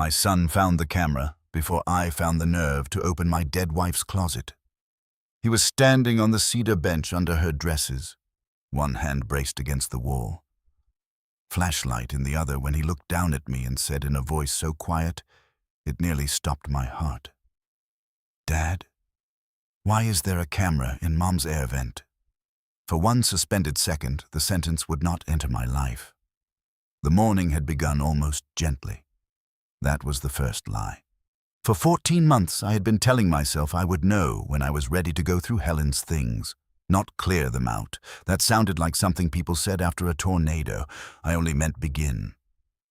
My son found the camera before I found the nerve to open my dead wife's closet. He was standing on the cedar bench under her dresses, one hand braced against the wall, flashlight in the other, when he looked down at me and said in a voice so quiet it nearly stopped my heart, "Dad, why is there a camera in Mom's air vent?" For one suspended second, the sentence would not enter my life. The morning had begun almost gently. That was the first lie. For 14 months I had been telling myself I would know when I was ready to go through Helen's things, not clear them out. That sounded like something people said after a tornado. I only meant begin.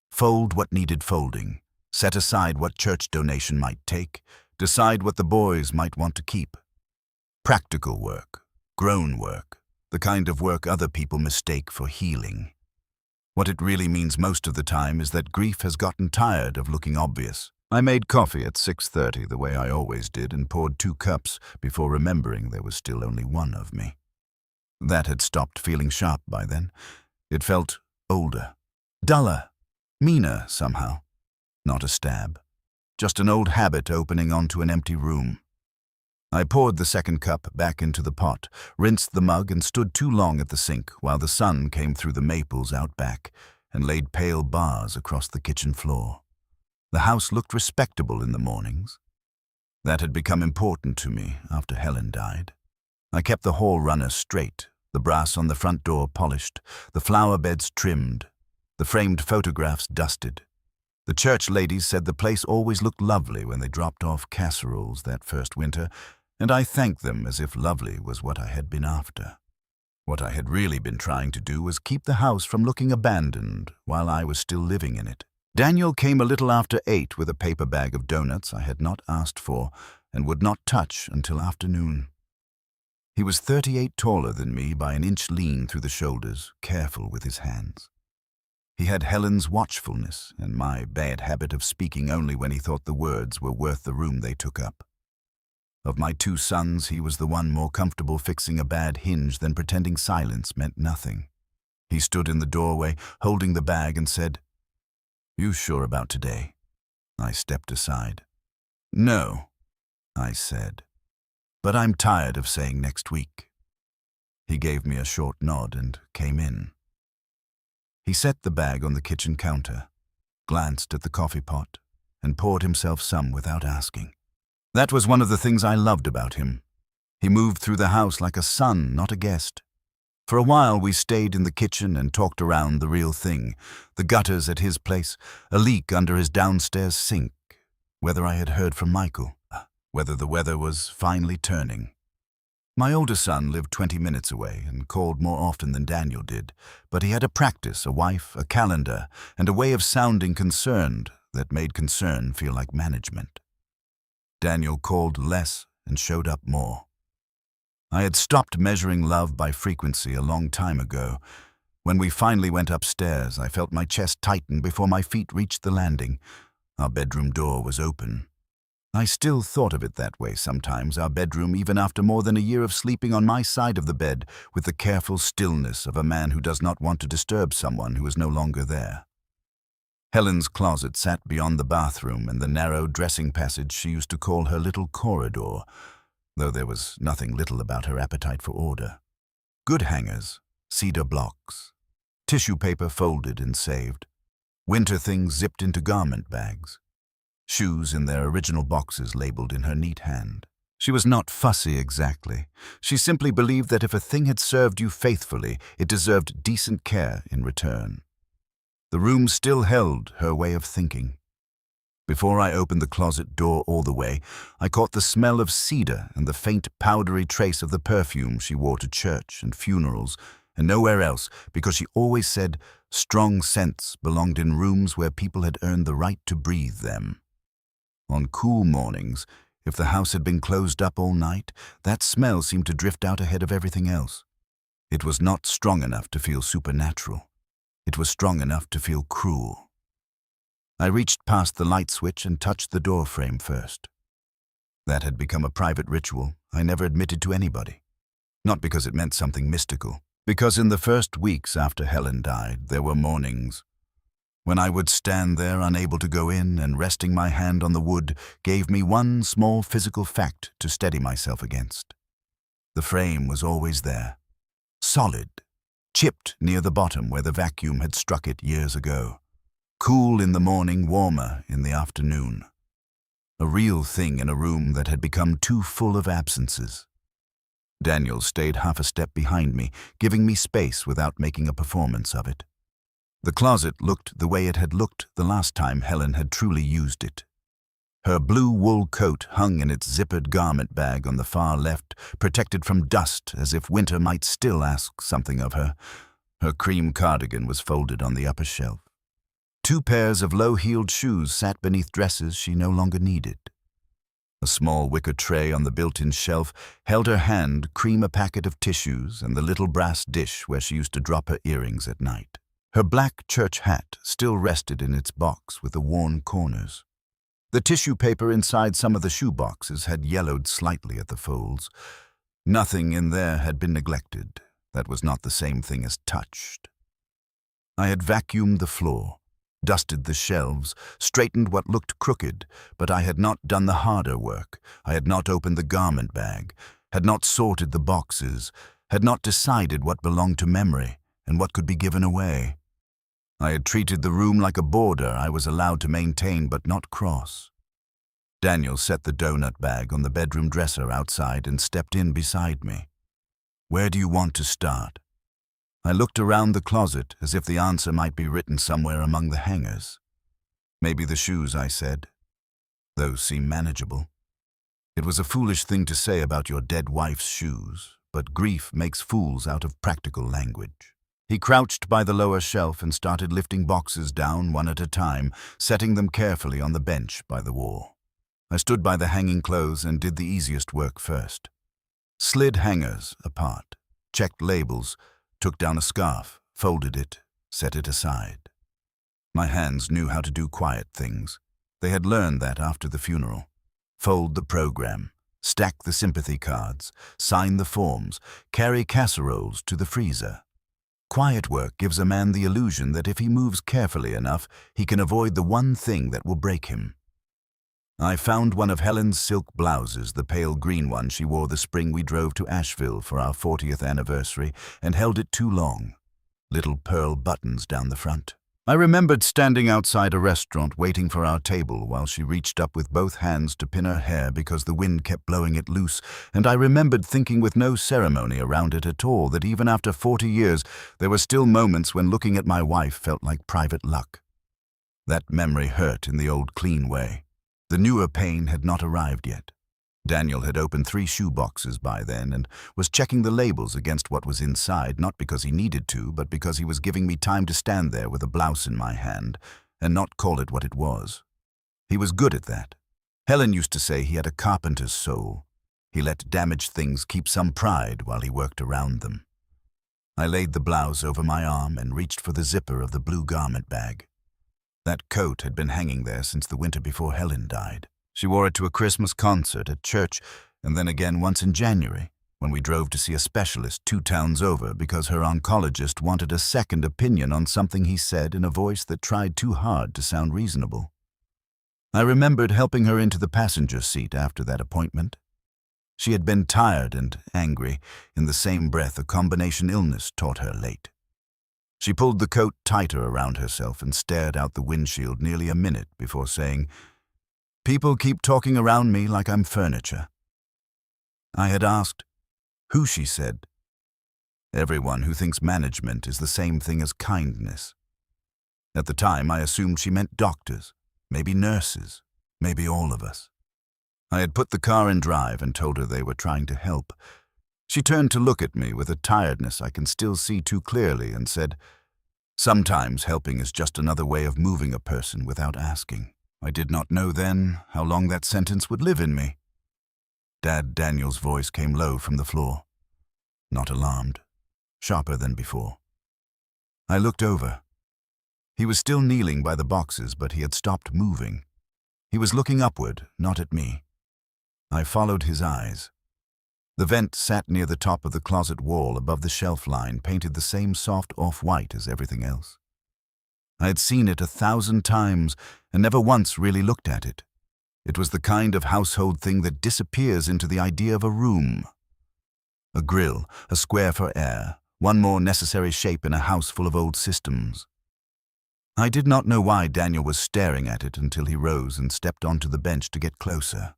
Fold what needed folding, set aside what church donation might take, decide what the boys might want to keep. Practical work, grown work, the kind of work other people mistake for healing. What it really means most of the time is that grief has gotten tired of looking obvious. I made coffee at 6:30 the way I always did and poured 2 cups before remembering there was still only one of me. That had stopped feeling sharp by then. It felt older, duller, meaner somehow. Not a stab, just an old habit opening onto an empty room. I poured the second cup back into the pot, rinsed the mug, and stood too long at the sink while the sun came through the maples out back and laid pale bars across the kitchen floor. The house looked respectable in the mornings. That had become important to me after Helen died. I kept the hall runner straight, the brass on the front door polished, the flower beds trimmed, the framed photographs dusted. The church ladies said the place always looked lovely when they dropped off casseroles that first winter, and I thanked them as if lovely was what I had been after. What I had really been trying to do was keep the house from looking abandoned while I was still living in it. Daniel came a little after 8 with a paper bag of donuts I had not asked for and would not touch until afternoon. He was 38 taller than me by an inch lean through the shoulders, careful with his hands. He had Helen's watchfulness and my bad habit of speaking only when he thought the words were worth the room they took up. Of my 2 sons, he was the one more comfortable fixing a bad hinge than pretending silence meant nothing. He stood in the doorway, holding the bag, and said, "You sure about today?" I stepped aside. "No," I said, "but I'm tired of saying next week." He gave me a short nod and came in. He set the bag on the kitchen counter, glanced at the coffee pot, and poured himself some without asking. That was one of the things I loved about him. He moved through the house like a son, not a guest. For a while we stayed in the kitchen and talked around the real thing, the gutters at his place, a leak under his downstairs sink, whether I had heard from Michael, whether the weather was finally turning. My older son lived 20 minutes away and called more often than Daniel did, but he had a practice, a wife, a calendar, and a way of sounding concerned that made concern feel like management. Daniel called less and showed up more. I had stopped measuring love by frequency a long time ago. When we finally went upstairs, I felt my chest tighten before my feet reached the landing. Our bedroom door was open. I still thought of it that way sometimes, our bedroom, even after more than a year of sleeping on my side of the bed with the careful stillness of a man who does not want to disturb someone who is no longer there. Helen's closet sat beyond the bathroom and the narrow dressing passage she used to call her little corridor, though there was nothing little about her appetite for order. Good hangers, cedar blocks, tissue paper folded and saved, winter things zipped into garment bags, shoes in their original boxes labeled in her neat hand. She was not fussy exactly. She simply believed that if a thing had served you faithfully, it deserved decent care in return. The room still held her way of thinking. Before I opened the closet door all the way, I caught the smell of cedar and the faint powdery trace of the perfume she wore to church and funerals and nowhere else, because she always said strong scents belonged in rooms where people had earned the right to breathe them. On cool mornings, if the house had been closed up all night, that smell seemed to drift out ahead of everything else. It was not strong enough to feel supernatural. It was strong enough to feel cruel. I reached past the light switch and touched the door frame first. That had become a private ritual I never admitted to anybody. Not because it meant something mystical, because in the first weeks after Helen died, there were mornings, When I would stand there unable to go in and resting my hand on the wood gave me one small physical fact to steady myself against. The frame was always there, solid, chipped near the bottom where the vacuum had struck it years ago. Cool in the morning, warmer in the afternoon. A real thing in a room that had become too full of absences. Daniel stayed half a step behind me, giving me space without making a performance of it. The closet looked the way it had looked the last time Helen had truly used it. Her blue wool coat hung in its zippered garment bag on the far left, protected from dust as if winter might still ask something of her. Her cream cardigan was folded on the upper shelf. 2 pairs of low-heeled shoes sat beneath dresses she no longer needed. A small wicker tray on the built-in shelf held her hand cream a packet of tissues and the little brass dish where she used to drop her earrings at night. Her black church hat still rested in its box with the worn corners. The tissue paper inside some of the shoe boxes had yellowed slightly at the folds. Nothing in there had been neglected. That was not the same thing as touched. I had vacuumed the floor, dusted the shelves, straightened what looked crooked, but I had not done the harder work. I had not opened the garment bag, had not sorted the boxes, had not decided what belonged to memory and what could be given away. I had treated the room like a border I was allowed to maintain but not cross. Daniel set the donut bag on the bedroom dresser outside and stepped in beside me. "Where do you want to start?" I looked around the closet as if the answer might be written somewhere among the hangers. "Maybe the shoes," I said. "Those seem manageable." It was a foolish thing to say about your dead wife's shoes, but grief makes fools out of practical language. He crouched by the lower shelf and started lifting boxes down one at a time, setting them carefully on the bench by the wall. I stood by the hanging clothes and did the easiest work first. Slid hangers apart, checked labels, took down a scarf, folded it, set it aside. My hands knew how to do quiet things. They had learned that after the funeral. Fold the program, stack the sympathy cards, sign the forms, carry casseroles to the freezer. Quiet work gives a man the illusion that if he moves carefully enough, he can avoid the one thing that will break him. I found one of Helen's silk blouses, the pale green one she wore the spring we drove to Asheville for our 40th anniversary, and held it too long. Little pearl buttons down the front. I remembered standing outside a restaurant waiting for our table while she reached up with both hands to pin her hair because the wind kept blowing it loose, and I remembered thinking with no ceremony around it at all that even after 40 years there were still moments when looking at my wife felt like private luck. That memory hurt in the old clean way. The newer pain had not arrived yet. Daniel had opened 3 shoe boxes by then and was checking the labels against what was inside, not because he needed to, but because he was giving me time to stand there with a blouse in my hand and not call it what it was. He was good at that. Helen used to say he had a carpenter's soul. He let damaged things keep some pride while he worked around them. I laid the blouse over my arm and reached for the zipper of the blue garment bag. That coat had been hanging there since the winter before Helen died. She wore it to a Christmas concert at church, and then again once in January, when we drove to see a specialist 2 towns over because her oncologist wanted a second opinion on something he said in a voice that tried too hard to sound reasonable. I remembered helping her into the passenger seat after that appointment. She had been tired and angry, in the same breath a combination illness taught her late. She pulled the coat tighter around herself and stared out the windshield nearly a minute before saying, "People keep talking around me like I'm furniture." I had asked, "Who?" She said, "Everyone who thinks management is the same thing as kindness." At the time, I assumed she meant doctors, maybe nurses, maybe all of us. I had put the car in drive and told her they were trying to help. She turned to look at me with a tiredness I can still see too clearly and said, "Sometimes helping is just another way of moving a person without asking." I did not know then how long that sentence would live in me. Daniel's voice came low from the floor. Not alarmed, sharper than before. I looked over. He was still kneeling by the boxes, but he had stopped moving. He was looking upward, not at me. I followed his eyes. The vent sat near the top of the closet wall above the shelf line, painted the same soft off-white as everything else. I had seen it 1,000 times and never once really looked at it. It was the kind of household thing that disappears into the idea of a room. A grill, a square for air, one more necessary shape in a house full of old systems. I did not know why Daniel was staring at it until he rose and stepped onto the bench to get closer.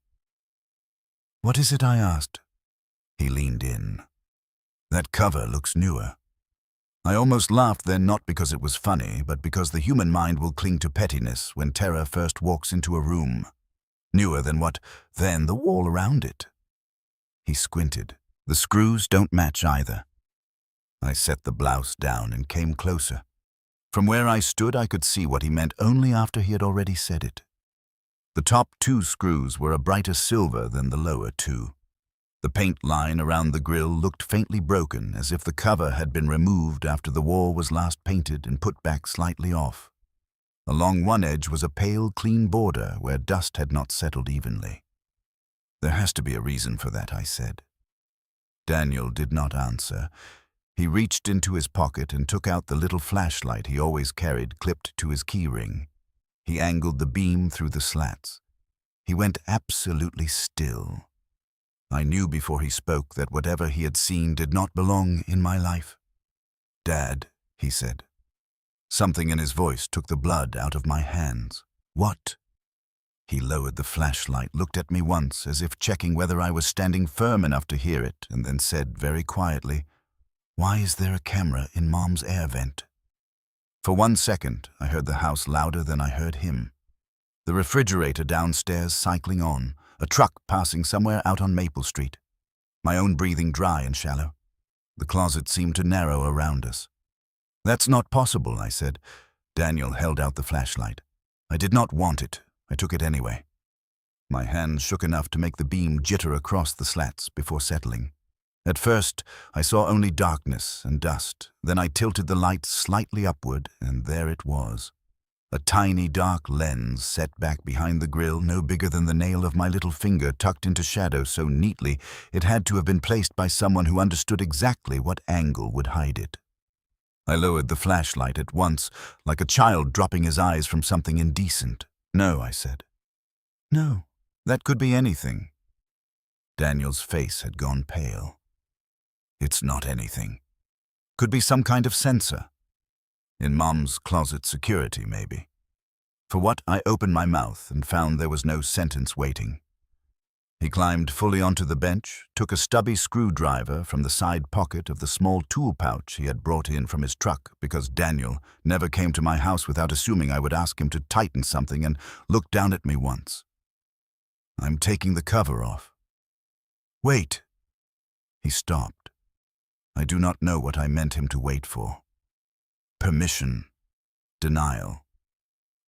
"What is it?" I asked. He leaned in. "That cover looks newer." I almost laughed then, not because it was funny, but because the human mind will cling to pettiness when terror first walks into a room. Newer than what? Then the wall around it. He squinted. "The screws don't match either." I set the blouse down and came closer. From where I stood, I could see what he meant only after he had already said it. The top 2 screws were a brighter silver than the lower 2. The paint line around the grill looked faintly broken, as if the cover had been removed after the wall was last painted and put back slightly off. Along one edge was a pale, clean border where dust had not settled evenly. "There has to be a reason for that," I said. Daniel did not answer. He reached into his pocket and took out the little flashlight he always carried clipped to his keyring. He angled the beam through the slats. He went absolutely still. I knew before he spoke that whatever he had seen did not belong in my life. "Dad," he said. Something in his voice took the blood out of my hands. "What?" He lowered the flashlight, looked at me once as if checking whether I was standing firm enough to hear it, and then said very quietly, "Why is there a camera in Mom's air vent?" For 1 second, I heard the house louder than I heard him. The refrigerator downstairs cycling on, a truck passing somewhere out on Maple Street. My own breathing dry and shallow. The closet seemed to narrow around us. "That's not possible," I said. Daniel held out the flashlight. I did not want it. I took it anyway. My hands shook enough to make the beam jitter across the slats before settling. At first, I saw only darkness and dust. Then I tilted the light slightly upward, and there it was. A tiny dark lens set back behind the grill, no bigger than the nail of my little finger, tucked into shadow so neatly it had to have been placed by someone who understood exactly what angle would hide it. I lowered the flashlight at once, like a child dropping his eyes from something indecent. "No," I said. "No, that could be anything." Daniel's face had gone pale. "It's not anything. Could be some kind of sensor. In Mom's closet security, maybe." For what, I opened my mouth and found there was no sentence waiting. He climbed fully onto the bench, took a stubby screwdriver from the side pocket of the small tool pouch he had brought in from his truck because Daniel never came to my house without assuming I would ask him to tighten something, and looked down at me once. "I'm taking the cover off." "Wait." He stopped. I do not know what I meant him to wait for. Permission. Denial.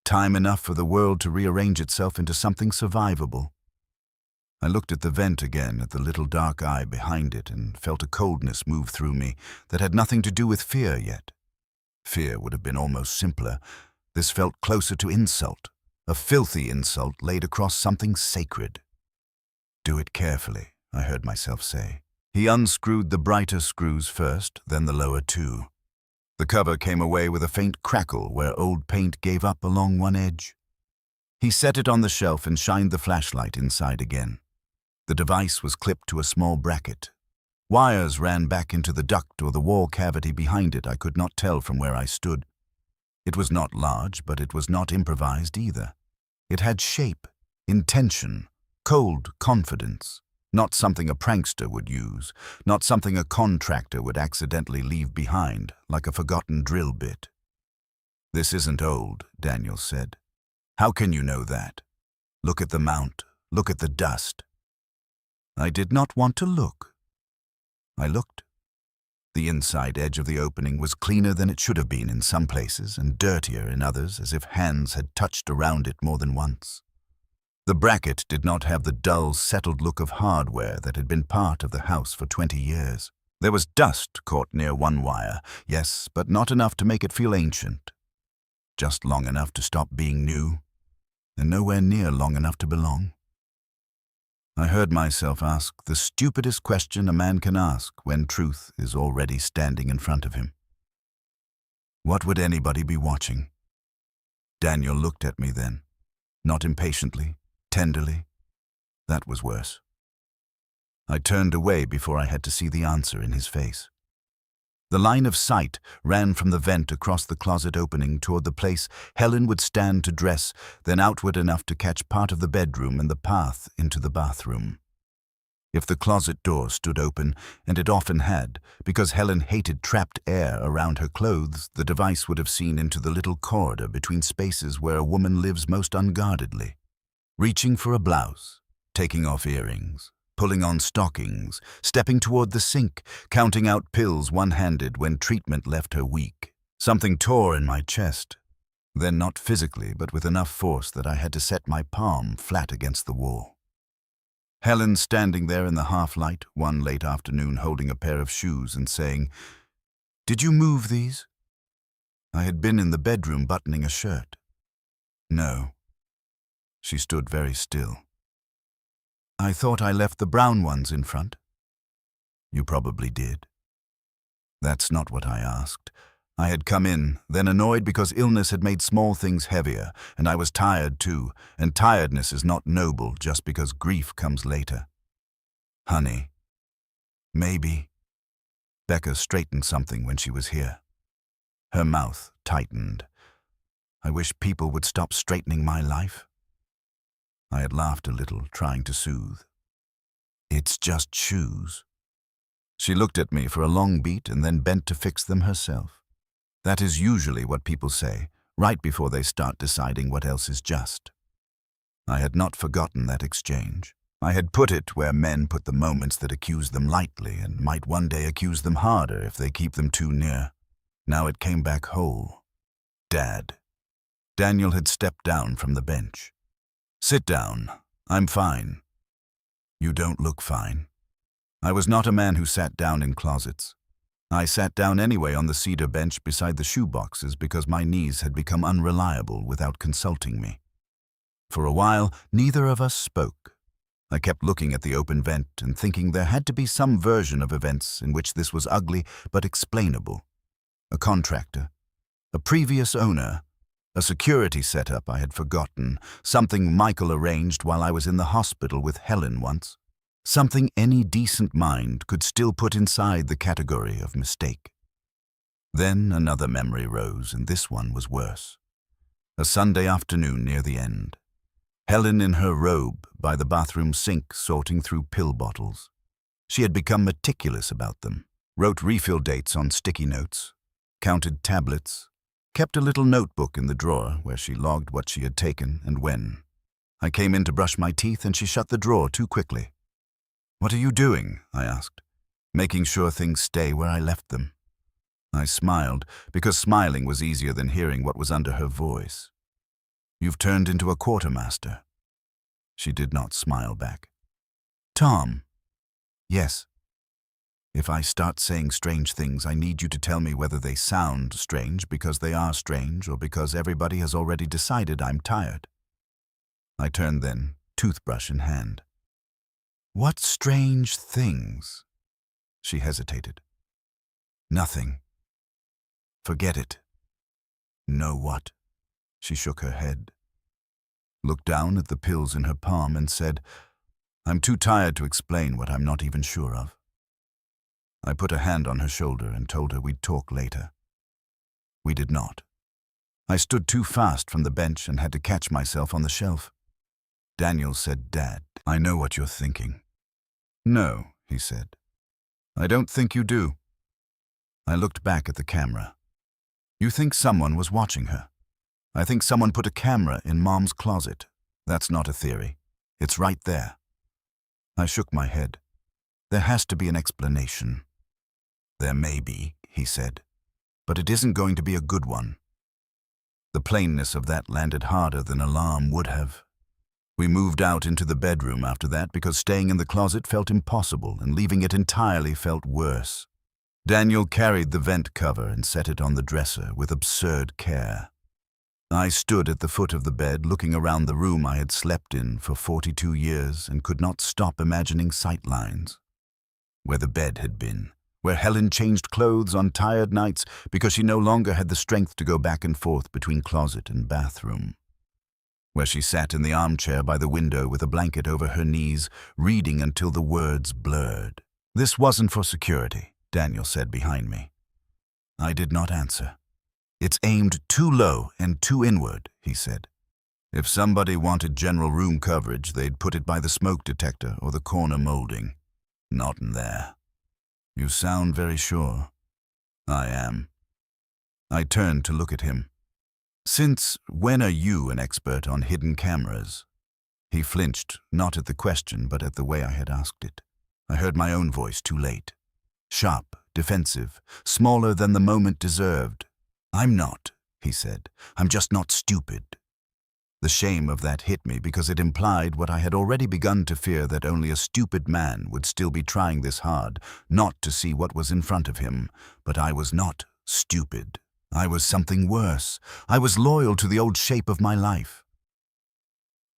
Time enough for the world to rearrange itself into something survivable. I looked at the vent again, at the little dark eye behind it, and felt a coldness move through me that had nothing to do with fear yet. Fear would have been almost simpler. This felt closer to insult, a filthy insult laid across something sacred. "Do it carefully," I heard myself say. He unscrewed the brighter screws first, then the lower 2. The cover came away with a faint crackle where old paint gave up along one edge. He set it on the shelf and shined the flashlight inside again. The device was clipped to a small bracket. Wires ran back into the duct or the wall cavity behind it. I could not tell from where I stood. It was not large, but it was not improvised either. It had shape, intention, cold confidence. Not something a prankster would use, not something a contractor would accidentally leave behind, like a forgotten drill bit. "This isn't old," Daniel said. "How can you know that? Look at the mount, look at the dust." I did not want to look. I looked. The inside edge of the opening was cleaner than it should have been in some places, and dirtier in others, as if hands had touched around it more than once. The bracket did not have the dull, settled look of hardware that had been part of the house for 20 years. There was dust caught near one wire, yes, but not enough to make it feel ancient. Just long enough to stop being new, and nowhere near long enough to belong. I heard myself ask the stupidest question a man can ask when truth is already standing in front of him. What would anybody be watching? Daniel looked at me then, not impatiently, tenderly. That was worse. I turned away before I had to see the answer in his face. The line of sight ran from the vent across the closet opening toward the place Helen would stand to dress, then outward enough to catch part of the bedroom and the path into the bathroom. If the closet door stood open, and it often had, because Helen hated trapped air around her clothes, the device would have seen into the little corridor between spaces where a woman lives most unguardedly. Reaching for a blouse, taking off earrings, pulling on stockings, stepping toward the sink, counting out pills one-handed when treatment left her weak. Something tore in my chest, then not physically but with enough force that I had to set my palm flat against the wall. Helen standing there in the half-light one late afternoon holding a pair of shoes and saying, "Did you move these?" I had been in the bedroom buttoning a shirt. No. She stood very still. "I thought I left the brown ones in front." "You probably did." That's not what I asked. I had come in, then annoyed because illness had made small things heavier, and I was tired too, and tiredness is not noble just because grief comes later. "Honey, maybe." Becca straightened something when she was here. Her mouth tightened. I wish people would stop straightening my life. I had laughed a little, trying to soothe. "It's just shoes." She looked at me for a long beat and then bent to fix them herself. That is usually what people say, right before they start deciding what else is just. I had not forgotten that exchange. I had put it where men put the moments that accuse them lightly and might one day accuse them harder if they keep them too near. Now it came back whole. Dad. Daniel had stepped down from the bench. "Sit down. I'm fine." "You don't look fine." I was not a man who sat down in closets. I sat down anyway on the cedar bench beside the shoe boxes because my knees had become unreliable without consulting me. For a while, neither of us spoke. I kept looking at the open vent and thinking there had to be some version of events in which this was ugly but explainable. A contractor, a previous owner, a security setup I had forgotten, something Michael arranged while I was in the hospital with Helen once. Something any decent mind could still put inside the category of mistake. Then another memory rose, and this one was worse. A Sunday afternoon near the end. Helen in her robe by the bathroom sink sorting through pill bottles. She had become meticulous about them, wrote refill dates on sticky notes, counted tablets, kept a little notebook in the drawer where she logged what she had taken and when. I came in to brush my teeth and she shut the drawer too quickly. "What are you doing?" I asked, making sure things stay where I left them. I smiled, because smiling was easier than hearing what was under her voice. "You've turned into a quartermaster." She did not smile back. "Tom." "Yes." "If I start saying strange things, I need you to tell me whether they sound strange because they are strange or because everybody has already decided I'm tired." I turned then, toothbrush in hand. "What strange things?" She hesitated. "Nothing." "Forget it." "No what?" She shook her head, looked down at the pills in her palm and said, "I'm too tired to explain what I'm not even sure of." I put a hand on her shoulder and told her we'd talk later. We did not. I stood too fast from the bench and had to catch myself on the shelf. Daniel said, "Dad, I know what you're thinking." "No," he said. "I don't think you do." I looked back at the camera. "You think someone was watching her. I think someone put a camera in Mom's closet. That's not a theory. It's right there." I shook my head. "There has to be an explanation." "There may be," he said, "but it isn't going to be a good one." The plainness of that landed harder than alarm would have. We moved out into the bedroom after that because staying in the closet felt impossible and leaving it entirely felt worse. Daniel carried the vent cover and set it on the dresser with absurd care. I stood at the foot of the bed looking around the room I had slept in for 42 years and could not stop imagining sightlines. Where the bed had been, where Helen changed clothes on tired nights because she no longer had the strength to go back and forth between closet and bathroom, where she sat in the armchair by the window with a blanket over her knees, reading until the words blurred. "This wasn't for security," Daniel said behind me. I did not answer. "It's aimed too low and too inward," he said. "If somebody wanted general room coverage, they'd put it by the smoke detector or the corner molding. Not in there." "You sound very sure." "I am." I turned to look at him. "Since when are you an expert on hidden cameras?" He flinched, not at the question, but at the way I had asked it. I heard my own voice too late. Sharp, defensive, smaller than the moment deserved. "I'm not," he said. "I'm just not stupid." The shame of that hit me because it implied what I had already begun to fear, that only a stupid man would still be trying this hard, not to see what was in front of him. But I was not stupid. I was something worse. I was loyal to the old shape of my life.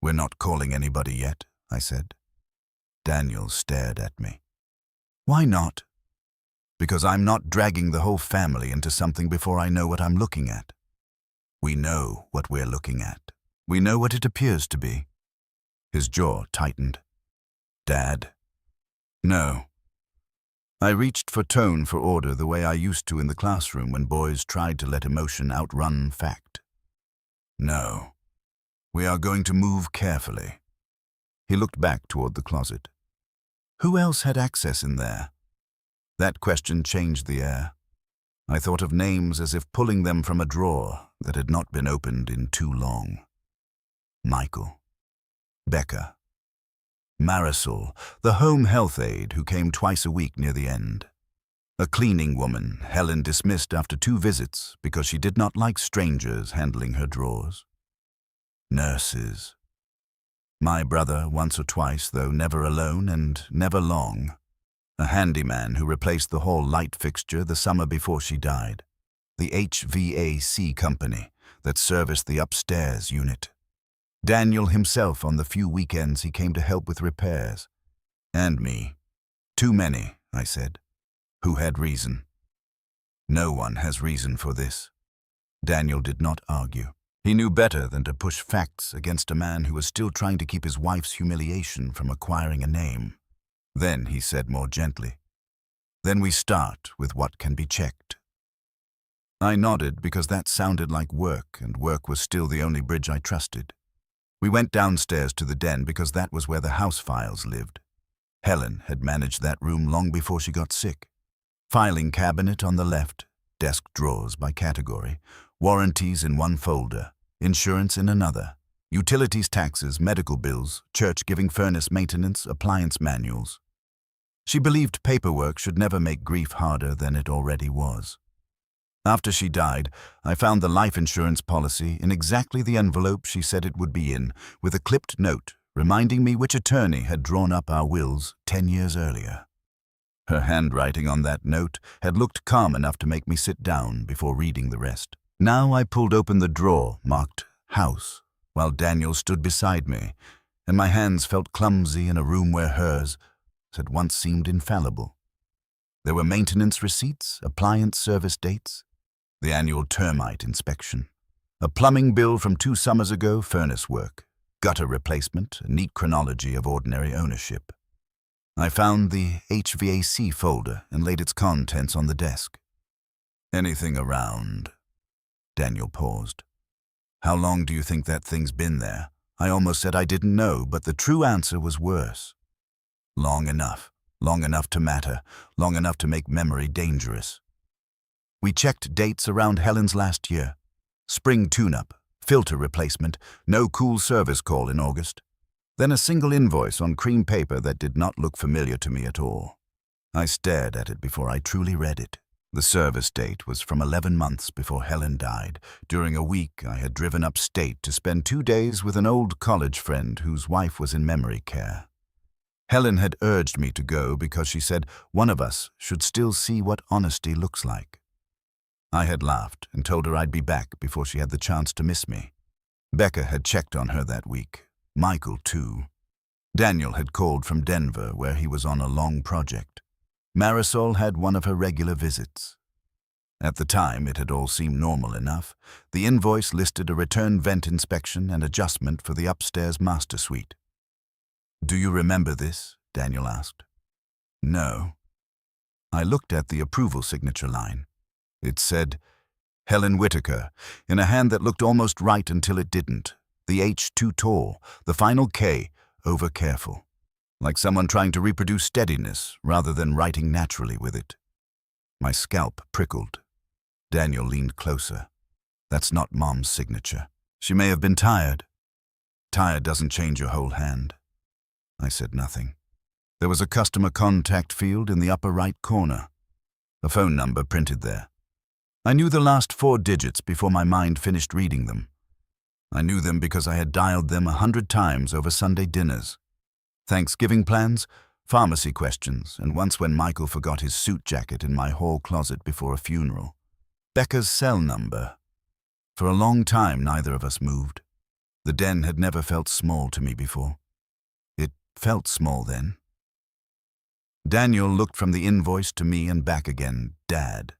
"We're not calling anybody yet," I said. Daniel stared at me. "Why not?" "Because I'm not dragging the whole family into something before I know what I'm looking at." "We know what we're looking at. We know what it appears to be." His jaw tightened. "Dad?" "No." I reached for tone, for order, the way I used to in the classroom when boys tried to let emotion outrun fact. "No. We are going to move carefully." He looked back toward the closet. Who else had access in there? That question changed the air. I thought of names as if pulling them from a drawer that had not been opened in too long. Michael. Becca. Marisol, the home health aide who came twice a week near the end. A cleaning woman Helen dismissed after 2 visits because she did not like strangers handling her drawers. Nurses. My brother once or twice, though never alone and never long. A handyman who replaced the hall light fixture the summer before she died. The HVAC company that serviced the upstairs unit. Daniel himself on the few weekends he came to help with repairs. And me. Too many, I said. Who had reason? No one has reason for this. Daniel did not argue. He knew better than to push facts against a man who was still trying to keep his wife's humiliation from acquiring a name. Then he said more gently, "Then we start with what can be checked." I nodded because that sounded like work, and work was still the only bridge I trusted. We went downstairs to the den because that was where the house files lived. Helen had managed that room long before she got sick. Filing cabinet on the left, desk drawers by category, warranties in one folder, insurance in another, utilities, taxes, medical bills, church giving, furnace maintenance, appliance manuals. She believed paperwork should never make grief harder than it already was. After she died, I found the life insurance policy in exactly the envelope she said it would be in, with a clipped note reminding me which attorney had drawn up our wills 10 years earlier. Her handwriting on that note had looked calm enough to make me sit down before reading the rest. Now I pulled open the drawer marked House, while Daniel stood beside me, and my hands felt clumsy in a room where hers had once seemed infallible. There were maintenance receipts, appliance service dates, the annual termite inspection, a plumbing bill from 2 summers ago, furnace work, gutter replacement, a neat chronology of ordinary ownership. I found the HVAC folder and laid its contents on the desk. "Anything around?" Daniel paused. "How long do you think that thing's been there?" I almost said I didn't know, but the true answer was worse. Long enough to matter, long enough to make memory dangerous. We checked dates around Helen's last year. Spring tune-up, filter replacement, no cool service call in August. Then a single invoice on cream paper that did not look familiar to me at all. I stared at it before I truly read it. The service date was from 11 months before Helen died. During a week, I had driven upstate to spend 2 days with an old college friend whose wife was in memory care. Helen had urged me to go because she said one of us should still see what honesty looks like. I had laughed and told her I'd be back before she had the chance to miss me. Becca had checked on her that week. Michael, too. Daniel had called from Denver, where he was on a long project. Marisol had one of her regular visits. At the time, it had all seemed normal enough. The invoice listed a return vent inspection and adjustment for the upstairs master suite. "Do you remember this?" Daniel asked. "No." I looked at the approval signature line. It said, Helen Whitaker, in a hand that looked almost right until it didn't. The H too tall, the final K over careful. Like someone trying to reproduce steadiness rather than writing naturally with it. My scalp prickled. Daniel leaned closer. "That's not Mom's signature. She may have been tired." "Tired doesn't change your whole hand." I said nothing. There was a customer contact field in the upper right corner. A phone number printed there. I knew the last 4 digits before my mind finished reading them. I knew them because I had dialed them 100 times over Sunday dinners. Thanksgiving plans, pharmacy questions, and once when Michael forgot his suit jacket in my hall closet before a funeral. Becca's cell number. For a long time, neither of us moved. The den had never felt small to me before. It felt small then. Daniel looked from the invoice to me and back again. Dad.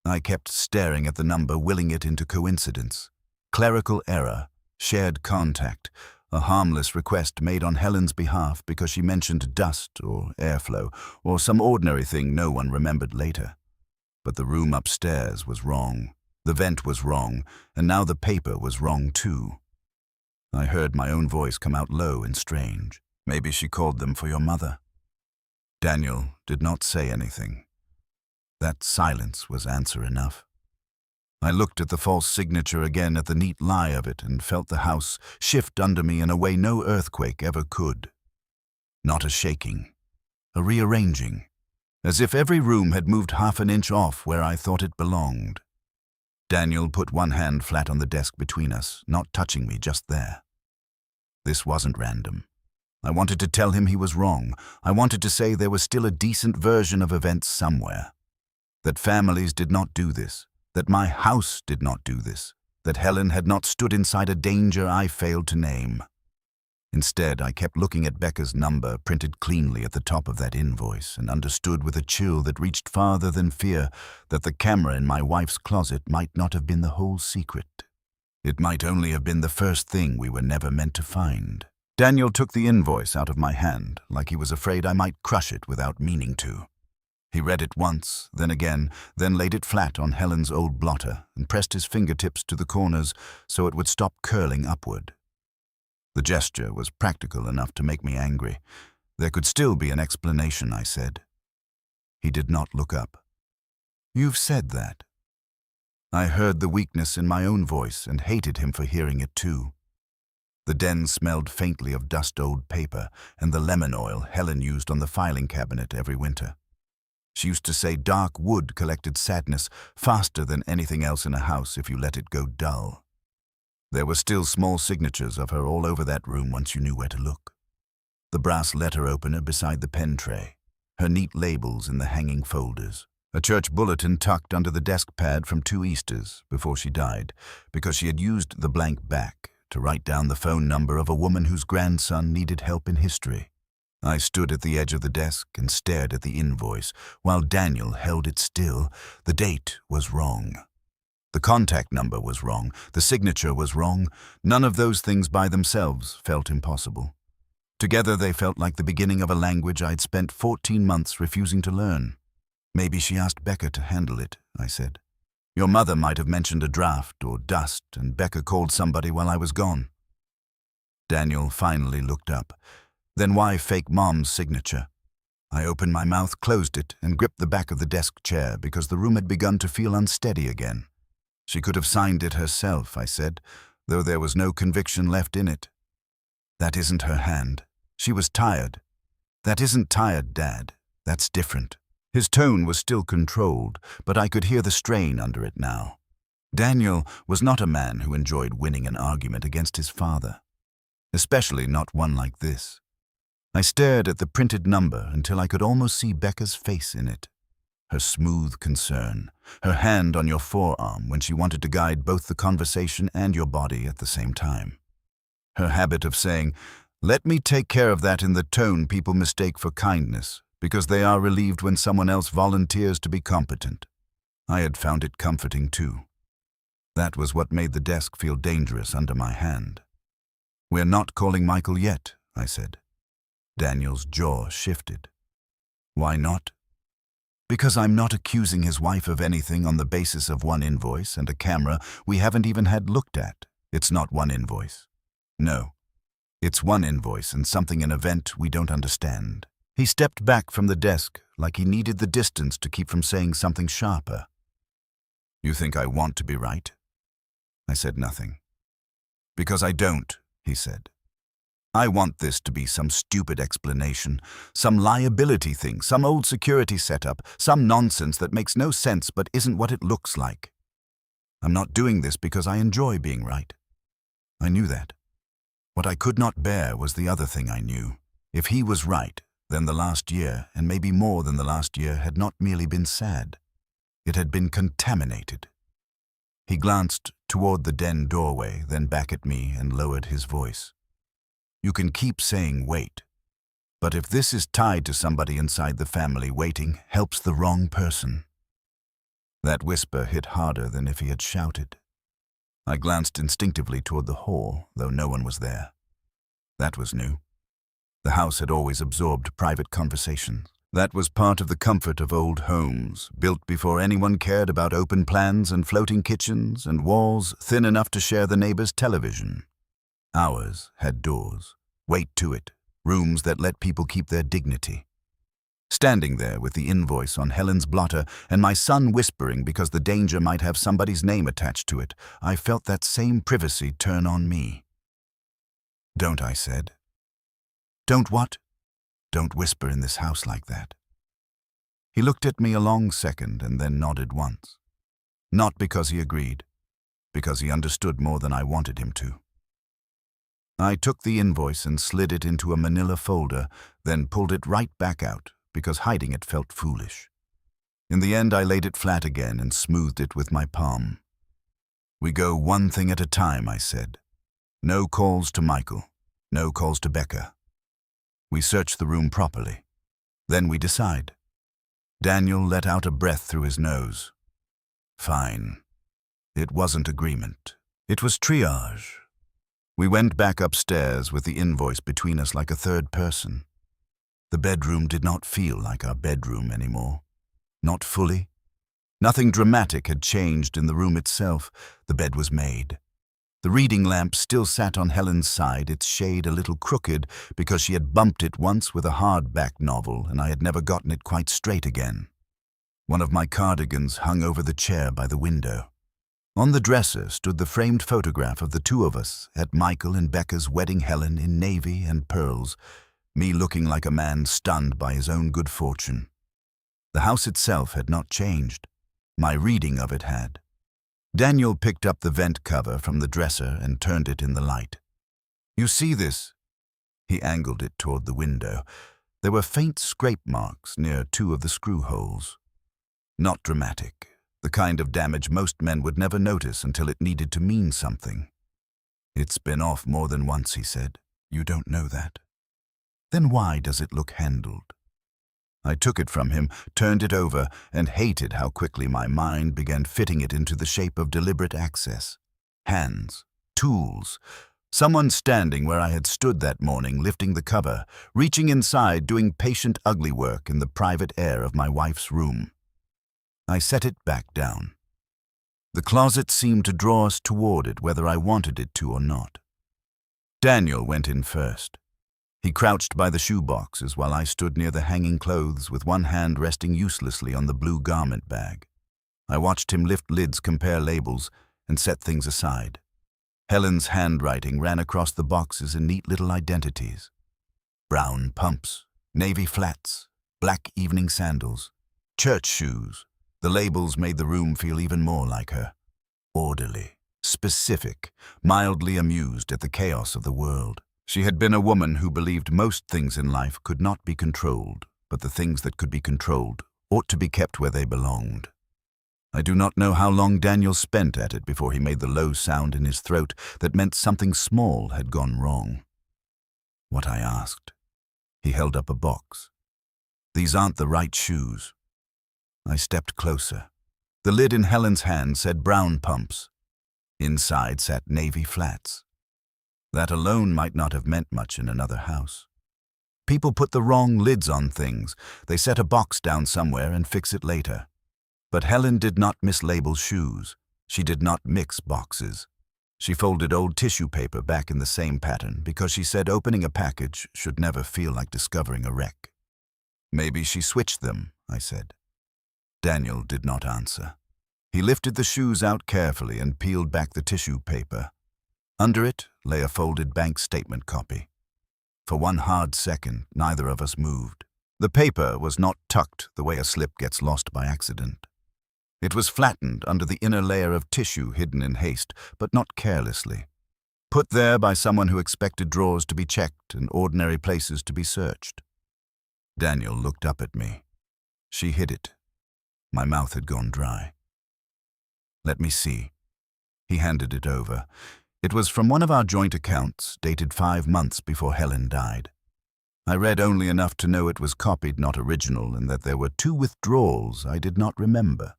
I kept staring at the number, willing it into coincidence. Clerical error, shared contact, a harmless request made on Helen's behalf because she mentioned dust or airflow or some ordinary thing no one remembered later. But the room upstairs was wrong, the vent was wrong, and now the paper was wrong too. I heard my own voice come out low and strange. "Maybe she called them for your mother." Daniel did not say anything. That silence was answer enough. I looked at the false signature again, at the neat lie of it, and felt the house shift under me in a way no earthquake ever could. Not a shaking, a rearranging, as if every room had moved half an inch off where I thought it belonged. Daniel put one hand flat on the desk between us, not touching me just there. This wasn't random. I wanted to tell him he was wrong. I wanted to say there was still a decent version of events somewhere. That families did not do this. That my house did not do this. That Helen had not stood inside a danger I failed to name. Instead, I kept looking at Becca's number printed cleanly at the top of that invoice and understood with a chill that reached farther than fear that the camera in my wife's closet might not have been the whole secret. It might only have been the first thing we were never meant to find. Daniel took the invoice out of my hand, like he was afraid I might crush it without meaning to. He read it once, then again, then laid it flat on Helen's old blotter and pressed his fingertips to the corners so it would stop curling upward. The gesture was practical enough to make me angry. There could still be an explanation, I said. He did not look up. "You've said that." I heard the weakness in my own voice and hated him for hearing it too. The den smelled faintly of dust-old paper and the lemon oil Helen used on the filing cabinet every winter. She used to say dark wood collected sadness faster than anything else in a house if you let it go dull. There were still small signatures of her all over that room once you knew where to look. The brass letter opener beside the pen tray, her neat labels in the hanging folders, a church bulletin tucked under the desk pad from 2 Easters before she died, because she had used the blank back to write down the phone number of a woman whose grandson needed help in history. I stood at the edge of the desk and stared at the invoice, while Daniel held it still. The date was wrong. The contact number was wrong. The signature was wrong. None of those things by themselves felt impossible. Together they felt like the beginning of a language I'd spent 14 months refusing to learn. "Maybe she asked Becca to handle it," I said. "Your mother might have mentioned a draft or dust, and Becca called somebody while I was gone." Daniel finally looked up. "Then why fake Mom's signature?" I opened my mouth, closed it, and gripped the back of the desk chair because the room had begun to feel unsteady again. "She could have signed it herself," I said, though there was no conviction left in it. "That isn't her hand. She was tired." "That isn't tired, Dad. That's different." His tone was still controlled, but I could hear the strain under it now. Daniel was not a man who enjoyed winning an argument against his father, especially not one like this. I stared at the printed number until I could almost see Becca's face in it. Her smooth concern, her hand on your forearm when she wanted to guide both the conversation and your body at the same time. Her habit of saying, "Let me take care of that," in the tone people mistake for kindness, because they are relieved when someone else volunteers to be competent. I had found it comforting too. That was what made the desk feel dangerous under my hand. "We're not calling Michael yet," I said. Daniel's jaw shifted. "Why not?" "Because I'm not accusing his wife of anything on the basis of one invoice and a camera we haven't even had looked at. It's not one invoice. No. It's one invoice and something an event we don't understand." He stepped back from the desk like he needed the distance to keep from saying something sharper. "You think I want to be right?" I said nothing. "Because I don't," he said. "I want this to be some stupid explanation, some liability thing, some old security setup, some nonsense that makes no sense but isn't what it looks like. I'm not doing this because I enjoy being right." I knew that. What I could not bear was the other thing I knew. If he was right, then the last year, and maybe more than the last year, had not merely been sad. It had been contaminated. He glanced toward the den doorway, then back at me and lowered his voice. "You can keep saying wait, but if this is tied to somebody inside the family, waiting helps the wrong person." That whisper hit harder than if he had shouted. I glanced instinctively toward the hall, though no one was there. That was new. The house had always absorbed private conversations. That was part of the comfort of old homes, built before anyone cared about open plans and floating kitchens and walls thin enough to share the neighbor's television. Ours had doors, weight to it, rooms that let people keep their dignity. Standing there with the invoice on Helen's blotter and my son whispering because the danger might have somebody's name attached to it, I felt that same privacy turn on me. "Don't," I said. "Don't what?" "Don't whisper in this house like that." He looked at me a long second and then nodded once. Not because he agreed, because he understood more than I wanted him to. I took the invoice and slid it into a manila folder, then pulled it right back out, because hiding it felt foolish. In the end, I laid it flat again and smoothed it with my palm. "We go one thing at a time," I said. "No calls to Michael, no calls to Becca. We search the room properly. Then we decide." Daniel let out a breath through his nose. Fine. It wasn't agreement. It was triage. We went back upstairs with the invoice between us like a third person. The bedroom did not feel like our bedroom anymore. Not fully. Nothing dramatic had changed in the room itself. The bed was made. The reading lamp still sat on Helen's side, its shade a little crooked because she had bumped it once with a hardback novel and I had never gotten it quite straight again. One of my cardigans hung over the chair by the window. On the dresser stood the framed photograph of the two of us at Michael and Becca's wedding, Helen in navy and pearls, me looking like a man stunned by his own good fortune. The house itself had not changed. My reading of it had. Daniel picked up the vent cover from the dresser and turned it in the light. "You see this?" He angled it toward the window. There were faint scrape marks near two of the screw holes. Not dramatic, the kind of damage most men would never notice until it needed to mean something. "It's been off more than once," he said. "You don't know that. Then why does it look handled?" I took it from him, turned it over, and hated how quickly my mind began fitting it into the shape of deliberate access. Hands, tools, someone standing where I had stood that morning, lifting the cover, reaching inside, doing patient ugly work in the private air of my wife's room. I set it back down. The closet seemed to draw us toward it whether I wanted it to or not. Daniel went in first. He crouched by the shoe boxes while I stood near the hanging clothes with one hand resting uselessly on the blue garment bag. I watched him lift lids, compare labels, and set things aside. Helen's handwriting ran across the boxes in neat little identities. Brown pumps, navy flats, black evening sandals, church shoes. The labels made the room feel even more like her. Orderly, specific, mildly amused at the chaos of the world. She had been a woman who believed most things in life could not be controlled, but the things that could be controlled ought to be kept where they belonged. I do not know how long Daniel spent at it before he made the low sound in his throat that meant something small had gone wrong. What, I asked. He held up a box. These aren't the right shoes. I stepped closer. The lid in Helen's hand said brown pumps. Inside sat navy flats. That alone might not have meant much in another house. People put the wrong lids on things. They set a box down somewhere and fix it later. But Helen did not mislabel shoes. She did not mix boxes. She folded old tissue paper back in the same pattern because she said opening a package should never feel like discovering a wreck. Maybe she switched them, I said. Daniel did not answer. He lifted the shoes out carefully and peeled back the tissue paper. Under it lay a folded bank statement copy. For one hard second, neither of us moved. The paper was not tucked the way a slip gets lost by accident. It was flattened under the inner layer of tissue hidden in haste, but not carelessly. Put there by someone who expected drawers to be checked and ordinary places to be searched. Daniel looked up at me. She hid it. My mouth had gone dry. Let me see. He handed it over. It was from one of our joint accounts, dated 5 months before Helen died. I read only enough to know it was copied, not original, and that there were 2 withdrawals I did not remember.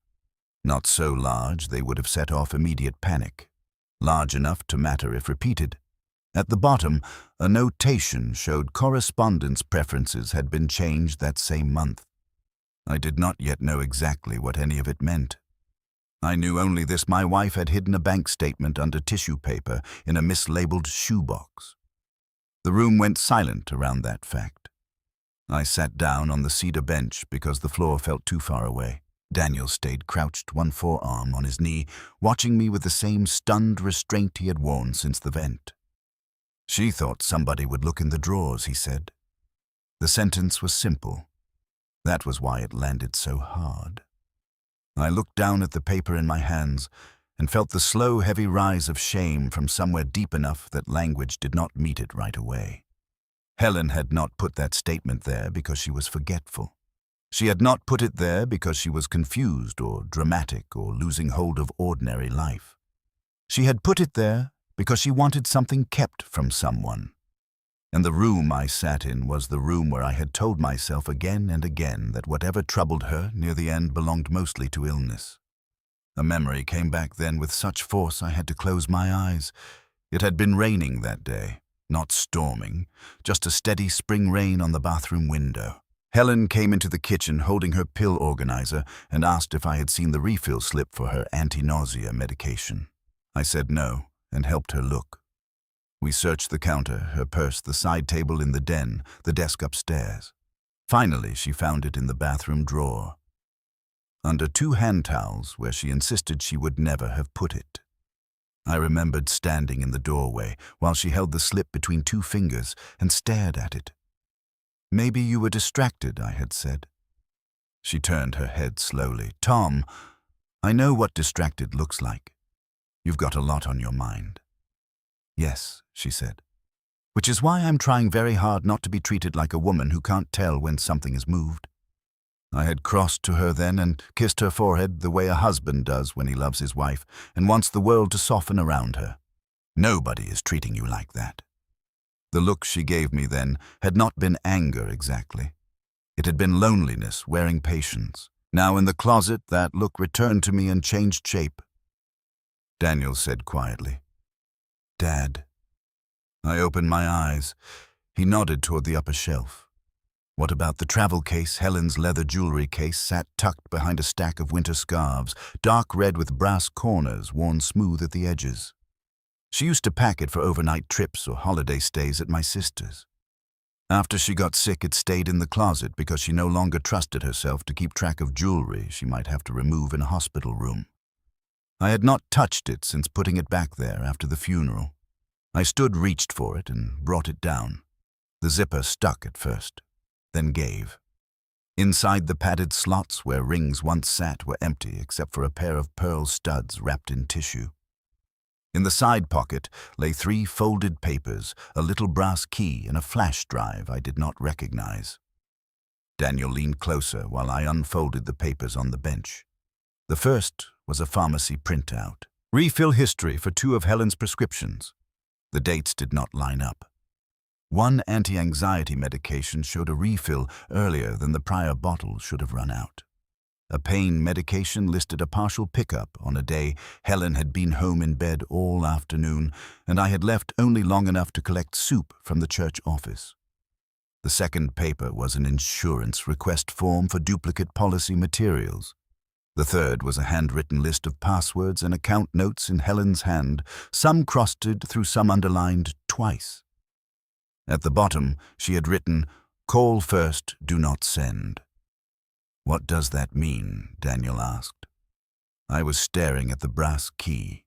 Not so large they would have set off immediate panic. Large enough to matter if repeated. At the bottom, a notation showed correspondence preferences had been changed that same month. I did not yet know exactly what any of it meant. I knew only this: my wife had hidden a bank statement under tissue paper in a mislabeled shoebox. The room went silent around that fact. I sat down on the cedar bench because the floor felt too far away. Daniel stayed crouched, one forearm on his knee, watching me with the same stunned restraint he had worn since the vent. She thought somebody would look in the drawers, he said. The sentence was simple. That was why it landed so hard. I looked down at the paper in my hands and felt the slow, heavy rise of shame from somewhere deep enough that language did not meet it right away. Helen had not put that statement there because she was forgetful. She had not put it there because she was confused or dramatic or losing hold of ordinary life. She had put it there because she wanted something kept from someone. And the room I sat in was the room where I had told myself again and again that whatever troubled her near the end belonged mostly to illness. A memory came back then with such force I had to close my eyes. It had been raining that day, not storming, just a steady spring rain on the bathroom window. Helen came into the kitchen holding her pill organizer and asked if I had seen the refill slip for her anti-nausea medication. I said no and helped her look. We searched the counter, her purse, the side table in the den, the desk upstairs. Finally, she found it in the bathroom drawer, under 2 hand towels where she insisted she would never have put it. I remembered standing in the doorway while she held the slip between 2 fingers and stared at it. Maybe you were distracted, I had said. She turned her head slowly. Tom, I know what distracted looks like. You've got a lot on your mind. Yes, she said. Which is why I'm trying very hard not to be treated like a woman who can't tell when something is moved. I had crossed to her then and kissed her forehead the way a husband does when he loves his wife and wants the world to soften around her. Nobody is treating you like that. The look she gave me then had not been anger exactly. It had been loneliness wearing patience. Now in the closet, that look returned to me and changed shape. Daniel said quietly, Dad. I opened my eyes. He nodded toward the upper shelf. What about the travel case? Helen's leather jewelry case sat tucked behind a stack of winter scarves, dark red with brass corners worn smooth at the edges. She used to pack it for overnight trips or holiday stays at my sister's. After she got sick, it stayed in the closet because she no longer trusted herself to keep track of jewelry she might have to remove in a hospital room. I had not touched it since putting it back there after the funeral. I reached for it and brought it down. The zipper stuck at first, then gave. Inside the padded slots where rings once sat were empty except for a pair of pearl studs wrapped in tissue. In the side pocket lay 3 folded papers, a little brass key, and a flash drive I did not recognize. Daniel leaned closer while I unfolded the papers on the bench. The first was a pharmacy printout. Refill history for 2 of Helen's prescriptions. The dates did not line up. One anti-anxiety medication showed a refill earlier than the prior bottle should have run out. A pain medication listed a partial pickup on a day Helen had been home in bed all afternoon, and I had left only long enough to collect soup from the church office. The second paper was an insurance request form for duplicate policy materials. The third was a handwritten list of passwords and account notes in Helen's hand, some crosted through some underlined twice. At the bottom, she had written, "Call first, do not send." "What does that mean?" Daniel asked. I was staring at the brass key.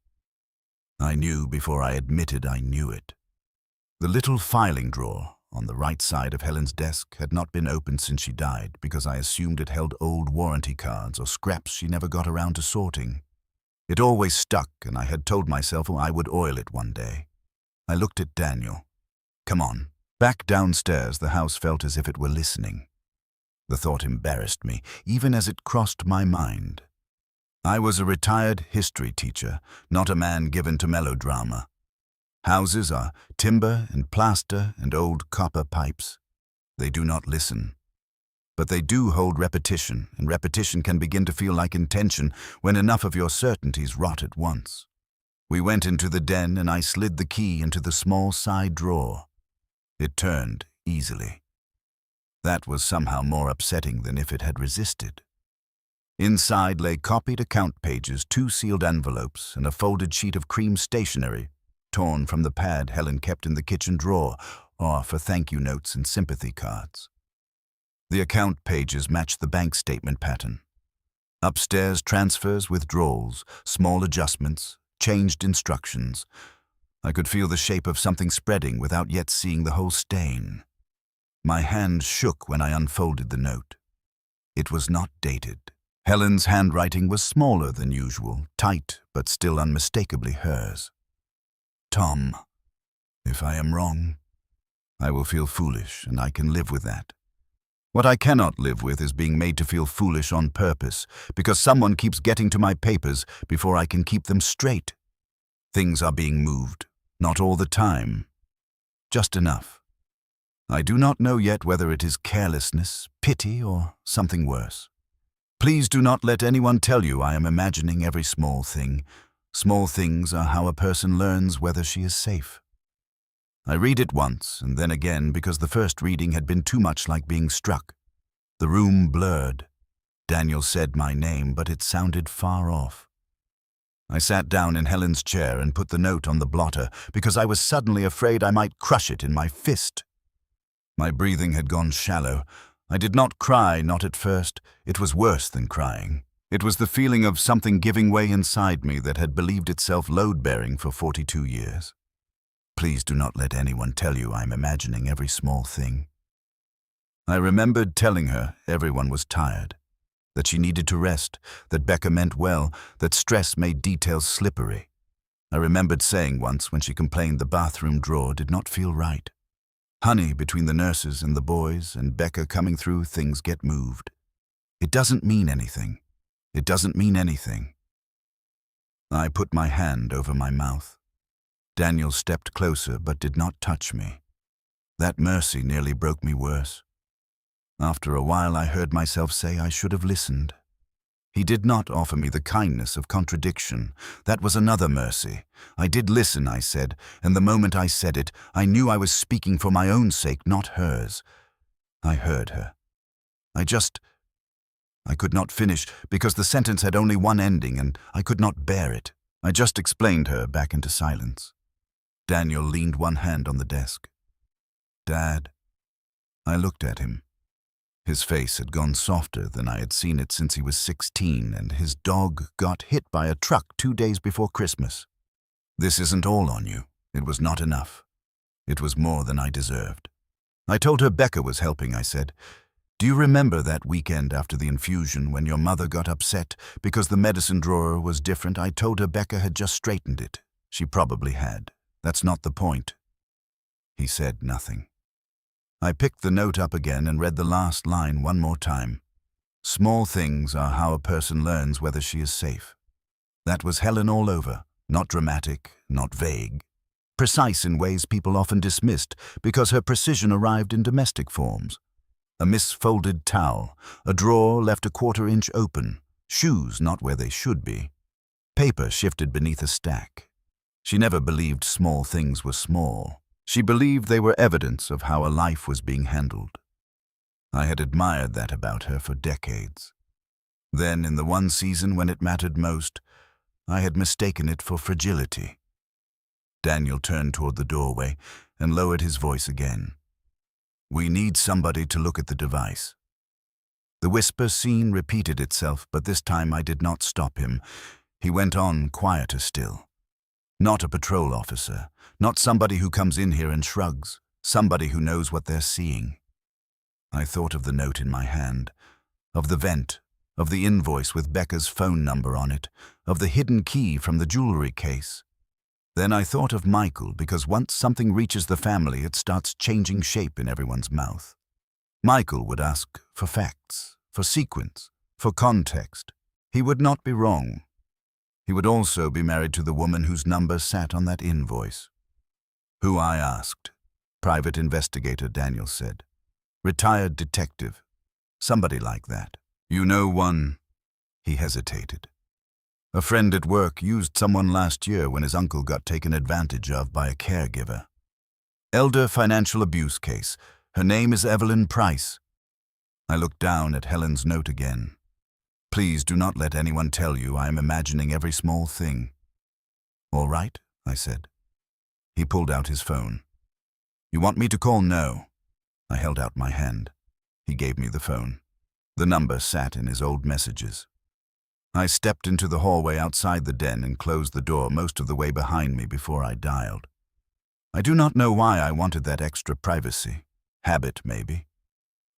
I knew before I admitted I knew it. The little filing drawer on the right side of Helen's desk had not been opened since she died because I assumed it held old warranty cards or scraps she never got around to sorting. It always stuck, and I had told myself I would oil it one day. I looked at Daniel. "Come on." Back downstairs, the house felt as if it were listening. The thought embarrassed me, even as it crossed my mind. I was a retired history teacher, not a man given to melodrama. Houses are timber and plaster and old copper pipes. They do not listen. But they do hold repetition, and repetition can begin to feel like intention when enough of your certainties rot at once. We went into the den, and I slid the key into the small side drawer. It turned easily. That was somehow more upsetting than if it had resisted. Inside lay copied account pages, 2 sealed envelopes, and a folded sheet of cream stationery, torn from the pad Helen kept in the kitchen drawer, or for thank you notes and sympathy cards. The account pages matched the bank statement pattern. Upstairs, transfers, withdrawals, small adjustments, changed instructions. I could feel the shape of something spreading without yet seeing the whole stain. My hand shook when I unfolded the note. It was not dated. Helen's handwriting was smaller than usual, tight but still unmistakably hers. "Tom, if I am wrong, I will feel foolish, and I can live with that. What I cannot live with is being made to feel foolish on purpose, because someone keeps getting to my papers before I can keep them straight. Things are being moved, not all the time. Just enough. I do not know yet whether it is carelessness, pity, or something worse. Please do not let anyone tell you I am imagining every small thing. Small things are how a person learns whether she is safe." I read it once and then again because the first reading had been too much like being struck. The room blurred. Daniel said my name, but it sounded far off. I sat down in Helen's chair and put the note on the blotter because I was suddenly afraid I might crush it in my fist. My breathing had gone shallow. I did not cry, not at first. It was worse than crying. It was the feeling of something giving way inside me that had believed itself load-bearing for 42 years. Please do not let anyone tell you I'm imagining every small thing. I remembered telling her everyone was tired, that she needed to rest, that Becca meant well, that stress made details slippery. I remembered saying once when she complained the bathroom drawer did not feel right. Honey, between the nurses and the boys and Becca coming through, things get moved. It doesn't mean anything. It doesn't mean anything. I put my hand over my mouth. Daniel stepped closer but did not touch me. That mercy nearly broke me worse. After a while I heard myself say I should have listened. He did not offer me the kindness of contradiction. That was another mercy. I did listen, I said, and the moment I said it, I knew I was speaking for my own sake, not hers. I heard her. I could not finish because the sentence had only one ending and I could not bear it. I just explained her back into silence. Daniel leaned one hand on the desk. "Dad." I looked at him. His face had gone softer than I had seen it since he was 16, and his dog got hit by a truck 2 days before Christmas. "This isn't all on you. It was not enough. It was more than I deserved." I told her Becca was helping, I said. "Do you remember that weekend after the infusion when your mother got upset because the medicine drawer was different? I told her Becca had just straightened it. She probably had. That's not the point." He said nothing. I picked the note up again and read the last line one more time. "Small things are how a person learns whether she is safe." That was Helen all over, not dramatic, not vague. precise in ways people often dismissed because her precision arrived in domestic forms. A misfolded towel, a drawer left a quarter-inch open, shoes not where they should be, paper shifted beneath a stack. She never believed small things were small. She believed they were evidence of how a life was being handled. I had admired that about her for decades. Then, in the one season when it mattered most, I had mistaken it for fragility. Daniel turned toward the doorway and lowered his voice again. "We need somebody to look at the device." The whisper scene repeated itself, but this time I did not stop him. He went on, quieter still. "Not a patrol officer, not somebody who comes in here and shrugs, somebody who knows what they're seeing." I thought of the note in my hand, of the vent, of the invoice with Becca's phone number on it, of the hidden key from the jewelry case. Then I thought of Michael, because once something reaches the family, it starts changing shape in everyone's mouth. Michael would ask for facts, for sequence, for context. He would not be wrong. He would also be married to the woman whose number sat on that invoice. "Who?" I asked. "Private investigator," Daniel said. "Retired detective. Somebody like that." "You know one?" He hesitated. "A friend at work used someone last year when his uncle got taken advantage of by a caregiver. Elder financial abuse case. Her name is Evelyn Price." I looked down at Helen's note again. "Please do not let anyone tell you I am imagining every small thing." "All right," I said. He pulled out his phone. "You want me to call?" "No." I held out my hand. He gave me the phone. The number sat in his old messages. I stepped into the hallway outside the den and closed the door most of the way behind me before I dialed. I do not know why I wanted that extra privacy. Habit, maybe.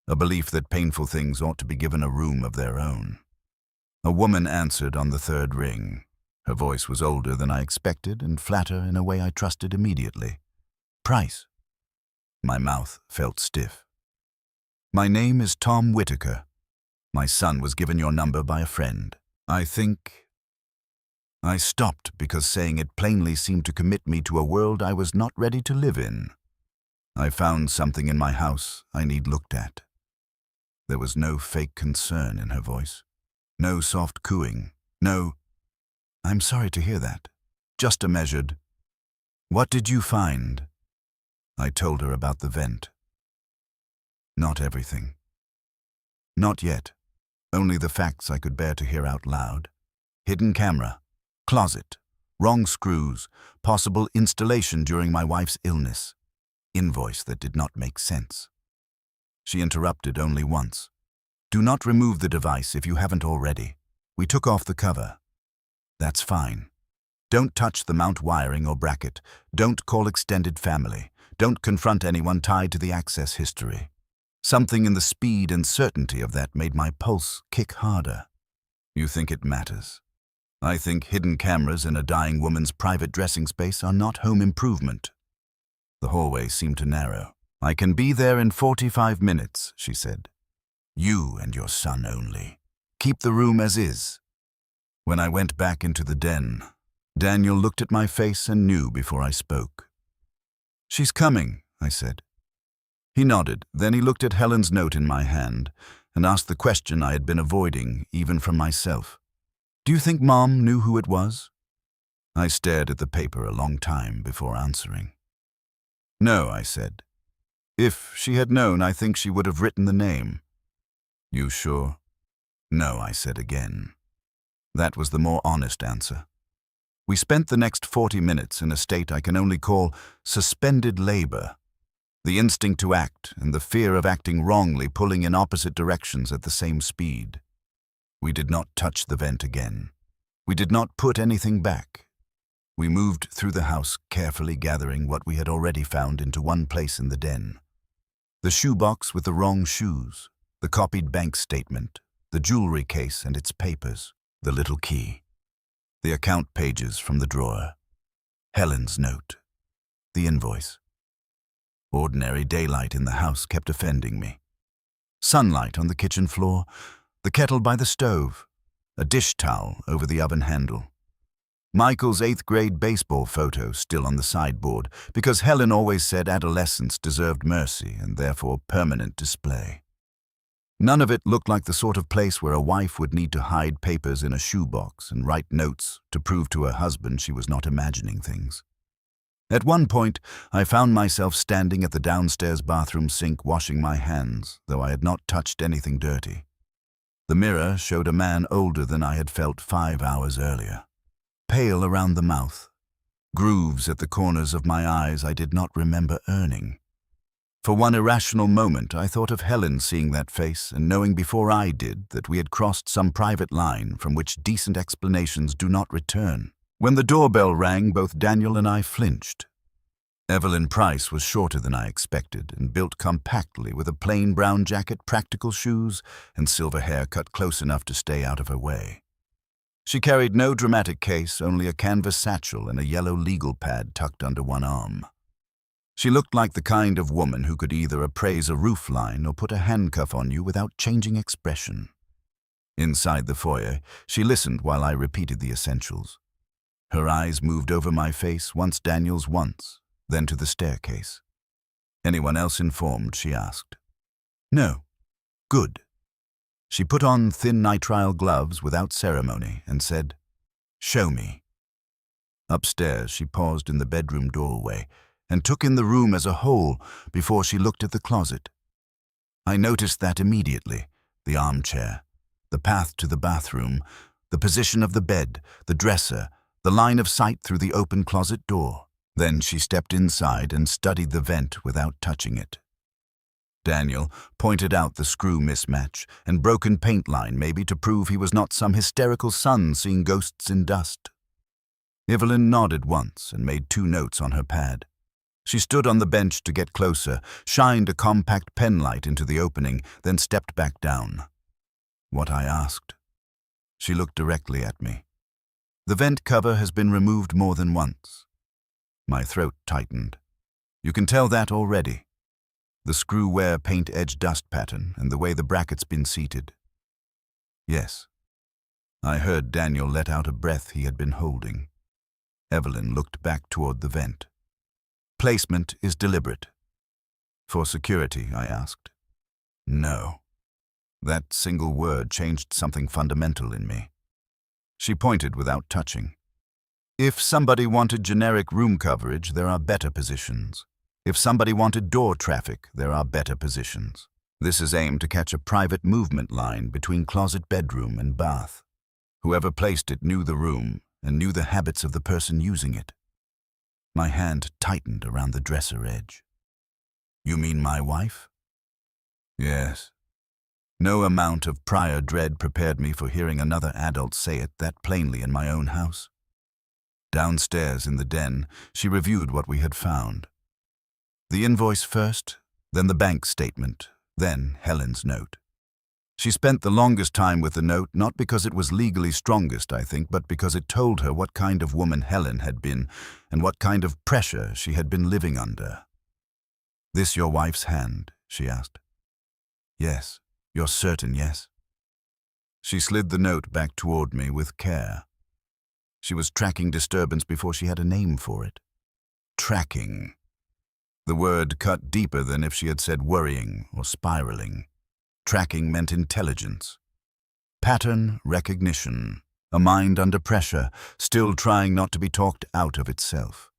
A belief that painful things ought to be given a room of their own. A woman answered on the third ring. Her voice was older than I expected and flatter in a way I trusted immediately. "Price." My mouth felt stiff. "My name is Tom Whitaker. My son was given your number by a friend. I think—" I stopped because saying it plainly seemed to commit me to a world I was not ready to live in. "I found something in my house I need looked at." There was no fake concern in her voice. No soft cooing. No, "I'm sorry to hear that." Just a measured, "What did you find?" I told her about the vent. Not everything. Not yet. Only the facts I could bear to hear out loud. Hidden camera, closet, wrong screws, possible installation during my wife's illness, invoice that did not make sense. She interrupted only once. "Do not remove the device if you haven't already. We took off the cover." "That's fine. Don't touch the mount wiring or bracket. Don't call extended family. Don't confront anyone tied to the access history." Something in the speed and certainty of that made my pulse kick harder. "You think it matters?" "I think hidden cameras in a dying woman's private dressing space are not home improvement." The hallway seemed to narrow. "I can be there in 45 minutes, she said. "You and your son only. Keep the room as is." When I went back into the den, Daniel looked at my face and knew before I spoke. "She's coming," I said. He nodded, then he looked at Helen's note in my hand and asked the question I had been avoiding, even from myself. "Do you think Mom knew who it was?" I stared at the paper a long time before answering. "No," I said. "If she had known, I think she would have written the name." "You sure?" "No," I said again. That was the more honest answer. We spent the next 40 minutes in a state I can only call suspended labor. The instinct to act and the fear of acting wrongly pulling in opposite directions at the same speed. We did not touch the vent again. We did not put anything back. We moved through the house, carefully gathering what we had already found into one place in the den. The shoebox with the wrong shoes, the copied bank statement, the jewelry case and its papers, the little key, the account pages from the drawer, Helen's note, the invoice. Ordinary daylight in the house kept offending me. Sunlight on the kitchen floor, the kettle by the stove, a dish towel over the oven handle. Michael's 8th grade baseball photo still on the sideboard, because Helen always said adolescence deserved mercy and therefore permanent display. None of it looked like the sort of place where a wife would need to hide papers in a shoebox and write notes to prove to her husband she was not imagining things. At one point, I found myself standing at the downstairs bathroom sink washing my hands, though I had not touched anything dirty. The mirror showed a man older than I had felt 5 hours earlier. Pale around the mouth, grooves at the corners of my eyes I did not remember earning. For one irrational moment, I thought of Helen seeing that face and knowing before I did that we had crossed some private line from which decent explanations do not return. When the doorbell rang, both Daniel and I flinched. Evelyn Price was shorter than I expected and built compactly with a plain brown jacket, practical shoes, and silver hair cut close enough to stay out of her way. She carried no dramatic case, only a canvas satchel and a yellow legal pad tucked under one arm. She looked like the kind of woman who could either appraise a roofline or put a handcuff on you without changing expression. Inside the foyer, she listened while I repeated the essentials. Her eyes moved over my face, once Daniel's once, then to the staircase. "Anyone else informed?" she asked. "No." "Good." She put on thin nitrile gloves without ceremony and said, "Show me." Upstairs, she paused in the bedroom doorway and took in the room as a whole before she looked at the closet. I noticed that immediately: the armchair, the path to the bathroom, the position of the bed, the dresser, the line of sight through the open closet door. Then she stepped inside and studied the vent without touching it. Daniel pointed out the screw mismatch and broken paint line, maybe to prove he was not some hysterical son seeing ghosts in dust. Evelyn nodded once and made 2 notes on her pad. She stood on the bench to get closer, shined a compact pen light into the opening, then stepped back down. What I asked. She looked directly at me. "The vent cover has been removed more than once." My throat tightened. "You can tell that already. The screw-wear paint-edge dust pattern and the way the bracket's been seated." "Yes." I heard Daniel let out a breath he had been holding. Evelyn looked back toward the vent. "Placement is deliberate." "For security?" I asked. "No." That single word changed something fundamental in me. She pointed without touching. "If somebody wanted generic room coverage, there are better positions. If somebody wanted door traffic, there are better positions. This is aimed to catch a private movement line between closet, bedroom, and bath. Whoever placed it knew the room and knew the habits of the person using it." My hand tightened around the dresser edge. "You mean my wife?" "Yes." No amount of prior dread prepared me for hearing another adult say it that plainly in my own house. Downstairs in the den, she reviewed what we had found. The invoice first, then the bank statement, then Helen's note. She spent the longest time with the note, not because it was legally strongest, I think, but because it told her what kind of woman Helen had been and what kind of pressure she had been living under. "This your wife's hand?" she asked. "Yes." "You're certain, yes?" She slid the note back toward me with care. She was tracking disturbance before she had a name for it. Tracking. The word cut deeper than if she had said worrying or spiraling. Tracking meant intelligence. Pattern recognition. A mind under pressure, still trying not to be talked out of itself.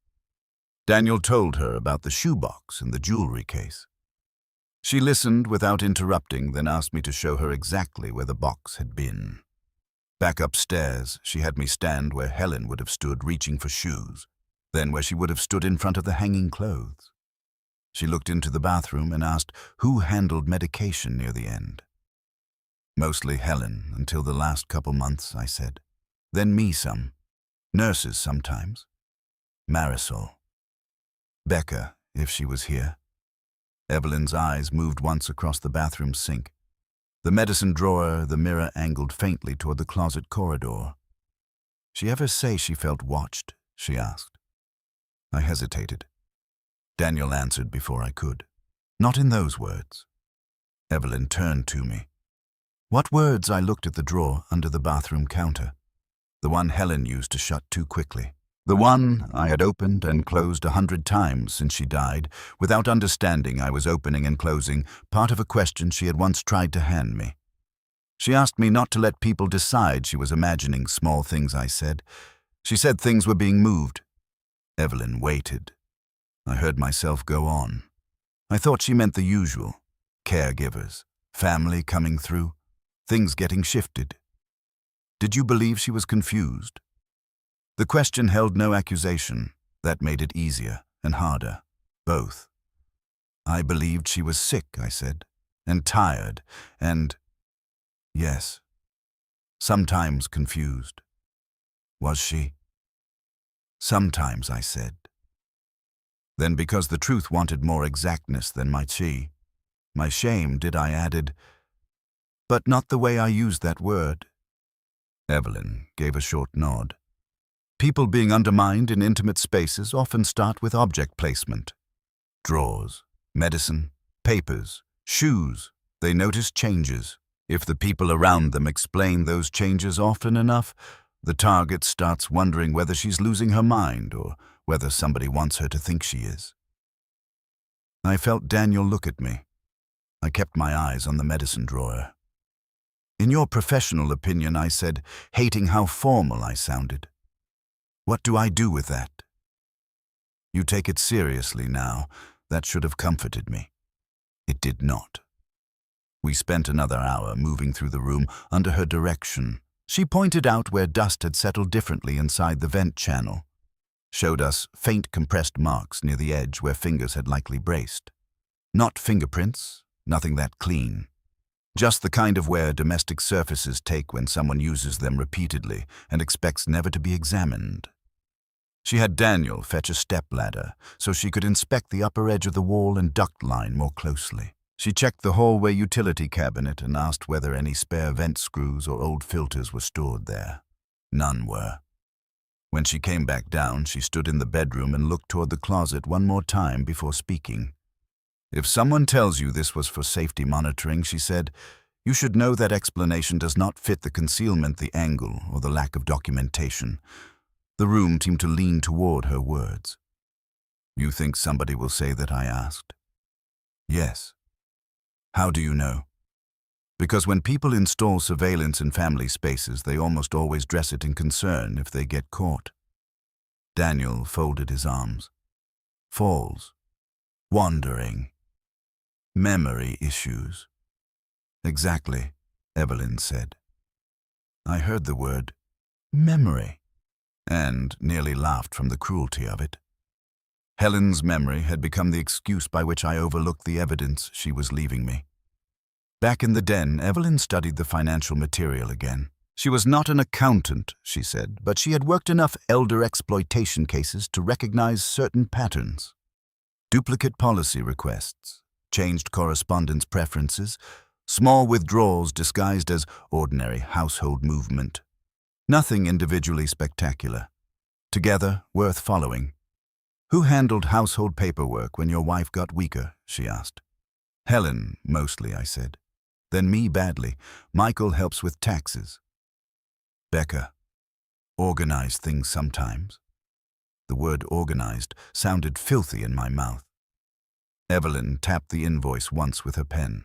Daniel told her about the shoebox and the jewelry case. She listened without interrupting, then asked me to show her exactly where the box had been. Back upstairs, she had me stand where Helen would have stood reaching for shoes, then where she would have stood in front of the hanging clothes. She looked into the bathroom and asked who handled medication near the end. "Mostly Helen, until the last couple months," I said. "Then me some. Nurses sometimes. Marisol. Becca, if she was here." Evelyn's eyes moved once across the bathroom sink. The medicine drawer, the mirror angled faintly toward the closet corridor. "She ever say she felt watched?" she asked. I hesitated. Daniel answered before I could. "Not in those words." Evelyn turned to me. "What words?" I looked at the drawer under the bathroom counter. The one Helen used to shut too quickly. The one I had opened and closed 100 times since she died, without understanding I was opening and closing part of a question she had once tried to hand me. She asked me not to let people decide she was imagining small things I said. She said things were being moved. Evelyn waited. I heard myself go on. I thought she meant the usual. Caregivers, family coming through, things getting shifted. Did you believe she was confused? The question held no accusation. That made it easier and harder. Both. I believed she was sick, I said, and tired, and, yes, sometimes confused. Was she? Sometimes, I said. Then, because the truth wanted more exactness than my shame, I added, but not the way I used that word. Evelyn gave a short nod. People being undermined in intimate spaces often start with object placement. Drawers, medicine, papers, shoes. They notice changes. If the people around them explain those changes often enough, the target starts wondering whether she's losing her mind or whether somebody wants her to think she is. I felt Daniel look at me. I kept my eyes on the medicine drawer. In your professional opinion, I said, hating how formal I sounded. What do I do with that? You take it seriously now. That should have comforted me. It did not. We spent another hour moving through the room under her direction. She pointed out where dust had settled differently inside the vent channel, showed us faint compressed marks near the edge where fingers had likely braced. Not fingerprints, nothing that clean. Just the kind of wear domestic surfaces take when someone uses them repeatedly and expects never to be examined. She had Daniel fetch a stepladder so she could inspect the upper edge of the wall and duct line more closely. She checked the hallway utility cabinet and asked whether any spare vent screws or old filters were stored there. None were. When she came back down, she stood in the bedroom and looked toward the closet one more time before speaking. If someone tells you this was for safety monitoring, she said, you should know that explanation does not fit the concealment, the angle, or the lack of documentation. The room seemed to lean toward her words. You think somebody will say that? I asked. Yes. How do you know? Because when people install surveillance in family spaces, they almost always dress it in concern if they get caught. Daniel folded his arms. Falls. Wandering. Memory issues. Exactly, Evelyn said. I heard the word memory and nearly laughed from the cruelty of it. Helen's memory had become the excuse by which I overlooked the evidence she was leaving me. Back in the den, Evelyn studied the financial material again. She was not an accountant, she said, but she had worked enough elder exploitation cases to recognize certain patterns. Duplicate policy requests, changed correspondence preferences, small withdrawals disguised as ordinary household movement. Nothing individually spectacular. Together, worth following. Who handled household paperwork when your wife got weaker? She asked. Helen, mostly, I said. Then me badly. Michael helps with taxes. Becca. Organized things sometimes. The word organized sounded filthy in my mouth. Evelyn tapped the invoice once with her pen.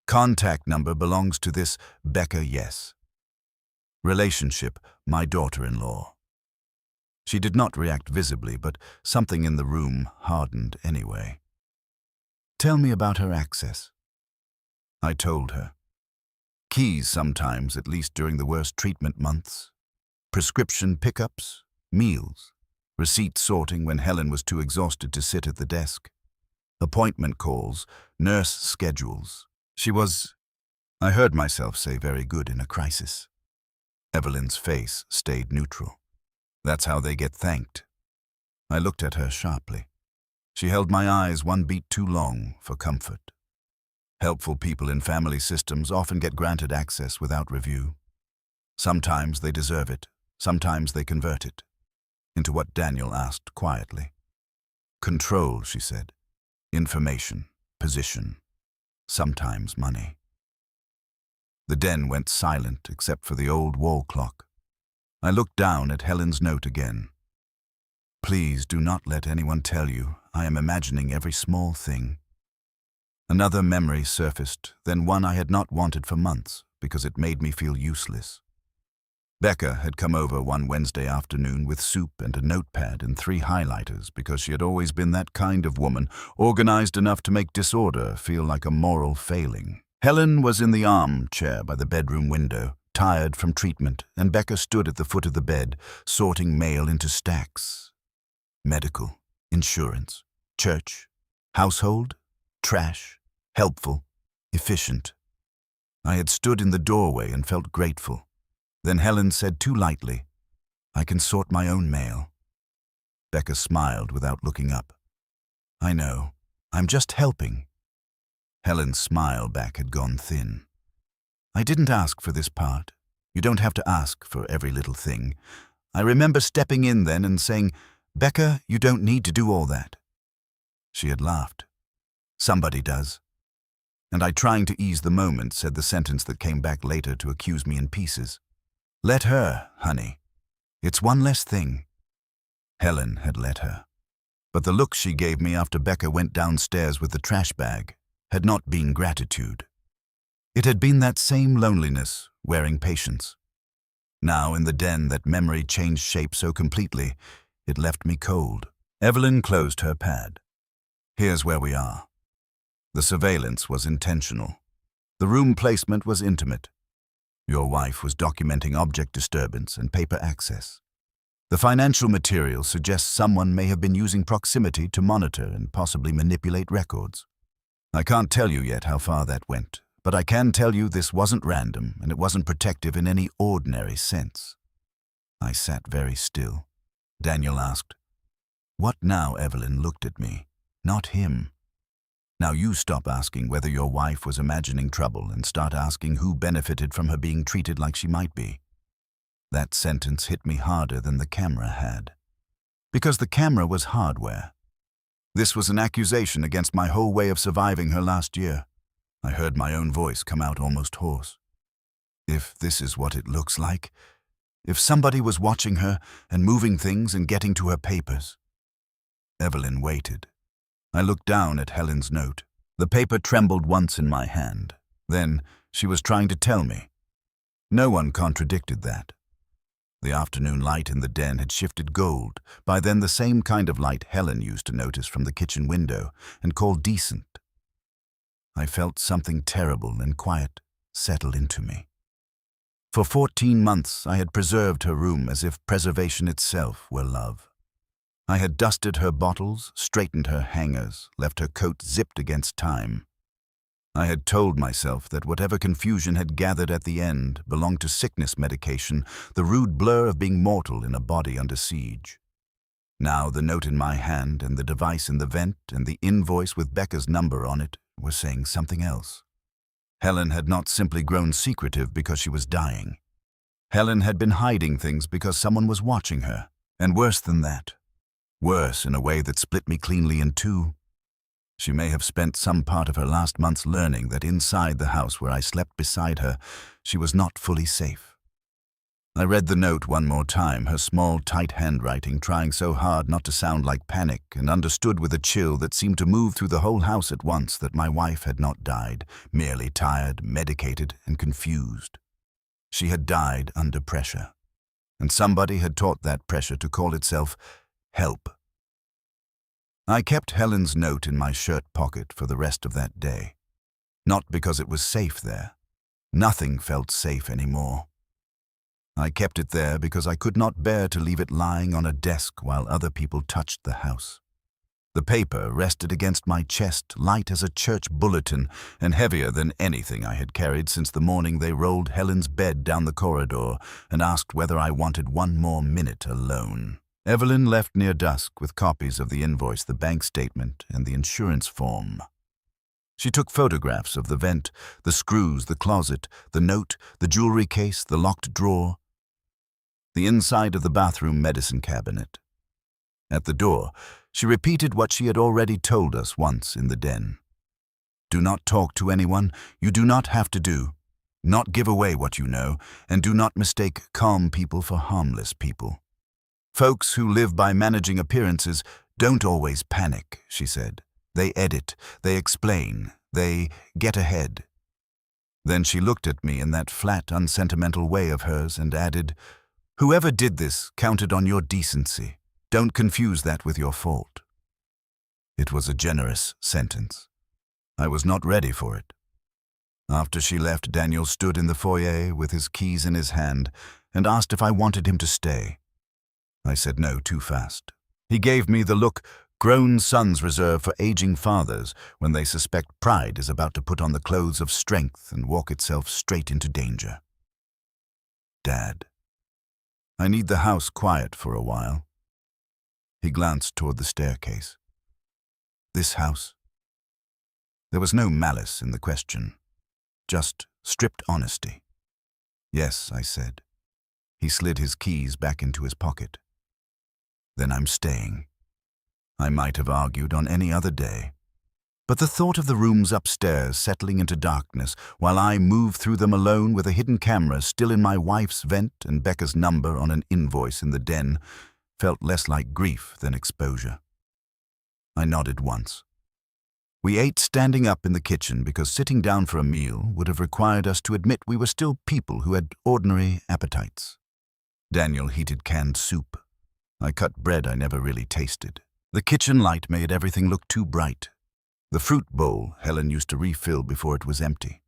Contact number belongs to this Becca, yes. Relationship, my daughter-in-law. She did not react visibly, but something in the room hardened anyway. Tell me about her access. I told her. Keys sometimes, at least during the worst treatment months. Prescription pickups, meals, receipt sorting when Helen was too exhausted to sit at the desk. Appointment calls, nurse schedules. I heard myself say very good in a crisis. Evelyn's face stayed neutral. That's how they get thanked. I looked at her sharply. She held my eyes one beat too long for comfort. Helpful people in family systems often get granted access without review. Sometimes they deserve it, sometimes they convert it into what Daniel asked quietly. Control, she said. Information, position, sometimes money. The den went silent except for the old wall clock. I looked down at Helen's note again. Please do not let anyone tell you I am imagining every small thing. Another memory surfaced, then one I had not wanted for months because it made me feel useless. Becca had come over one Wednesday afternoon with soup and a notepad and 3 highlighters because she had always been that kind of woman, organized enough to make disorder feel like a moral failing. Helen was in the armchair by the bedroom window, tired from treatment, and Becca stood at the foot of the bed, sorting mail into stacks. Medical, insurance, church, household, trash, helpful, efficient. I had stood in the doorway and felt grateful. Then Helen said too lightly, I can sort my own mail. Becca smiled without looking up. I know, I'm just helping. Helen's smile back had gone thin. I didn't ask for this part. You don't have to ask for every little thing. I remember stepping in then and saying, Becca, you don't need to do all that. She had laughed. Somebody does. And I, trying to ease the moment, said the sentence that came back later to accuse me in pieces. Let her, honey. It's one less thing. Helen had let her. But the look she gave me after Becca went downstairs with the trash bag had not been gratitude. It had been that same loneliness, wearing patience. Now, in the den, that memory changed shape so completely, it left me cold. Evelyn closed her pad. Here's where we are. The surveillance was intentional. The room placement was intimate. Your wife was documenting object disturbance and paper access. The financial material suggests someone may have been using proximity to monitor and possibly manipulate records. I can't tell you yet how far that went, but I can tell you this wasn't random and it wasn't protective in any ordinary sense. I sat very still. Daniel asked, What now? Evelyn looked at me, not him. Now you stop asking whether your wife was imagining trouble and start asking who benefited from her being treated like she might be. That sentence hit me harder than the camera had. Because the camera was hardware. This was an accusation against my whole way of surviving her last year. I heard my own voice come out almost hoarse. If this is what it looks like, if somebody was watching her and moving things and getting to her papers. Evelyn waited. I looked down at Helen's note. The paper trembled once in my hand. Then she was trying to tell me. No one contradicted that. The afternoon light in the den had shifted gold, by then the same kind of light Helen used to notice from the kitchen window and call decent. I felt something terrible and quiet settle into me. For 14 months I had preserved her room as if preservation itself were love. I had dusted her bottles, straightened her hangers, left her coat zipped against time. I had told myself that whatever confusion had gathered at the end belonged to sickness medication, the rude blur of being mortal in a body under siege. Now the note in my hand and the device in the vent and the invoice with Becca's number on it were saying something else. Helen had not simply grown secretive because she was dying. Helen had been hiding things because someone was watching her, and worse than that. Worse in a way that split me cleanly in two. She may have spent some part of her last months learning that inside the house where I slept beside her, she was not fully safe. I read the note one more time, her small, tight handwriting, trying so hard not to sound like panic, and understood with a chill that seemed to move through the whole house at once that my wife had not died, merely tired, medicated, and confused. She had died under pressure, and somebody had taught that pressure to call itself help. I kept Helen's note in my shirt pocket for the rest of that day. Not because it was safe there. Nothing felt safe anymore. I kept it there because I could not bear to leave it lying on a desk while other people touched the house. The paper rested against my chest, light as a church bulletin and heavier than anything I had carried since the morning they rolled Helen's bed down the corridor and asked whether I wanted one more minute alone. Evelyn left near dusk with copies of the invoice, the bank statement, and the insurance form. She took photographs of the vent, the screws, the closet, the note, the jewelry case, the locked drawer, the inside of the bathroom medicine cabinet. At the door, she repeated what she had already told us once in the den. Do not talk to anyone. You do not have to do. Not give away what you know, and do not mistake calm people for harmless people. Folks who live by managing appearances don't always panic, she said. They edit, they explain, they get ahead. Then she looked at me in that flat, unsentimental way of hers and added, "Whoever did this counted on your decency. Don't confuse that with your fault." It was a generous sentence. I was not ready for it. After she left, Daniel stood in the foyer with his keys in his hand and asked if I wanted him to stay. I said no too fast. He gave me the look grown sons reserve for aging fathers when they suspect pride is about to put on the clothes of strength and walk itself straight into danger. "Dad, I need the house quiet for a while." He glanced toward the staircase. "This house?" There was no malice in the question, just stripped honesty. "Yes," I said. He slid his keys back into his pocket. "Then I'm staying." I might have argued on any other day. But the thought of the rooms upstairs settling into darkness while I moved through them alone with a hidden camera still in my wife's vent and Becca's number on an invoice in the den felt less like grief than exposure. I nodded once. We ate standing up in the kitchen because sitting down for a meal would have required us to admit we were still people who had ordinary appetites. Daniel heated canned soup. I cut bread I never really tasted. The kitchen light made everything look too bright. The fruit bowl Helen used to refill before it was empty.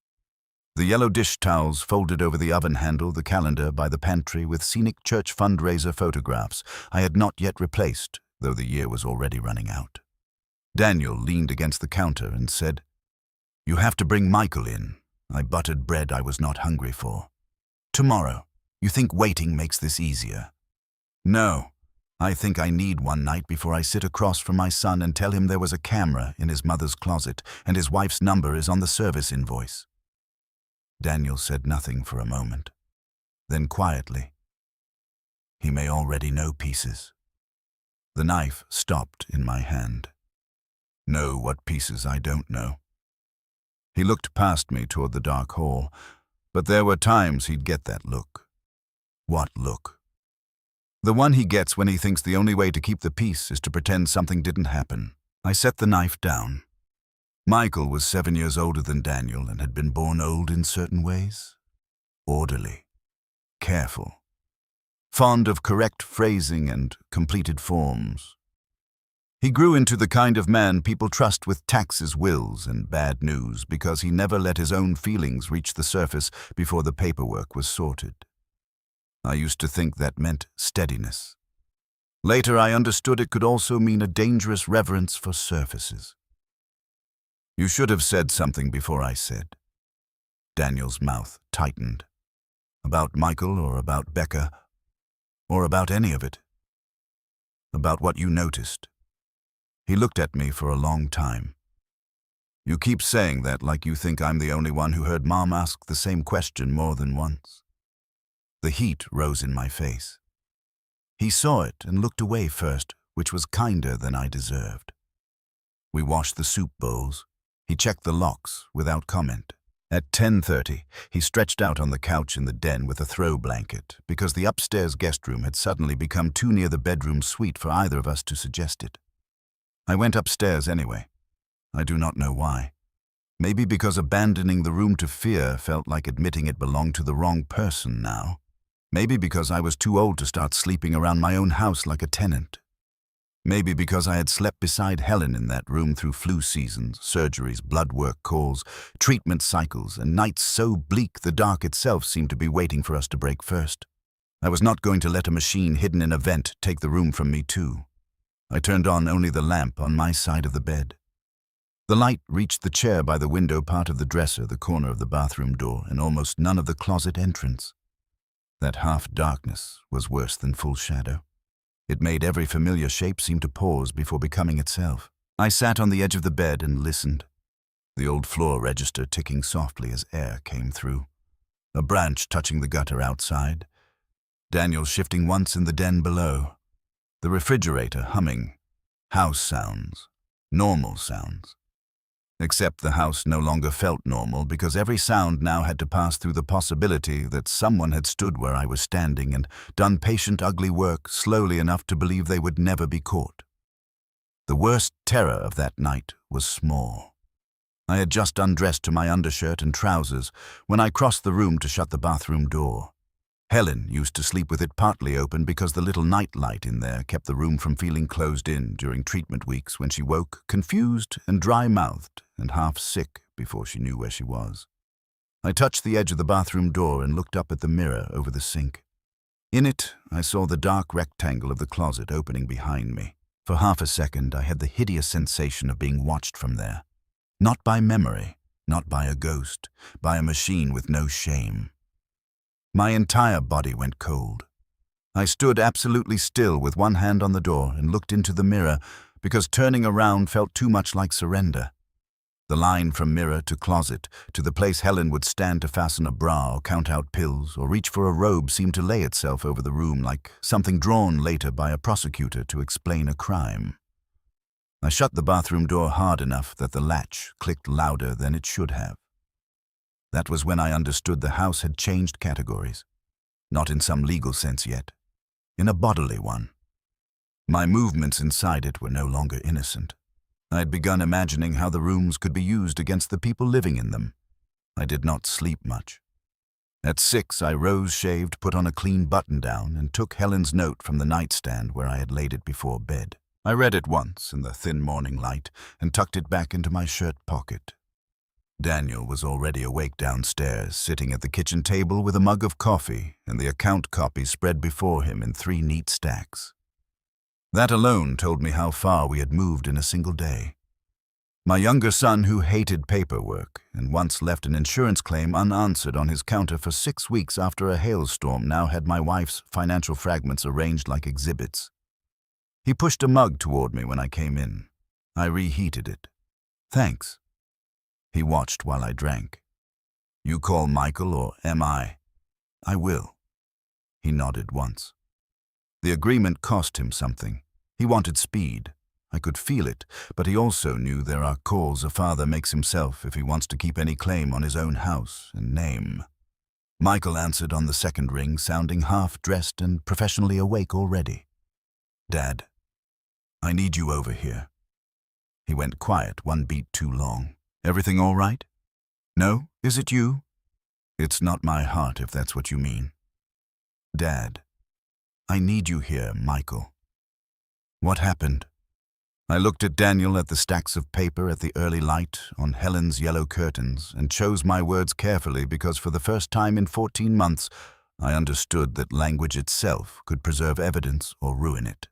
The yellow dish towels folded over the oven handle, the calendar by the pantry with scenic church fundraiser photographs I had not yet replaced, though the year was already running out. Daniel leaned against the counter and said, "You have to bring Michael in." I buttered bread I was not hungry for. "Tomorrow. You think waiting makes this easier?" "No. I think I need one night before I sit across from my son and tell him there was a camera in his mother's closet and his wife's number is on the service invoice." Daniel said nothing for a moment. Then quietly, "He may already know pieces." The knife stopped in my hand. "Know what pieces I don't know." He looked past me toward the dark hall, but there were times he'd get that look. What look? The one he gets when he thinks the only way to keep the peace is to pretend something didn't happen. I set the knife down. Michael was 7 years older than Daniel and had been born old in certain ways. Orderly. Careful. Fond of correct phrasing and completed forms. He grew into the kind of man people trust with taxes, wills, and bad news because he never let his own feelings reach the surface before the paperwork was sorted. I used to think that meant steadiness. Later I understood it could also mean a dangerous reverence for surfaces. "You should have said something before I said." Daniel's mouth tightened. "About Michael or about Becca, or about any of it. About what you noticed." He looked at me for a long time. "You keep saying that like you think I'm the only one who heard Mom ask the same question more than once." The heat rose in my face. He saw it and looked away first, which was kinder than I deserved. We washed the soup bowls. He checked the locks without comment. At 10:30, he stretched out on the couch in the den with a throw blanket because the upstairs guest room had suddenly become too near the bedroom suite for either of us to suggest it. I went upstairs anyway. I do not know why. Maybe because abandoning the room to fear felt like admitting it belonged to the wrong person now. Maybe because I was too old to start sleeping around my own house like a tenant. Maybe because I had slept beside Helen in that room through flu seasons, surgeries, blood work calls, treatment cycles, and nights so bleak the dark itself seemed to be waiting for us to break first. I was not going to let a machine hidden in a vent take the room from me too. I turned on only the lamp on my side of the bed. The light reached the chair by the window, part of the dresser, the corner of the bathroom door, and almost none of the closet entrance. That half-darkness was worse than full shadow. It made every familiar shape seem to pause before becoming itself. I sat on the edge of the bed and listened, the old floor register ticking softly as air came through. A branch touching the gutter outside. Daniel shifting once in the den below. The refrigerator humming. House sounds. Normal sounds. Except the house no longer felt normal because every sound now had to pass through the possibility that someone had stood where I was standing and done patient, ugly work slowly enough to believe they would never be caught. The worst terror of that night was small. I had just undressed to my undershirt and trousers when I crossed the room to shut the bathroom door. Helen used to sleep with it partly open because the little night light in there kept the room from feeling closed in during treatment weeks when she woke, confused and dry-mouthed and half sick before she knew where she was. I touched the edge of the bathroom door and looked up at the mirror over the sink. In it, I saw the dark rectangle of the closet opening behind me. For half a second, I had the hideous sensation of being watched from there. Not by memory, not by a ghost, by a machine with no shame. My entire body went cold. I stood absolutely still with one hand on the door and looked into the mirror because turning around felt too much like surrender. The line from mirror to closet, to the place Helen would stand to fasten a bra or count out pills or reach for a robe seemed to lay itself over the room like something drawn later by a prosecutor to explain a crime. I shut the bathroom door hard enough that the latch clicked louder than it should have. That was when I understood the house had changed categories. Not in some legal sense yet, in a bodily one. My movements inside it were no longer innocent. I had begun imagining how the rooms could be used against the people living in them. I did not sleep much. At 6, I rose, shaved, put on a clean button-down, and took Helen's note from the nightstand where I had laid it before bed. I read it once in the thin morning light and tucked it back into my shirt pocket. Daniel was already awake downstairs, sitting at the kitchen table with a mug of coffee and the account copy spread before him in 3 neat stacks. That alone told me how far we had moved in a single day. My younger son, who hated paperwork and once left an insurance claim unanswered on his counter for 6 weeks after a hailstorm, now had my wife's financial fragments arranged like exhibits. He pushed a mug toward me when I came in. I reheated it. "Thanks." He watched while I drank. "You call Michael, or am I?" "I will." He nodded once. The agreement cost him something. He wanted speed. I could feel it, but he also knew there are calls a father makes himself if he wants to keep any claim on his own house and name. Michael answered on the second ring, sounding half-dressed and professionally awake already. "Dad, I need you over here." He went quiet, one beat too long. "Everything all right?" "No, is it you?" "It's not my heart, if that's what you mean." "Dad, I need you here, Michael." "What happened?" I looked at Daniel, at the stacks of paper, at the early light, on Helen's yellow curtains, and chose my words carefully because for the first time in 14 months, I understood that language itself could preserve evidence or ruin it.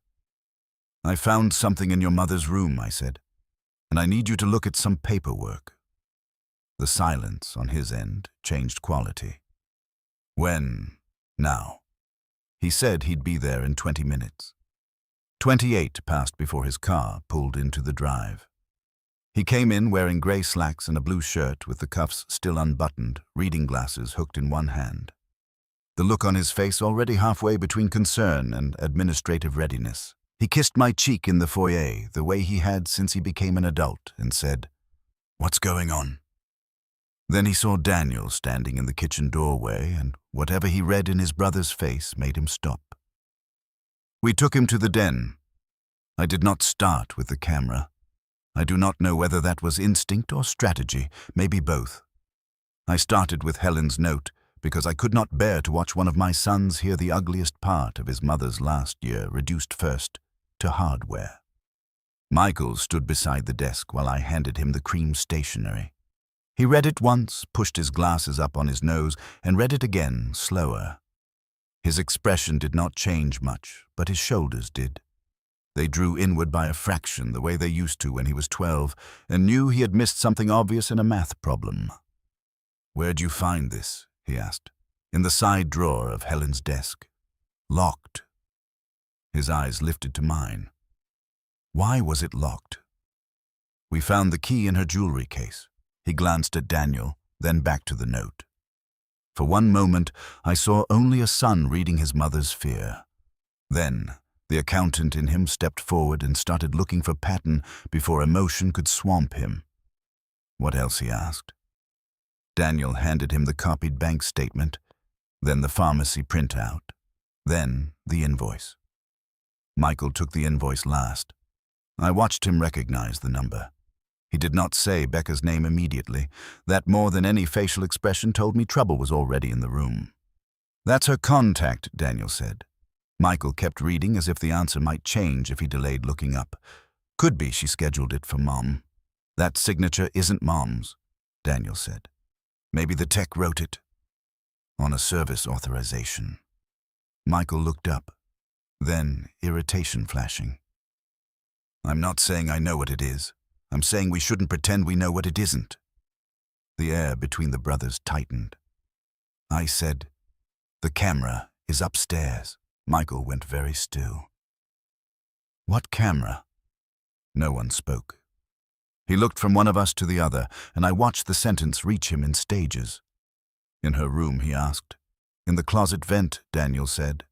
"I found something in your mother's room," I said, "and I need you to look at some paperwork." The silence on his end changed quality. "When? Now?" He said he'd be there in 20 minutes. 28 passed before his car pulled into the drive. He came in wearing gray slacks and a blue shirt with the cuffs still unbuttoned, reading glasses hooked in one hand. The look on his face already halfway between concern and administrative readiness. He kissed my cheek in the foyer, the way he had since he became an adult, and said, "What's going on?" Then he saw Daniel standing in the kitchen doorway, and whatever he read in his brother's face made him stop. We took him to the den. I did not start with the camera. I do not know whether that was instinct or strategy, maybe both. I started with Helen's note, because I could not bear to watch one of my sons hear the ugliest part of his mother's last year reduced first to hardware. Michael stood beside the desk while I handed him the cream stationery. He read it once, pushed his glasses up on his nose, and read it again, slower. His expression did not change much, but his shoulders did. They drew inward by a fraction, the way they used to when he was 12, and knew he had missed something obvious in a math problem. "Where'd you find this?" he asked. "In the side drawer of Helen's desk. Locked." His eyes lifted to mine. "Why was it locked?" "We found the key in her jewelry case." He glanced at Daniel, then back to the note. For one moment, I saw only a son reading his mother's fear. Then, the accountant in him stepped forward and started looking for pattern before emotion could swamp him. What else? He asked. Daniel handed him the copied bank statement, then the pharmacy printout, then the invoice. Michael took the invoice last. I watched him recognize the number. He did not say Becca's name immediately. That more than any facial expression told me trouble was already in the room. "That's her contact," Daniel said. Michael kept reading as if the answer might change if he delayed looking up. "Could be she scheduled it for Mom." "That signature isn't Mom's," Daniel said. "Maybe the tech wrote it on a service authorization." Michael looked up, then irritation flashing. "I'm not saying I know what it is. I'm saying we shouldn't pretend we know what it isn't." The air between the brothers tightened. I said, "The camera is upstairs." Michael went very still. "What camera?" No one spoke. He looked from one of us to the other, and I watched the sentence reach him in stages. "In her room," he asked. "In the closet vent," Daniel said.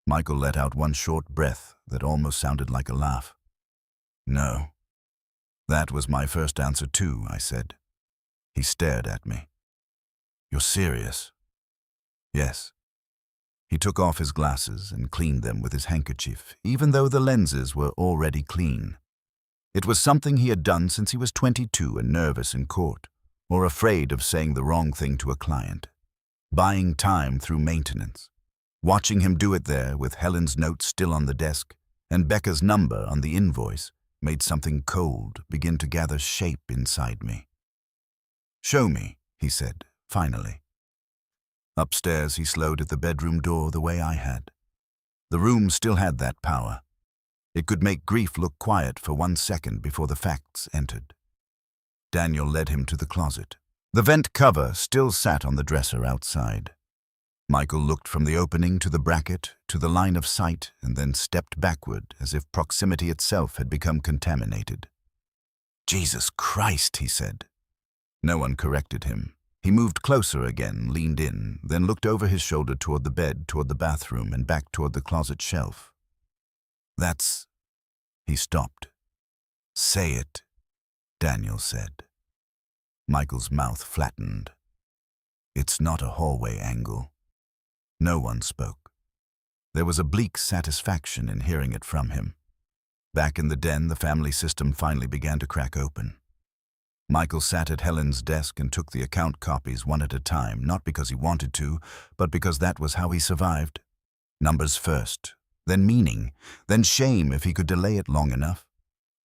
Michael let out one short breath that almost sounded like a laugh. "No." "That was my first answer too," I said. He stared at me. "You're serious?" "Yes." He took off his glasses and cleaned them with his handkerchief, even though the lenses were already clean. It was something he had done since he was 22 and nervous in court, or afraid of saying the wrong thing to a client. Buying time through maintenance. Watching him do it there with Helen's note still on the desk and Becca's number on the invoice made something cold begin to gather shape inside me. "Show me," he said, finally. Upstairs, he slowed at the bedroom door the way I had. The room still had that power. It could make grief look quiet for 1 second before the facts entered. Daniel led him to the closet. The vent cover still sat on the dresser outside. Michael looked from the opening to the bracket to the line of sight and then stepped backward as if proximity itself had become contaminated. "Jesus Christ," he said. No one corrected him. He moved closer again, leaned in, then looked over his shoulder toward the bed, toward the bathroom, and back toward the closet shelf. "That's..." He stopped. "Say it," Daniel said. Michael's mouth flattened. "It's not a hallway angle." No one spoke. There was a bleak satisfaction in hearing it from him. Back in the den, the family system finally began to crack open. Michael sat at Helen's desk and took the account copies one at a time, not because he wanted to, but because that was how he survived. Numbers first, then meaning, then shame if he could delay it long enough.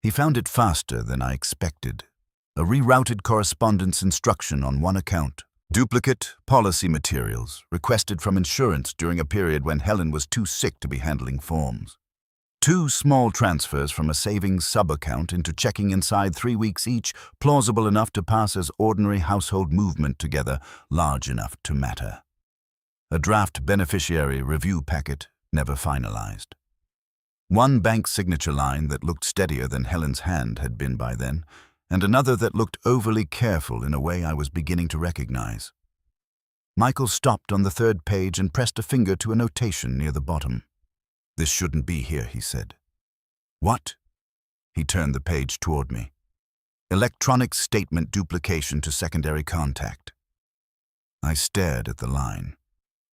He found it faster than I expected. A rerouted correspondence instruction on one account. Duplicate policy materials requested from insurance during a period when Helen was too sick to be handling forms. 2 small transfers from a savings sub-account into checking inside 3 weeks each, plausible enough to pass as ordinary household movement together, large enough to matter. A draft beneficiary review packet never finalized. 1 bank signature line that looked steadier than Helen's hand had been by then, and another that looked overly careful in a way I was beginning to recognize. Michael stopped on the 3rd page and pressed a finger to a notation near the bottom. "This shouldn't be here," he said. "What?" He turned the page toward me. "Electronic statement duplication to secondary contact." I stared at the line.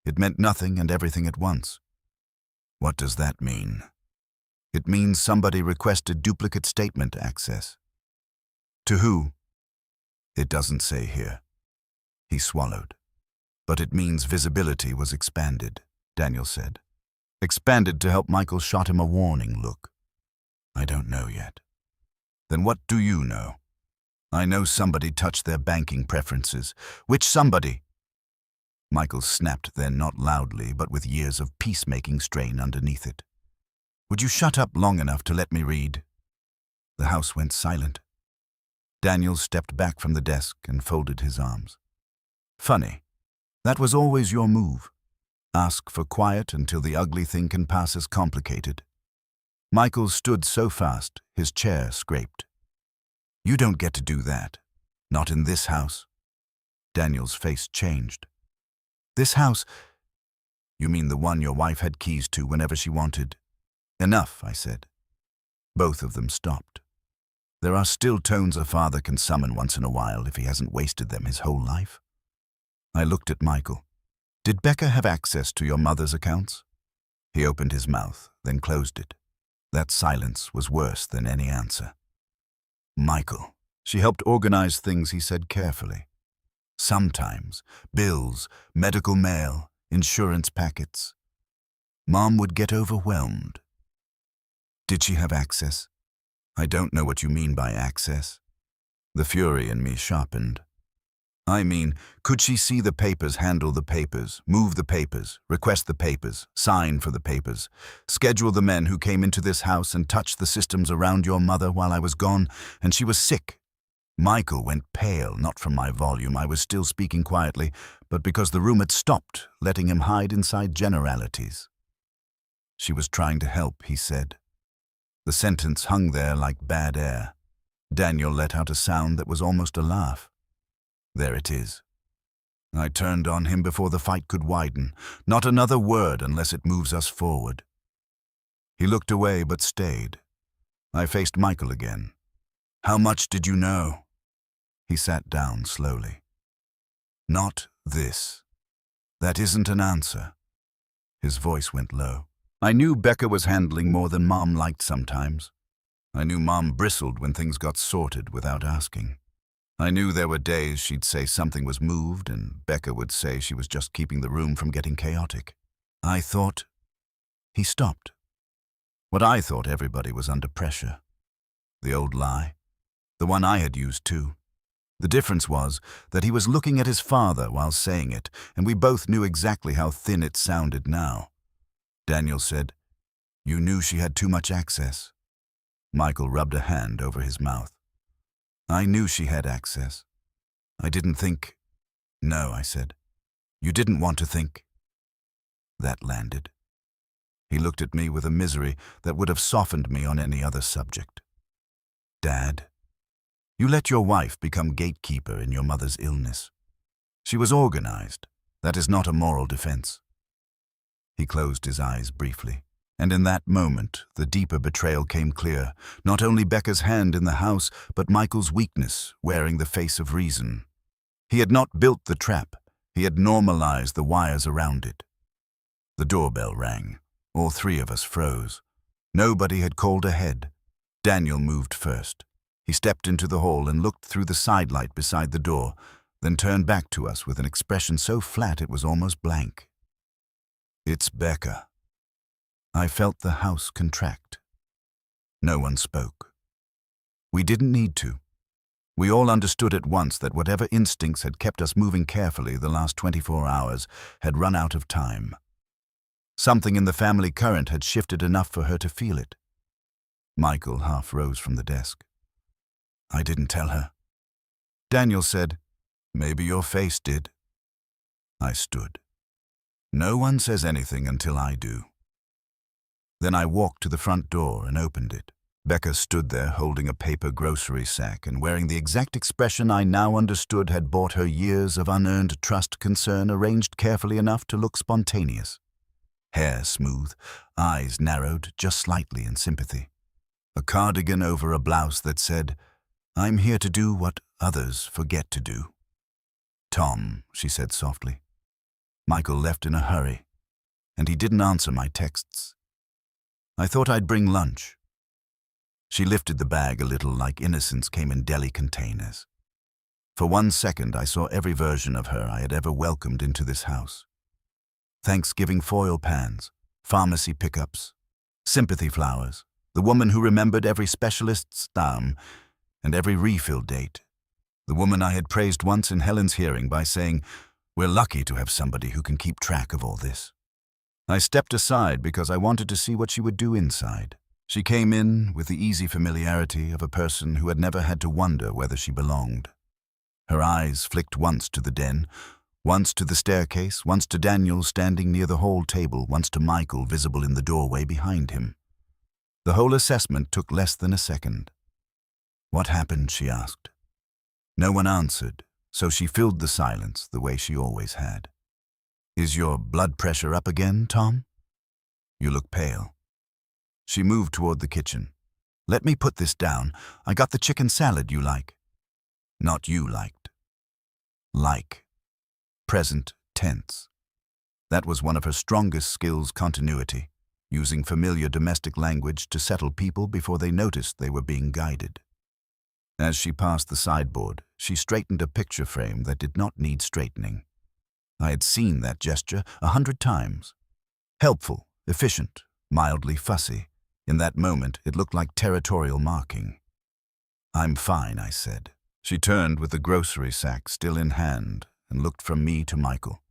It meant nothing and everything at once. "What does that mean?" "It means somebody requested duplicate statement access." "To who?" "It doesn't say here." He swallowed. "But it means visibility was expanded," Daniel said. "Expanded to help." Michael shot him a warning look. "I don't know yet." "Then what do you know?" "I know somebody touched their banking preferences." "Which somebody?" Michael snapped then, not loudly, but with years of peacemaking strain underneath it. "Would you shut up long enough to let me read?" The house went silent. Daniel stepped back from the desk and folded his arms. "Funny. That was always your move. Ask for quiet until the ugly thing can pass as complicated." Michael stood so fast, his chair scraped. "You don't get to do that. Not in this house." Daniel's face changed. "This house? You mean the one your wife had keys to whenever she wanted?" "Enough," I said. Both of them stopped. There are still tones a father can summon once in a while if he hasn't wasted them his whole life. I looked at Michael. Did Becca have access to your mother's accounts? He opened his mouth, then closed it. That silence was worse than any answer. Michael. She helped organize things, he said carefully. Sometimes, bills, medical mail, insurance packets. Mom would get overwhelmed. Did she have access? I don't know what you mean by access. The fury in me sharpened. I mean, could she see the papers, handle the papers, move the papers, request the papers, sign for the papers, schedule the men who came into this house and touched the systems around your mother while I was gone, and she was sick? Michael went pale, not from my volume, I was still speaking quietly, but because the room had stopped, letting him hide inside generalities. She was trying to help, he said. The sentence hung there like bad air. Daniel let out a sound that was almost a laugh. There it is. I turned on him before the fight could widen. Not another word unless it moves us forward. He looked away but stayed. I faced Michael again. How much did you know? He sat down slowly. Not this. That isn't an answer. His voice went low. I knew Becca was handling more than Mom liked sometimes. I knew Mom bristled when things got sorted without asking. I knew there were days she'd say something was moved and Becca would say she was just keeping the room from getting chaotic. I thought... He stopped. What I thought everybody was under pressure. The old lie. The one I had used too. The difference was that he was looking at his father while saying it, and we both knew exactly how thin it sounded now. Daniel said, "You knew she had too much access." Michael rubbed a hand over his mouth. I knew she had access. I didn't think... No, I said. You didn't want to think. That landed. He looked at me with a misery that would have softened me on any other subject. Dad, you let your wife become gatekeeper in your mother's illness. She was organized. That is not a moral defense. He closed his eyes briefly, and in that moment, the deeper betrayal came clear. Not only Becca's hand in the house, but Michael's weakness, wearing the face of reason. He had not built the trap. He had normalized the wires around it. The doorbell rang. All three of us froze. Nobody had called ahead. Daniel moved first. He stepped into the hall and looked through the sidelight beside the door, then turned back to us with an expression so flat it was almost blank. It's Becca. I felt the house contract. No one spoke. We didn't need to. We all understood at once that whatever instincts had kept us moving carefully the last 24 hours had run out of time. Something in the family current had shifted enough for her to feel it. Michael half rose from the desk. I didn't tell her. Daniel said, "Maybe your face did." I stood. No one says anything until I do. Then I walked to the front door and opened it. Becca stood there holding a paper grocery sack and wearing the exact expression I now understood had bought her years of unearned trust concern arranged carefully enough to look spontaneous. Hair smooth, eyes narrowed just slightly in sympathy. A cardigan over a blouse that said, "I'm here to do what others forget to do." "Tom," she said softly. Michael left in a hurry, and he didn't answer my texts. I thought I'd bring lunch. She lifted the bag a little like innocence came in deli containers. For 1 second I saw every version of her I had ever welcomed into this house. Thanksgiving foil pans, pharmacy pickups, sympathy flowers, the woman who remembered every specialist's name and every refill date, the woman I had praised once in Helen's hearing by saying, "We're lucky to have somebody who can keep track of all this." I stepped aside because I wanted to see what she would do inside. She came in with the easy familiarity of a person who had never had to wonder whether she belonged. Her eyes flicked once to the den, once to the staircase, once to Daniel standing near the hall table, once to Michael visible in the doorway behind him. The whole assessment took less than a second. "What happened?" she asked. No one answered, so she filled the silence the way she always had. "Is your blood pressure up again, Tom? You look pale." She moved toward the kitchen. Let me put this down. I got the chicken salad you like. Not you liked. Like. Present tense. That was one of her strongest skills, continuity, using familiar domestic language to settle people before they noticed they were being guided. As she passed the sideboard, she straightened a picture frame that did not need straightening. I had seen that gesture 100 times. Helpful, efficient, mildly fussy. In that moment, it looked like territorial marking. "I'm fine," I said. She turned with the grocery sack still in hand and looked from me to Michael.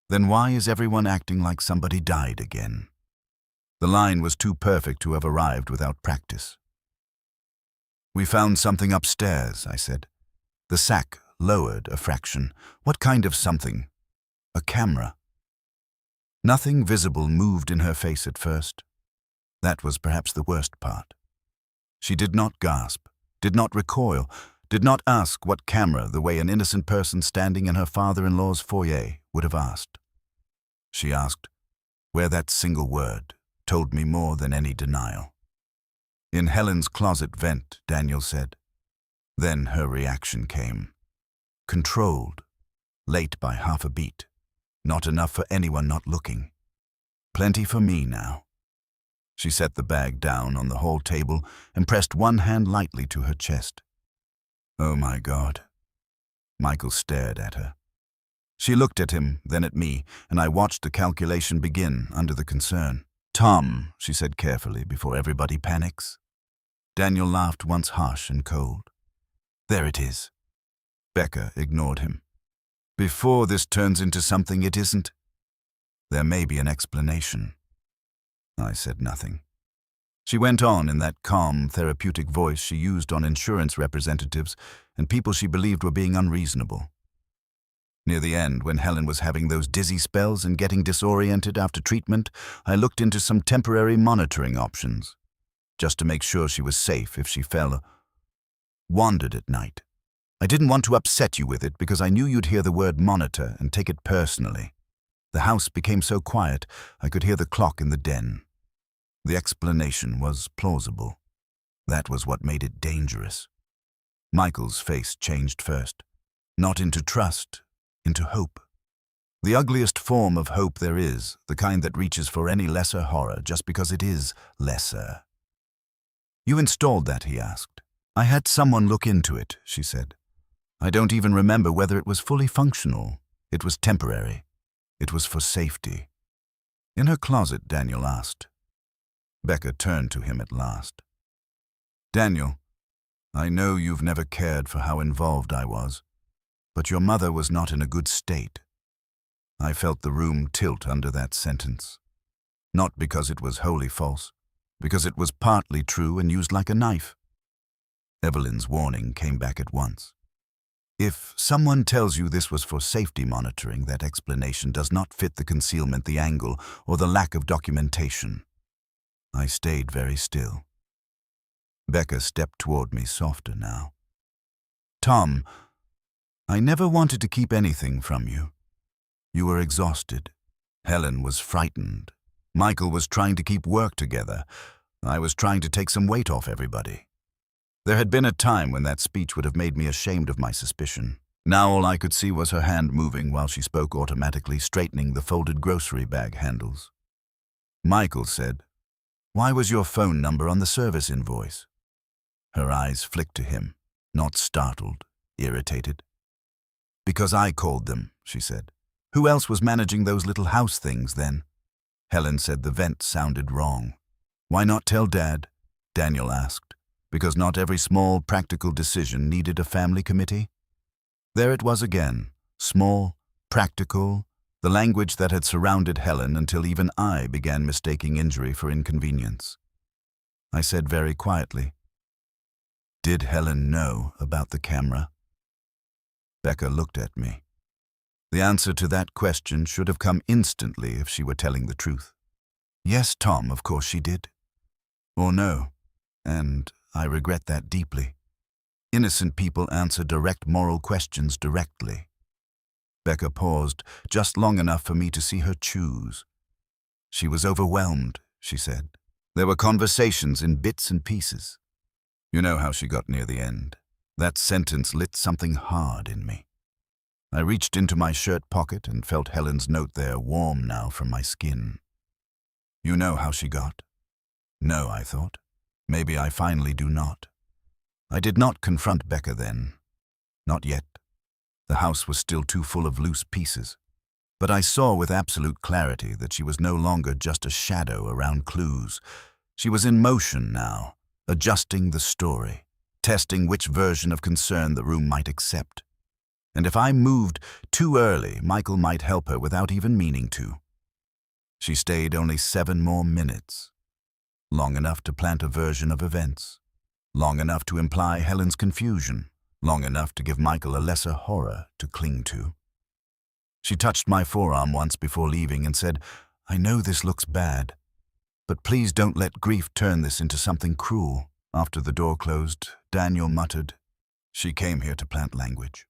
"Then why is everyone acting like somebody died again?" The line was too perfect to have arrived without practice. "We found something upstairs," I said. The sack lowered a fraction. "What kind of something?" "A camera." Nothing visible moved in her face at first. That was perhaps the worst part. She did not gasp, did not recoil, did not ask what camera the way an innocent person standing in her father-in-law's foyer would have asked. She asked, where that single word told me more than any denial. "In Helen's closet vent," Daniel said. Then her reaction came. Controlled, late by half a beat. Not enough for anyone not looking. Plenty for me now. She set the bag down on the hall table and pressed one hand lightly to her chest. "Oh my God." Michael stared at her. She looked at him, then at me, and I watched the calculation begin under the concern. "Tom," she said carefully before everybody panics. Daniel laughed once harsh and cold. "There it is." Becca ignored him. "Before this turns into something it isn't, there may be an explanation." I said nothing. She went on in that calm, therapeutic voice she used on insurance representatives and people she believed were being unreasonable. Near the end, when Helen was having those dizzy spells and getting disoriented after treatment, I looked into some temporary monitoring options, just to make sure she was safe if she fell wandered at night. I didn't want to upset you with it because I knew you'd hear the word monitor and take it personally. The house became so quiet, I could hear the clock in the den. The explanation was plausible. That was what made it dangerous. Michael's face changed first, not into trust, into hope. The ugliest form of hope there is, the kind that reaches for any lesser horror just because it is lesser. "You installed that?" he asked. "I had someone look into it," she said. "I don't even remember whether it was fully functional. It was temporary. It was for safety." "In her closet?" Daniel asked. Becca turned to him at last. "Daniel, I know you've never cared for how involved I was, but your mother was not in a good state." I felt the room tilt under that sentence. Not because it was wholly false, because it was partly true and used like a knife. Evelyn's warning came back at once. If someone tells you this was for safety monitoring, that explanation does not fit the concealment, the angle, or the lack of documentation. I stayed very still. Becca stepped toward me softer now. "Tom, I never wanted to keep anything from you. You were exhausted. Helen was frightened. Michael was trying to keep work together. I was trying to take some weight off everybody. There had been a time when that speech would have made me ashamed of my suspicion. Now all I could see was her hand moving while she spoke, automatically straightening the folded grocery bag handles. Michael said, "Why was your phone number on the service invoice?" Her eyes flicked to him, not startled, irritated. "Because I called them," she said. "Who else was managing those little house things then?" Helen said the vent sounded wrong. "Why not tell Dad?" Daniel asked. "Because not every small, practical decision needed a family committee?" There it was again, small, practical, the language that had surrounded Helen until even I began mistaking injury for inconvenience. I said very quietly, "Did Helen know about the camera?" Becca looked at me. The answer to that question should have come instantly if she were telling the truth. "Yes, Tom, of course she did." Or no, and I regret that deeply. Innocent people answer direct moral questions directly. Becca paused just long enough for me to see her choose. "She was overwhelmed," she said. "There were conversations in bits and pieces. You know how she got near the end. That sentence lit something hard in me. I reached into my shirt pocket and felt Helen's note there, warm now from my skin. You know how she got? No, I thought. Maybe I finally do not. I did not confront Becca then. Not yet. The house was still too full of loose pieces. But I saw with absolute clarity that she was no longer just a shadow around clues. She was in motion now, adjusting the story, testing which version of concern the room might accept. And if I moved too early, Michael might help her without even meaning to. She stayed only 7 more minutes. Long enough to plant a version of events. Long enough to imply Helen's confusion. Long enough to give Michael a lesser horror to cling to. She touched my forearm once before leaving and said, "I know this looks bad, but please don't let grief turn this into something cruel." After the door closed, Daniel muttered, "She came here to plant language."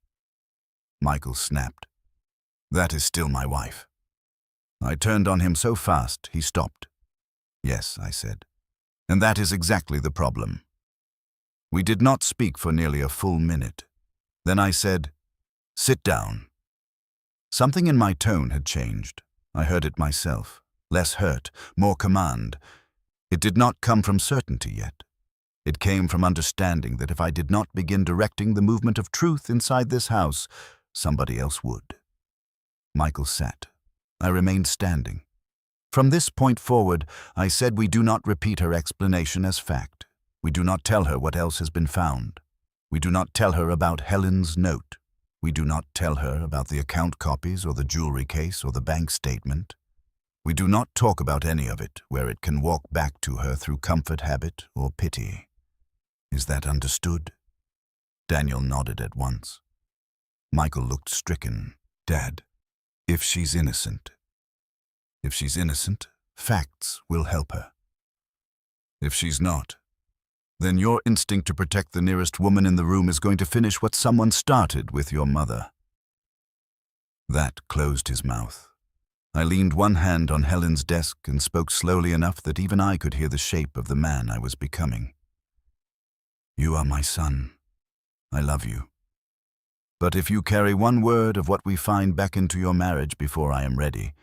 Michael snapped, "That is still my wife." I turned on him so fast, he stopped. "Yes," I said, "and that is exactly the problem." We did not speak for nearly a full minute. Then I said, "Sit down." Something in my tone had changed. I heard it myself. Less hurt, more command. It did not come from certainty yet. It came from understanding that if I did not begin directing the movement of truth inside this house, somebody else would. Michael sat. I remained standing. From this point forward, I said we do not repeat her explanation as fact. We do not tell her what else has been found. We do not tell her about Helen's note. We do not tell her about the account copies or the jewelry case or the bank statement. We do not talk about any of it where it can walk back to her through comfort, habit, or pity. Is that understood? Daniel nodded at once. Michael looked stricken. "Dad, if she's innocent. If she's innocent, facts will help her. If she's not, then your instinct to protect the nearest woman in the room is going to finish what someone started with your mother." That closed his mouth. I leaned one hand on Helen's desk and spoke slowly enough that even I could hear the shape of the man I was becoming. "You are my son. I love you. But if you carry one word of what we find back into your marriage before I am ready,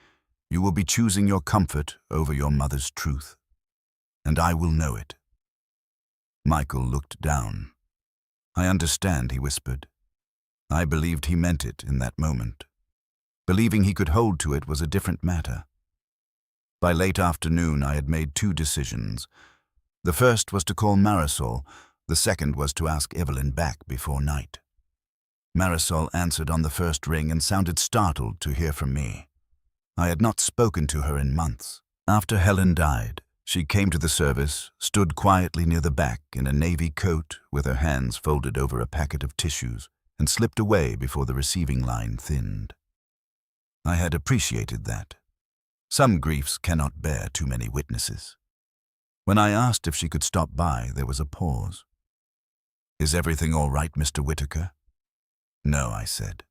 you will be choosing your comfort over your mother's truth. And I will know it." Michael looked down. "I understand," he whispered. I believed he meant it in that moment. Believing he could hold to it was a different matter. By late afternoon, I had made 2 decisions. The first was to call Marisol. The second was to ask Evelyn back before night. Marisol answered on the first ring and sounded startled to hear from me. I had not spoken to her in months. After Helen died, she came to the service, stood quietly near the back in a navy coat with her hands folded over a packet of tissues, and slipped away before the receiving line thinned. I had appreciated that. Some griefs cannot bear too many witnesses. When I asked if she could stop by, there was a pause. "Is everything all right, Mr. Whitaker?" "No," I said.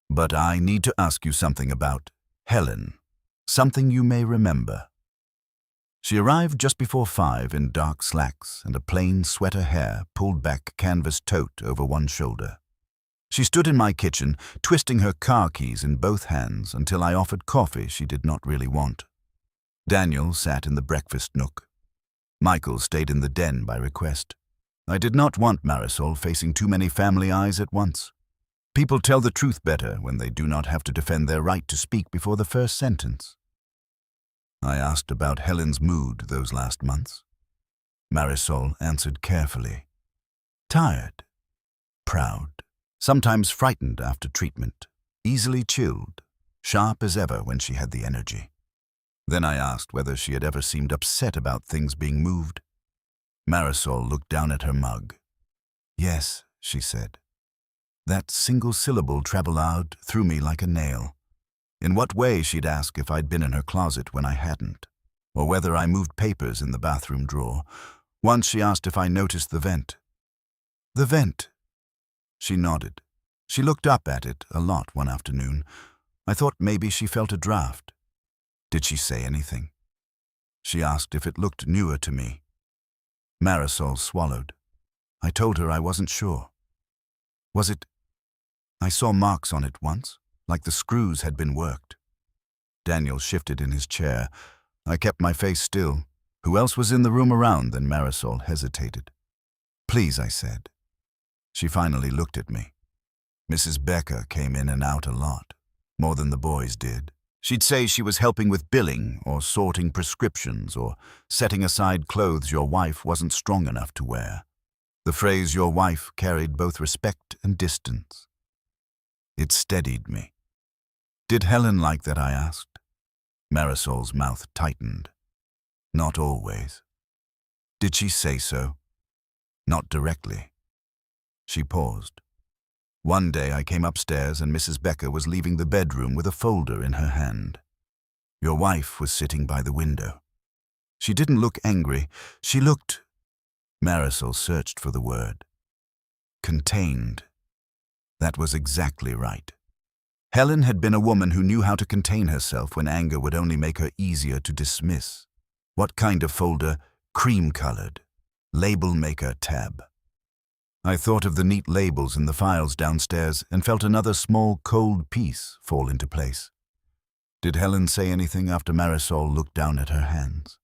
"But I need to ask you something about Helen, something you may remember." She arrived just before 5 in dark slacks and a plain sweater hair pulled back canvas tote over one shoulder. She stood in my kitchen, twisting her car keys in both hands until I offered coffee she did not really want. Daniel sat in the breakfast nook. Michael stayed in the den by request. I did not want Marisol facing too many family eyes at once. People tell the truth better when they do not have to defend their right to speak before the first sentence. I asked about Helen's mood those last months. Marisol answered carefully. Tired, proud, sometimes frightened after treatment, easily chilled, sharp as ever when she had the energy. Then I asked whether she had ever seemed upset about things being moved. Marisol looked down at her mug. "Yes," she said. That single syllable traveled through me like a nail. In what way she'd ask if I'd been in her closet when I hadn't, or whether I moved papers in the bathroom drawer. Once she asked if I noticed the vent. "The vent." She nodded. She looked up at it a lot one afternoon. I thought maybe she felt a draft. Did she say anything? She asked if it looked newer to me. Marisol swallowed. I told her I wasn't sure. Was it? I saw marks on it once, like the screws had been worked. Daniel shifted in his chair. I kept my face still. Who else was in the room around than Marisol hesitated. Please, I said. She finally looked at me. Mrs. Becker came in and out a lot, more than the boys did. She'd say she was helping with billing or sorting prescriptions or setting aside clothes your wife wasn't strong enough to wear. The phrase your wife carried both respect and distance. It steadied me. Did Helen like that, I asked. Marisol's mouth tightened. Not always. Did she say so? Not directly. She paused. One day I came upstairs and Mrs. Becker was leaving the bedroom with a folder in her hand. Your wife was sitting by the window. She didn't look angry. She looked... Marisol searched for the word. Contained. That was exactly right. Helen had been a woman who knew how to contain herself when anger would only make her easier to dismiss. What kind of folder? Cream-colored. Label maker tab. I thought of the neat labels in the files downstairs and felt another small, cold piece fall into place. Did Helen say anything after Marisol looked down at her hands?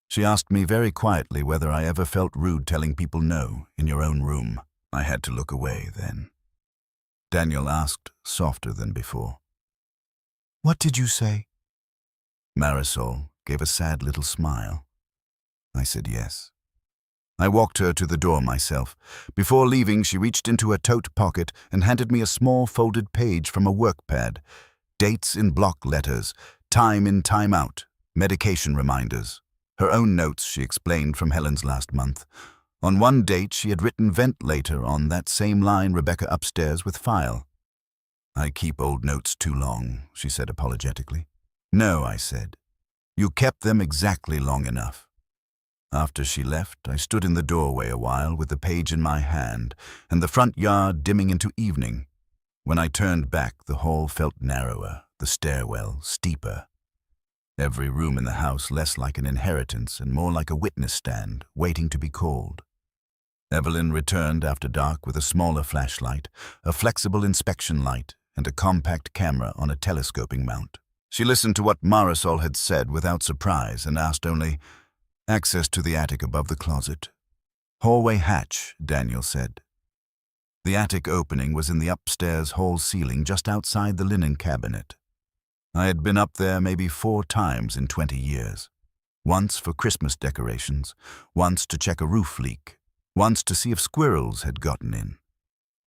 She asked me very quietly whether I ever felt rude telling people no in your own room. I had to look away then. Daniel asked, softer than before. What did you say? Marisol gave a sad little smile. I said yes. I walked her to the door myself. Before leaving, she reached into her tote pocket and handed me a small folded page from a work pad. Dates in block letters, time in, time out, medication reminders. Her own notes, she explained, from Helen's last month. On one date, she had written ventilator on that same line, Rebecca upstairs with file. I keep old notes too long, she said apologetically. No, I said. You kept them exactly long enough. After she left, I stood in the doorway a while with the page in my hand and the front yard dimming into evening. When I turned back, the hall felt narrower, the stairwell steeper. Every room in the house less like an inheritance and more like a witness stand, waiting to be called. Evelyn returned after dark with a smaller flashlight, a flexible inspection light, and a compact camera on a telescoping mount. She listened to what Marisol had said without surprise and asked only, access to the attic above the closet. Hallway hatch, Daniel said. The attic opening was in the upstairs hall ceiling just outside the linen cabinet. I had been up there maybe 4 times in 20 years. Once for Christmas decorations, once to check a roof leak, once to see if squirrels had gotten in.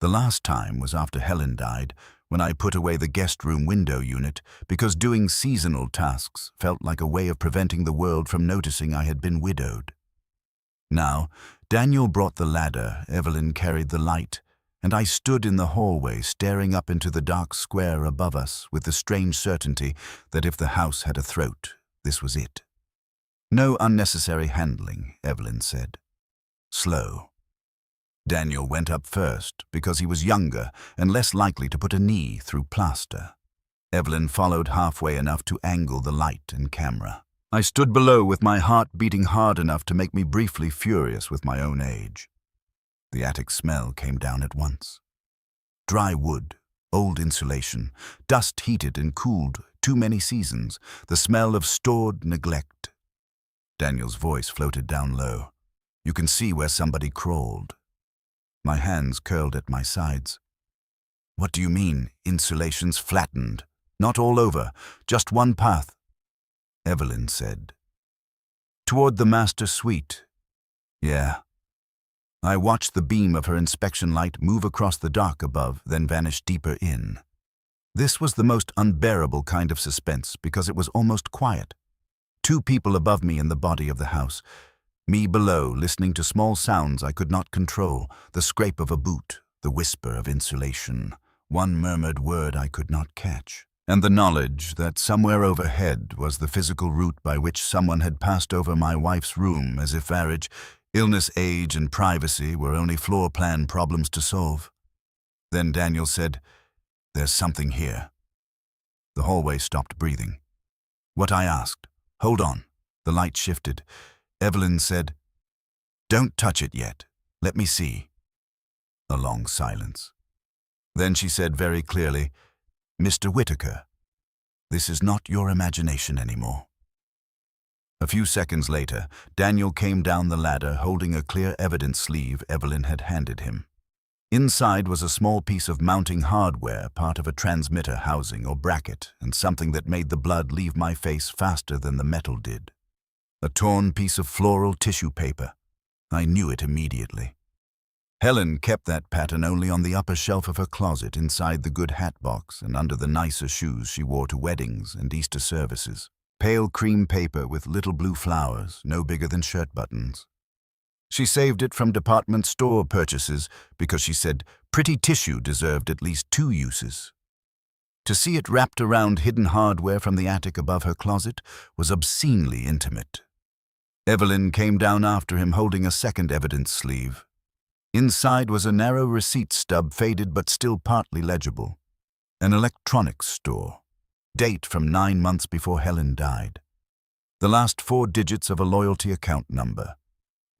The last time was after Helen died, when I put away the guest room window unit because doing seasonal tasks felt like a way of preventing the world from noticing I had been widowed. Now, Daniel brought the ladder, Evelyn carried the light, and I stood in the hallway staring up into the dark square above us with the strange certainty that if the house had a throat, this was it. No unnecessary handling, Evelyn said. Slow. Daniel went up first because he was younger and less likely to put a knee through plaster. Evelyn followed halfway enough to angle the light and camera. I stood below with my heart beating hard enough to make me briefly furious with my own age. The attic smell came down at once. Dry wood, old insulation, dust heated and cooled too many seasons, the smell of stored neglect. Daniel's voice floated down low. You can see where somebody crawled. My hands curled at my sides. What do you mean, insulation's flattened? Not all over, just one path. Evelyn said. Toward the master suite. Yeah. I watched the beam of her inspection light move across the dock above, then vanish deeper in. This was the most unbearable kind of suspense because it was almost quiet. 2 people above me in the body of the house. Me below, listening to small sounds I could not control, the scrape of a boot, the whisper of insulation, one murmured word I could not catch, and the knowledge that somewhere overhead was the physical route by which someone had passed over my wife's room as if marriage, illness, age, and privacy were only floor plan problems to solve. Then Daniel said, "There's something here." The hallway stopped breathing. What I asked. Hold on. The light shifted. Evelyn said, "Don't touch it yet. Let me see. A long silence. Then she said very clearly, Mr. Whitaker, this is not your imagination anymore. A few seconds later, Daniel came down the ladder holding a clear evidence sleeve Evelyn had handed him. Inside was a small piece of mounting hardware, part of a transmitter housing or bracket, and something that made the blood leave my face faster than the metal did. A torn piece of floral tissue paper. I knew it immediately. Helen kept that pattern only on the upper shelf of her closet inside the good hat box and under the nicer shoes she wore to weddings and Easter services. Pale cream paper with little blue flowers, no bigger than shirt buttons. She saved it from department store purchases because she said pretty tissue deserved at least 2 uses. To see it wrapped around hidden hardware from the attic above her closet was obscenely intimate. Evelyn came down after him holding a second evidence sleeve. Inside was a narrow receipt stub, faded but still partly legible. An electronics store. Date from 9 months before Helen died. The last 4 digits of a loyalty account number.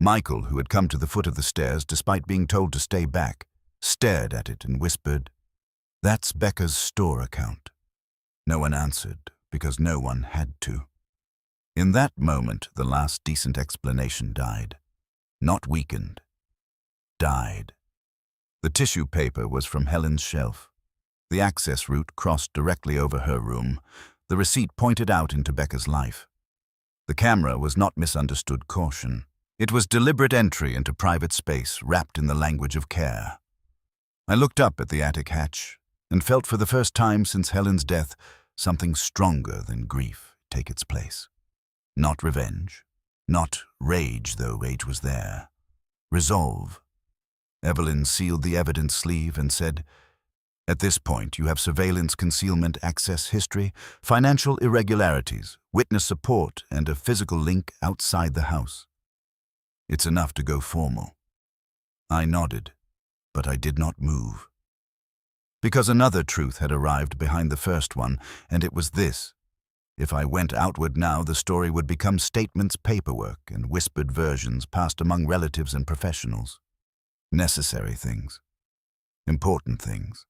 Michael, who had come to the foot of the stairs despite being told to stay back, stared at it and whispered, "That's Becca's store account." No one answered, because no one had to. In that moment, the last decent explanation died. Not weakened. Died. The tissue paper was from Helen's shelf. The access route crossed directly over her room. The receipt pointed out into Becca's life. The camera was not misunderstood caution. It was deliberate entry into private space, wrapped in the language of care. I looked up at the attic hatch and felt for the first time since Helen's death something stronger than grief take its place. Not revenge. Not rage, though rage was there. Resolve. Evelyn sealed the evidence sleeve and said, "At this point, you have surveillance, concealment, access history, financial irregularities, witness support, and a physical link outside the house. It's enough to go formal." I nodded, but I did not move. Because another truth had arrived behind the first one, and it was this. If I went outward now, the story would become statements, paperwork, and whispered versions passed among relatives and professionals. Necessary things. Important things.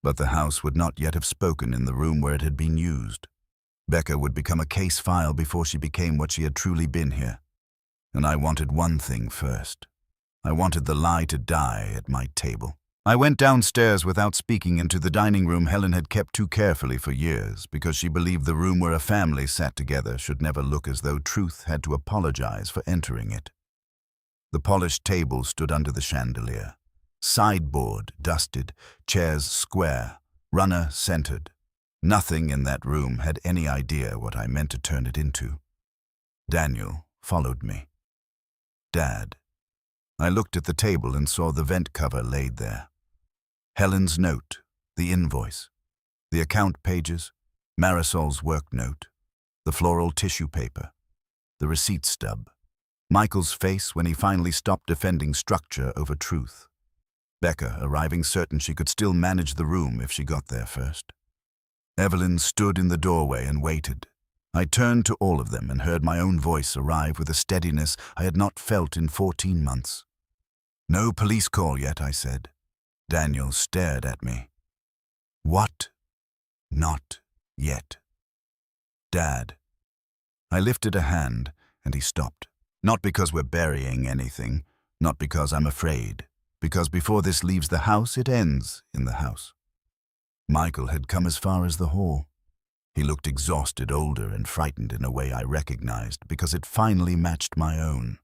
But the house would not yet have spoken in the room where it had been used. Becca would become a case file before she became what she had truly been here. And I wanted one thing first. I wanted the lie to die at my table. I went downstairs without speaking into the dining room Helen had kept too carefully for years, because she believed the room where a family sat together should never look as though truth had to apologize for entering it. The polished table stood under the chandelier. Sideboard dusted, chairs square, runner centered. Nothing in that room had any idea what I meant to turn it into. Daniel followed me. Dad. I looked at the table and saw the vent cover laid there. Helen's note, the invoice, the account pages, Marisol's work note, the floral tissue paper, the receipt stub, Michael's face when he finally stopped defending structure over truth. Becca arriving certain she could still manage the room if she got there first. Evelyn stood in the doorway and waited. I turned to all of them and heard my own voice arrive with a steadiness I had not felt in 14 months. "No police call yet," I said. Daniel stared at me. "What? Not yet?" "Dad." I lifted a hand and he stopped. "Not because we're burying anything, not because I'm afraid. Because before this leaves the house, it ends in the house." Michael had come as far as the hall. He looked exhausted, older, and frightened in a way I recognized because it finally matched my own.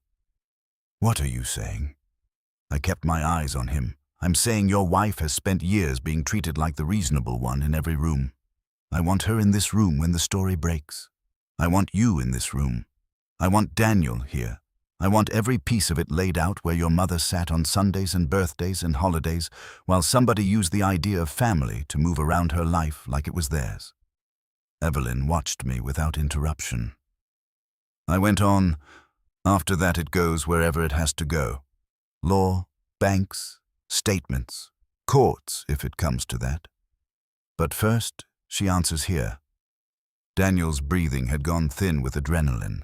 "What are you saying?" I kept my eyes on him. "I'm saying your wife has spent years being treated like the reasonable one in every room. I want her in this room when the story breaks. I want you in this room. I want Daniel here. I want every piece of it laid out where your mother sat on Sundays and birthdays and holidays while somebody used the idea of family to move around her life like it was theirs." Evelyn watched me without interruption. I went on, "After that it goes wherever it has to go. Law, banks, statements, courts if it comes to that. But first, she answers here." Daniel's breathing had gone thin with adrenaline.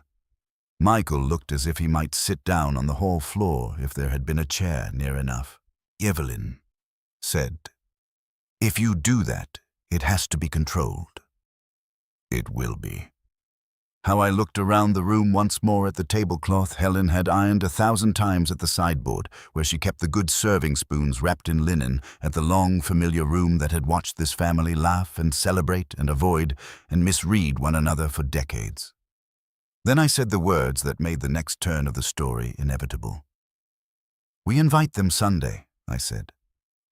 Michael looked as if he might sit down on the hall floor if there had been a chair near enough. Evelyn said, "If you do that, it has to be controlled." It will be. How I looked around the room once more at the tablecloth Helen had ironed 1,000 times at the sideboard, where she kept the good serving spoons wrapped in linen, at the long, familiar room that had watched this family laugh and celebrate and avoid and misread one another for decades. Then I said the words that made the next turn of the story inevitable. "We invite them Sunday," I said.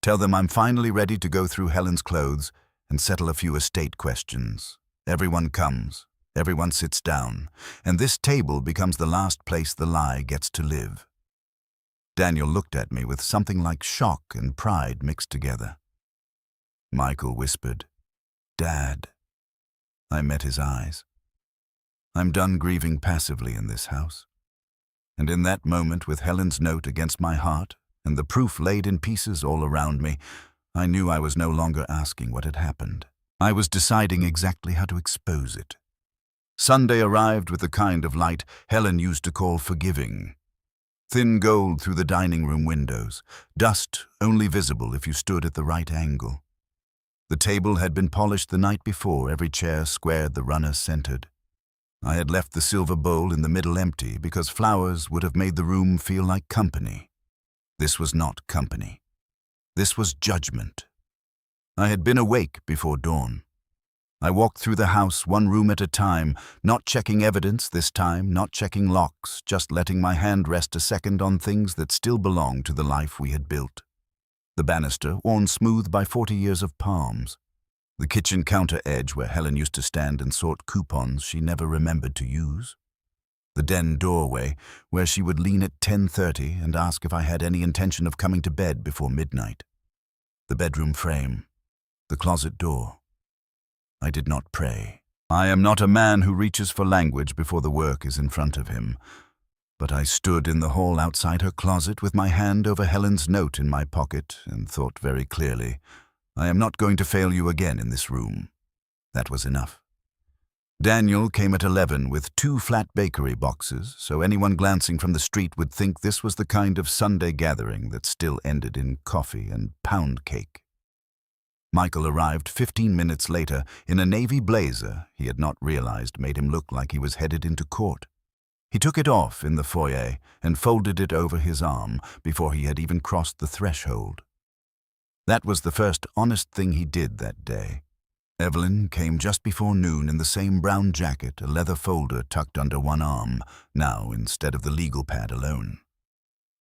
"Tell them I'm finally ready to go through Helen's clothes and settle a few estate questions. Everyone comes, everyone sits down, and this table becomes the last place the lie gets to live." Daniel looked at me with something like shock and pride mixed together. Michael whispered, "Dad." I met his eyes. I'm done grieving passively in this house. And in that moment, with Helen's note against my heart and the proof laid in pieces all around me, I knew I was no longer asking what had happened. I was deciding exactly how to expose it. Sunday arrived with the kind of light Helen used to call forgiving. Thin gold through the dining room windows, dust only visible if you stood at the right angle. The table had been polished the night before, every chair squared, the runner centered. I had left the silver bowl in the middle empty because flowers would have made the room feel like company. This was not company. This was judgment. I had been awake before dawn. I walked through the house one room at a time, not checking evidence this time, not checking locks, just letting my hand rest a second on things that still belonged to the life we had built. The banister, worn smooth by 40 years of palms. The kitchen counter edge where Helen used to stand and sort coupons she never remembered to use. The den doorway where she would lean at 10:30 and ask if I had any intention of coming to bed before midnight. The bedroom frame. The closet door. I did not pray. I am not a man who reaches for language before the work is in front of him. But I stood in the hall outside her closet with my hand over Helen's note in my pocket and thought very clearly, I am not going to fail you again in this room. That was enough. Daniel came at 11 with 2 flat bakery boxes, so anyone glancing from the street would think this was the kind of Sunday gathering that still ended in coffee and pound cake. Michael arrived 15 minutes later in a navy blazer he had not realized made him look like he was headed into court. He took it off in the foyer and folded it over his arm before he had even crossed the threshold. That was the first honest thing he did that day. Evelyn came just before noon in the same brown jacket, a leather folder tucked under one arm, now instead of the legal pad alone.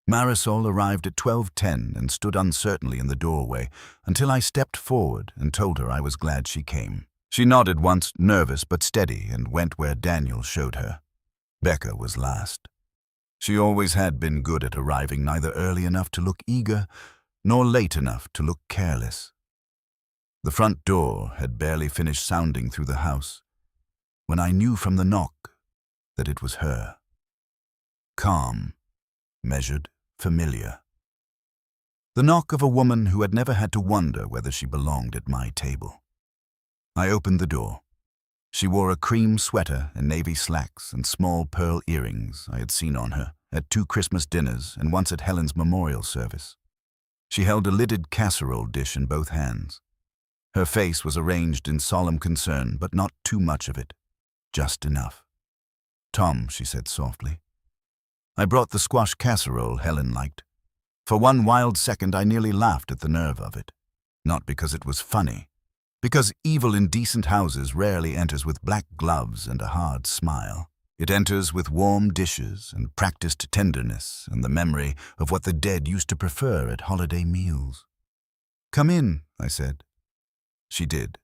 Marisol arrived at 12:10 and stood uncertainly in the doorway until I stepped forward and told her I was glad she came. She nodded once, nervous but steady, and went where Daniel showed her. Becca was last. She always had been good at arriving neither early enough to look eager nor late enough to look careless. The front door had barely finished sounding through the house when I knew from the knock that it was her. Calm, measured, familiar. The knock of a woman who had never had to wonder whether she belonged at my table. I opened the door. She wore a cream sweater and navy slacks and small pearl earrings I had seen on her at 2 Christmas dinners and once at Helen's memorial service. She held a lidded casserole dish in both hands. Her face was arranged in solemn concern, but not too much of it. Just enough. "Tom," she said softly. I brought the squash casserole Helen liked. For one wild second I nearly laughed at the nerve of it. Not because it was funny. Because evil in decent houses rarely enters with black gloves and a hard smile. It enters with warm dishes and practiced tenderness and the memory of what the dead used to prefer at holiday meals. "Come in," I said. She did,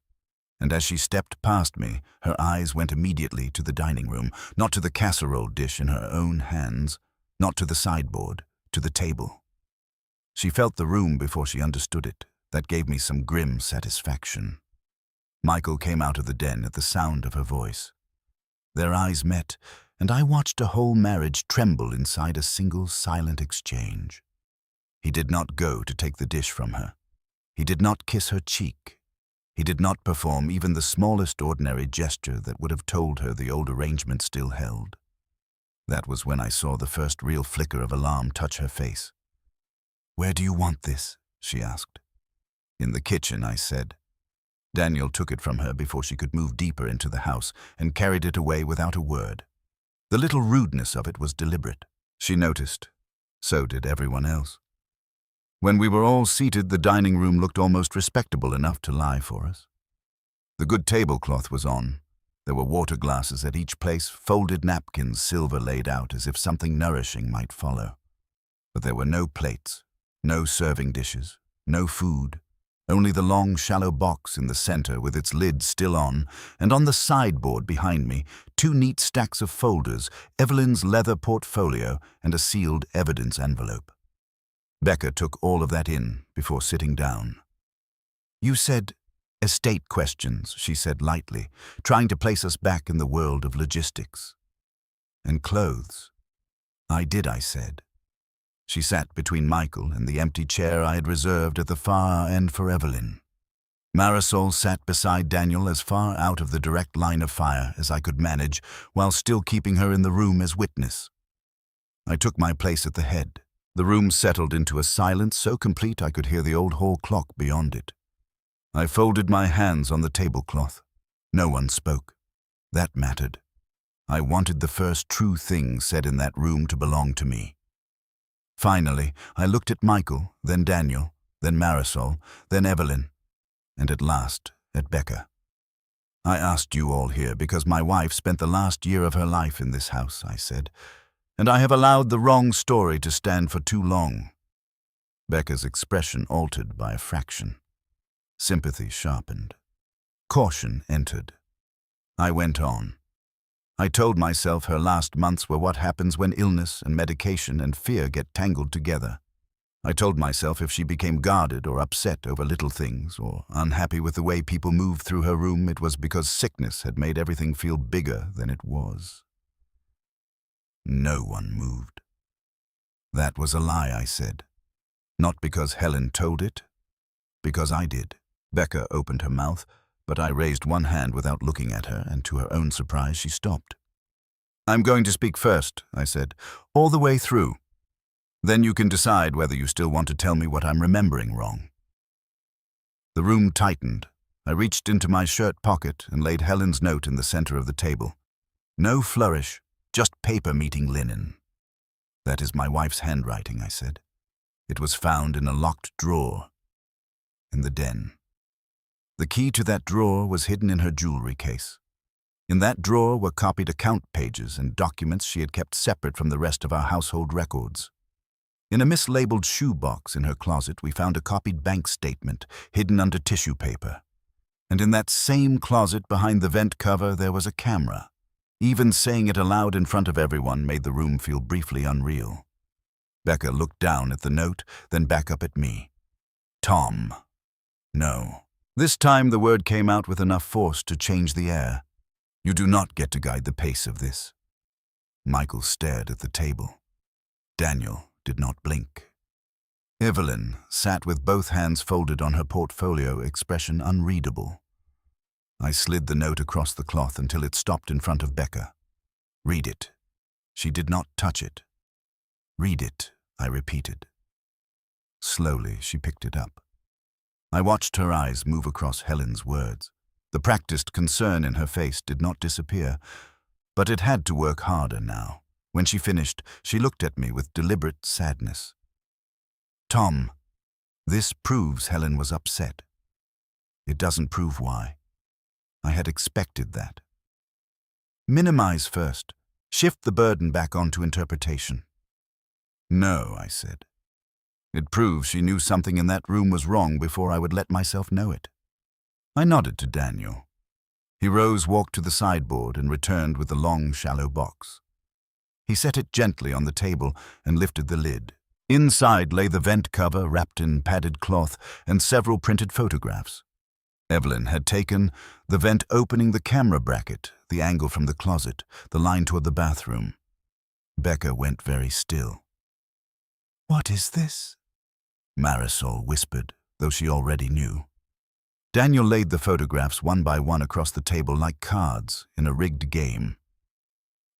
and as she stepped past me, her eyes went immediately to the dining room, not to the casserole dish in her own hands, not to the sideboard, to the table. She felt the room before she understood it. That gave me some grim satisfaction. Michael came out of the den at the sound of her voice. Their eyes met, and I watched a whole marriage tremble inside a single silent exchange. He did not go to take the dish from her. He did not kiss her cheek. He did not perform even the smallest ordinary gesture that would have told her the old arrangement still held. That was when I saw the first real flicker of alarm touch her face. "Where do you want this?" she asked. "In the kitchen," I said. Daniel took it from her before she could move deeper into the house and carried it away without a word. The little rudeness of it was deliberate. She noticed. So did everyone else. When we were all seated, the dining room looked almost respectable enough to lie for us. The good tablecloth was on. There were water glasses at each place, folded napkins, silver laid out as if something nourishing might follow. But there were no plates, no serving dishes, no food, only the long, shallow box in the center with its lid still on, and on the sideboard behind me, 2 neat stacks of folders, Evelyn's leather portfolio, and a sealed evidence envelope. Becca took all of that in before sitting down. "You said estate questions," she said lightly, trying to place us back in the world of logistics. "And clothes." "I did," I said. She sat between Michael and the empty chair I had reserved at the far end for Evelyn. Marisol sat beside Daniel as far out of the direct line of fire as I could manage, while still keeping her in the room as witness. I took my place at the head. The room settled into a silence so complete I could hear the old hall clock beyond it. I folded my hands on the tablecloth. No one spoke. That mattered. I wanted the first true thing said in that room to belong to me. Finally, I looked at Michael, then Daniel, then Marisol, then Evelyn, and at last at Becca. "I asked you all here because my wife spent the last year of her life in this house," I said, "and I have allowed the wrong story to stand for too long." Becca's expression altered by a fraction. Sympathy sharpened. Caution entered. I went on. I told myself her last months were what happens when illness and medication and fear get tangled together. I told myself if she became guarded or upset over little things or unhappy with the way people moved through her room, it was because sickness had made everything feel bigger than it was. No one moved. That was a lie, I said. Not because Helen told it, because I did. Becca opened her mouth, but I raised one hand without looking at her, and to her own surprise she stopped. "I'm going to speak first," I said, "all the way through. Then you can decide whether you still want to tell me what I'm remembering wrong." The room tightened. I reached into my shirt pocket and laid Helen's note in the center of the table. No flourish, just paper meeting linen. "That is my wife's handwriting," I said. "It was found in a locked drawer in the den." The key to that drawer was hidden in her jewelry case. In that drawer were copied account pages and documents she had kept separate from the rest of our household records. In a mislabeled shoebox in her closet, we found a copied bank statement hidden under tissue paper. And in that same closet behind the vent cover, there was a camera. Even saying it aloud in front of everyone made the room feel briefly unreal. Becca looked down at the note, then back up at me. "Tom." "No." This time the word came out with enough force to change the air. "You do not get to guide the pace of this." Michael stared at the table. Daniel did not blink. Evelyn sat with both hands folded on her portfolio, expression unreadable. I slid the note across the cloth until it stopped in front of Becca. "Read it." She did not touch it. "Read it," I repeated. Slowly, she picked it up. I watched her eyes move across Helen's words. The practiced concern in her face did not disappear, but it had to work harder now. When she finished, she looked at me with deliberate sadness. "Tom, this proves Helen was upset. It doesn't prove why. I had expected that. Minimize first. Shift the burden back onto interpretation." "No," I said. "It proves she knew something in that room was wrong before I would let myself know it." I nodded to Daniel. He rose, walked to the sideboard, and returned with the long, shallow box. He set it gently on the table and lifted the lid. Inside lay the vent cover wrapped in padded cloth and several printed photographs. Evelyn had taken the vent opening the camera bracket, the angle from the closet, the line toward the bathroom. Becca went very still. "What is this?" Marisol whispered, though she already knew. Daniel laid the photographs one by one across the table like cards in a rigged game.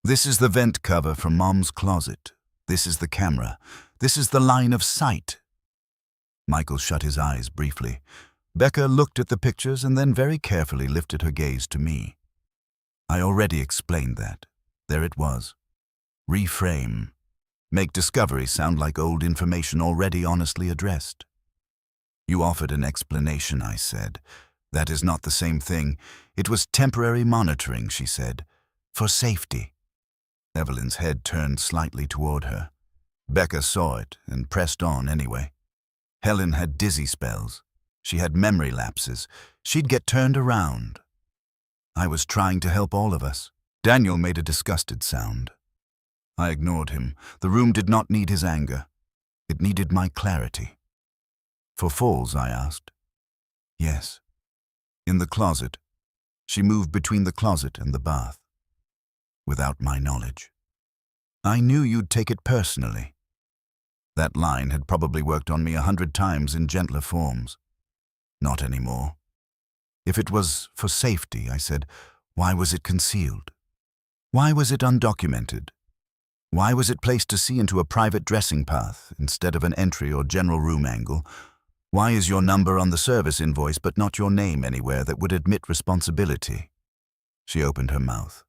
This is the vent cover from Mom's closet. This is the camera. This is the line of sight. Michael shut his eyes briefly. Becca looked at the pictures and then very carefully lifted her gaze to me. I already explained that. There it was. Reframe. Make discovery sound like old information already honestly addressed. You offered an explanation, I said. That is not the same thing. It was temporary monitoring, she said. For safety. Evelyn's head turned slightly toward her. Becca saw it and pressed on anyway. Helen had dizzy spells. She had memory lapses. She'd get turned around. I was trying to help all of us. Daniel made a disgusted sound. I ignored him. The room did not need his anger. It needed my clarity. For Falls, I asked. Yes. In the closet. She moved between the closet and the bath. Without my knowledge. I knew you'd take it personally. That line had probably worked on me 100 times in gentler forms. Not anymore. If it was for safety, I said, why was it concealed? Why was it undocumented? Why was it placed to see into a private dressing path instead of an entry or general room angle? Why is your number on the service invoice but not your name anywhere that would admit responsibility? She opened her mouth.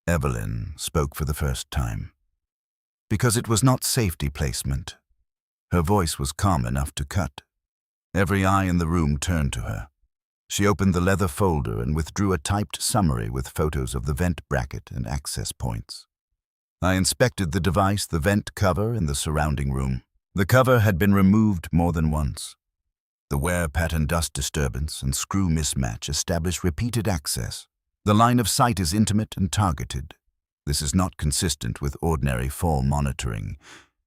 Evelyn spoke for the first time. Because it was not safety placement. Her voice was calm enough to cut. Every eye in the room turned to her. She opened the leather folder and withdrew a typed summary with photos of the vent bracket and access points. I inspected the device, the vent cover, and the surrounding room. The cover had been removed more than once. The wear pattern dust disturbance and screw mismatch establish repeated access. The line of sight is intimate and targeted. This is not consistent with ordinary fall monitoring.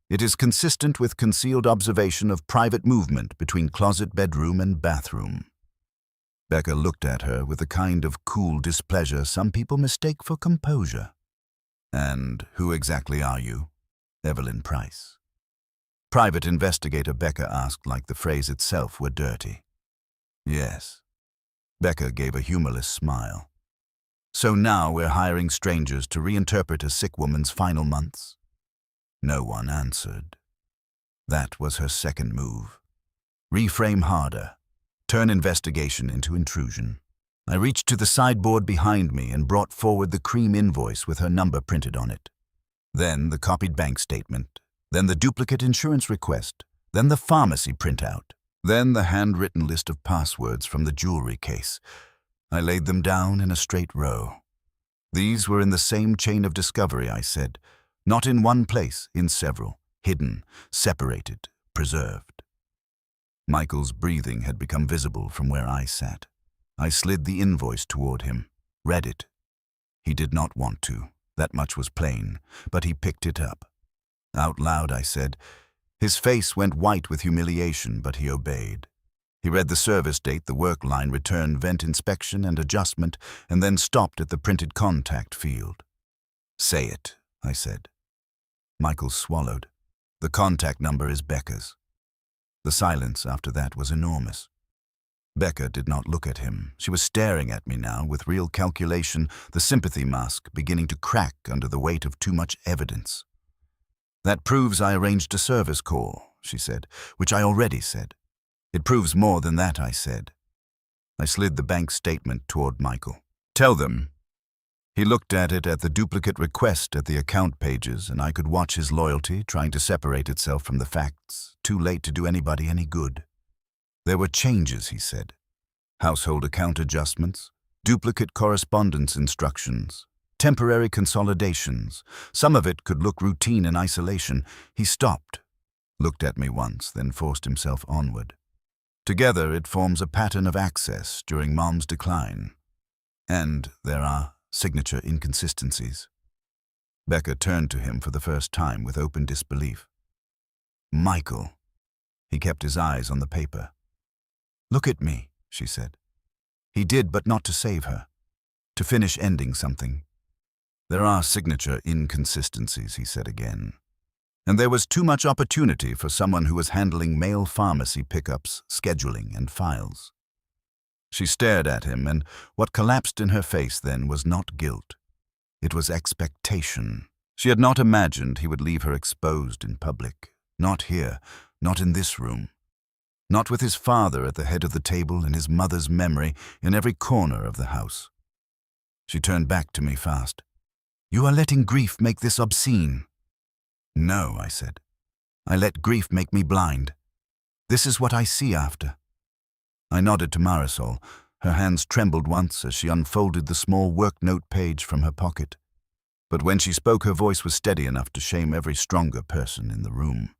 It is consistent with concealed observation of private movement between closet, bedroom, and bathroom. Becca looked at her with a kind of cool displeasure some people mistake for composure. And who exactly are you? Evelyn Price. Private investigator, Becca asked like the phrase itself were dirty. Yes. Becca gave a humorless smile. So now we're hiring strangers to reinterpret a sick woman's final months? No one answered. That was her second move. Reframe harder. Turn investigation into intrusion. I reached to the sideboard behind me and brought forward the cream invoice with her number printed on it. Then the copied bank statement. Then the duplicate insurance request. Then the pharmacy printout. Then the handwritten list of passwords from the jewelry case. I laid them down in a straight row. These were in the same chain of discovery, I said. Not in one place, in several. Hidden, separated, preserved. Michael's breathing had become visible from where I sat. I slid the invoice toward him, read it. He did not want to, that much was plain, but he picked it up. Out loud, I said. His face went white with humiliation, but he obeyed. He read the service date, the work line, return, vent inspection and adjustment, and then stopped at the printed contact field. Say it, I said. Michael swallowed. The contact number is Becca's. The silence after that was enormous. Becca did not look at him. She was staring at me now with real calculation, the sympathy mask beginning to crack under the weight of too much evidence. That proves I arranged a service call, she said, which I already said. It proves more than that, I said. I slid the bank statement toward Michael. Tell them. He looked at it at the duplicate request at the account pages, and I could watch his loyalty trying to separate itself from the facts, too late to do anybody any good. There were changes, he said. Household account adjustments, duplicate correspondence instructions, temporary consolidations. Some of it could look routine in isolation. He stopped, looked at me once, then forced himself onward. Together it forms a pattern of access during Mom's decline. And there are signature inconsistencies. Becca turned to him for the first time with open disbelief. Michael. He kept his eyes on the paper. Look at me, she said. He did, but not to save her. To finish ending something. There are signature inconsistencies, he said again. And there was too much opportunity for someone who was handling mail pharmacy pickups, scheduling, and files. She stared at him, and what collapsed in her face then was not guilt. It was expectation. She had not imagined he would leave her exposed in public. Not here, not in this room. Not with his father at the head of the table and his mother's memory in every corner of the house. She turned back to me fast. "You are letting grief make this obscene." "No," I said. "I let grief make me blind. This is what I see after." I nodded to Marisol. Her hands trembled once as she unfolded the small work note page from her pocket. But when she spoke, her voice was steady enough to shame every stronger person in the room.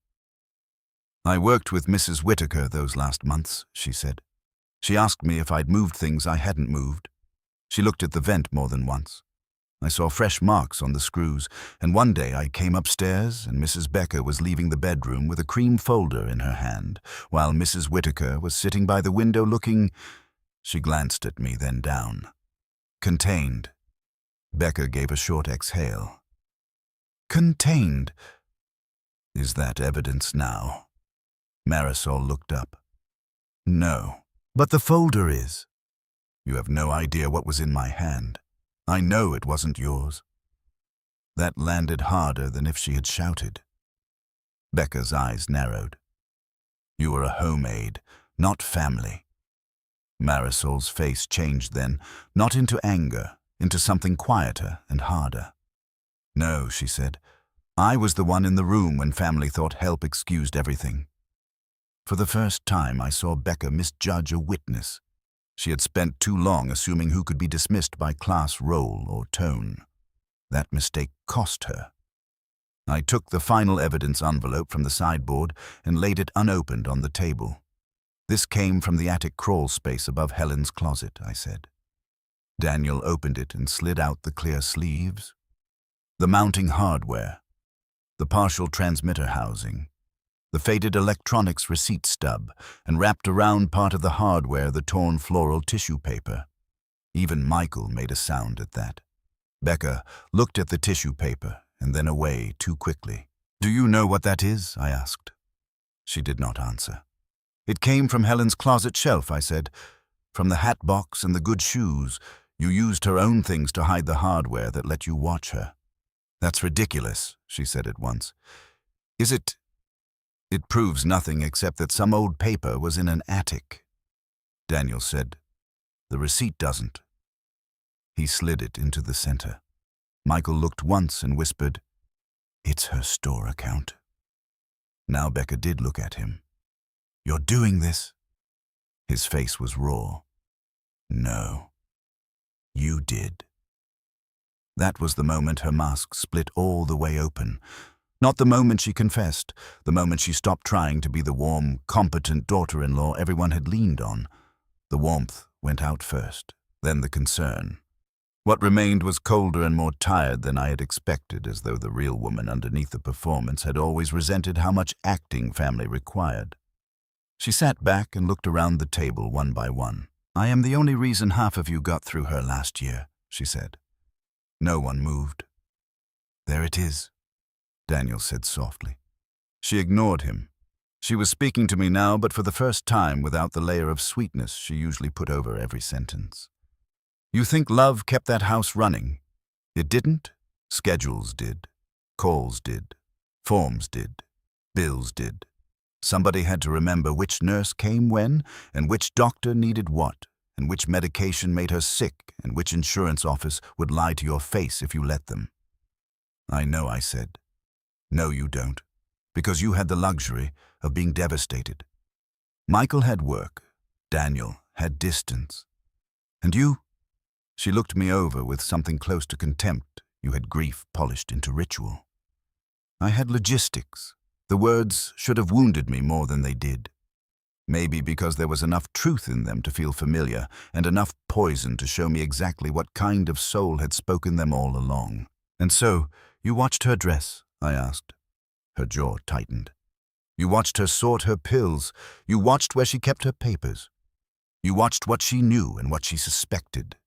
"I worked with Mrs. Whitaker those last months," she said. "She asked me if I'd moved things I hadn't moved. She looked at the vent more than once. I saw fresh marks on the screws, and one day I came upstairs and Mrs. Becker was leaving the bedroom with a cream folder in her hand, while Mrs. Whitaker was sitting by the window looking—" She glanced at me, then down. "Contained." Becker gave a short exhale. "Contained. Is that evidence now?" Marisol looked up. "No, but the folder is." "You have no idea what was in my hand. I know it wasn't yours." That landed harder than if she had shouted. Becca's eyes narrowed. "You were a home aide, not family." Marisol's face changed then, not into anger, into something quieter and harder. "No," she said. "I was the one in the room when family thought help excused everything." For the first time, I saw Becca misjudge a witness. She had spent too long assuming who could be dismissed by class role or tone. That mistake cost her. I took the final evidence envelope from the sideboard and laid it unopened on the table. "This came from the attic crawl space above Helen's closet," I said. Daniel opened it and slid out the clear sleeves. The mounting hardware, the partial transmitter housing, the faded electronics receipt stub, and wrapped around part of the hardware the torn floral tissue paper. Even Michael made a sound at that. Becca looked at the tissue paper and then away too quickly. "Do you know what that is?" I asked. She did not answer. "It came from Helen's closet shelf," I said. "From the hat box and the good shoes. You used her own things to hide the hardware that let you watch her." "That's ridiculous," she said at once. "Is it? It proves nothing except that some old paper was in an attic." Daniel said, "The receipt doesn't." He slid it into the center. Michael looked once and whispered, "It's her store account." Now Becca did look at him. "You're doing this?" His face was raw. "No. You did." That was the moment her mask split all the way open. Not the moment she confessed, the moment she stopped trying to be the warm, competent daughter-in-law everyone had leaned on. The warmth went out first, then the concern. What remained was colder and more tired than I had expected, as though the real woman underneath the performance had always resented how much acting family required. She sat back and looked around the table one by one. "I am the only reason half of you got through her last year," she said. No one moved. "There it is," Daniel said softly. She ignored him. She was speaking to me now, but for the first time without the layer of sweetness she usually put over every sentence. "You think love kept that house running? It didn't. Schedules did. Calls did. Forms did. Bills did. Somebody had to remember which nurse came when, and which doctor needed what, and which medication made her sick, and which insurance office would lie to your face if you let them." "I know," I said. "No, you don't, because you had the luxury of being devastated. Michael had work. Daniel had distance. And you?" She looked me over with something close to contempt. "You had grief polished into ritual." "I had logistics." The words should have wounded me more than they did. Maybe because there was enough truth in them to feel familiar, and enough poison to show me exactly what kind of soul had spoken them all along. "And so, you watched her dress?" I asked. Her jaw tightened. "You watched her sort her pills. You watched where she kept her papers. You watched what she knew and what she suspected.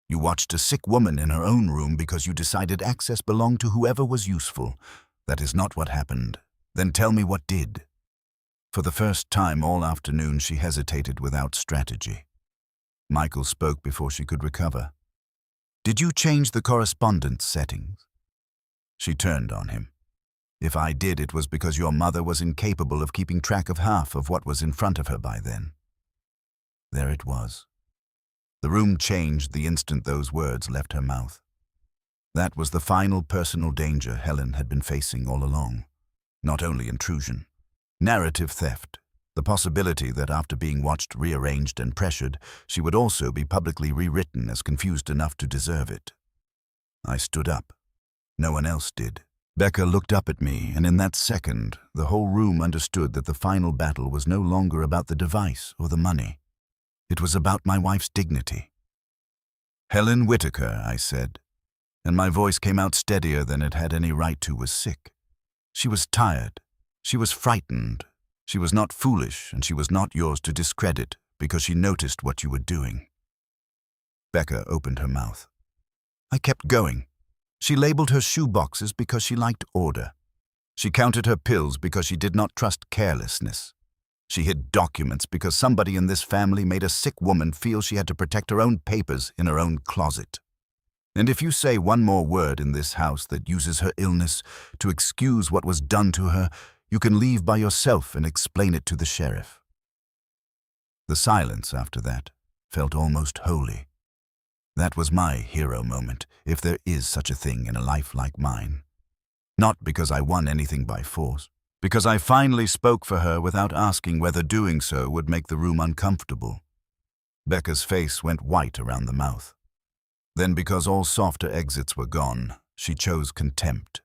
You watched a sick woman in her own room because you decided access belonged to whoever was useful. That is not what happened. Then tell me what did." For the first time all afternoon she hesitated without strategy. Michael spoke before she could recover. Did you change the correspondence settings? She turned on him. If I did, it was because your mother was incapable of keeping track of half of what was in front of her by then. There it was. The room changed the instant those words left her mouth. That was the final personal danger Helen had been facing all along. Not only intrusion, narrative theft, the possibility that after being watched, rearranged, and pressured, she would also be publicly rewritten as confused enough to deserve it. I stood up. No one else did. Becca looked up at me, and in that second, the whole room understood that the final battle was no longer about the device or the money. It was about my wife's dignity. "Helen Whitaker," I said, and my voice came out steadier than it had any right to, was sick. She was tired. She was frightened. She was not foolish, and she was not yours to discredit because she noticed what you were doing. Becca opened her mouth. I kept going. She labeled her shoe boxes because she liked order. She counted her pills because she did not trust carelessness. She hid documents because somebody in this family made a sick woman feel she had to protect her own papers in her own closet. And if you say one more word in this house that uses her illness to excuse what was done to her, you can leave by yourself and explain it to the sheriff. The silence after that felt almost holy. That was my hero moment, if there is such a thing in a life like mine. Not because I won anything by force, because I finally spoke for her without asking whether doing so would make the room uncomfortable. Becca's face went white around the mouth. Then, because all softer exits were gone, she chose contempt.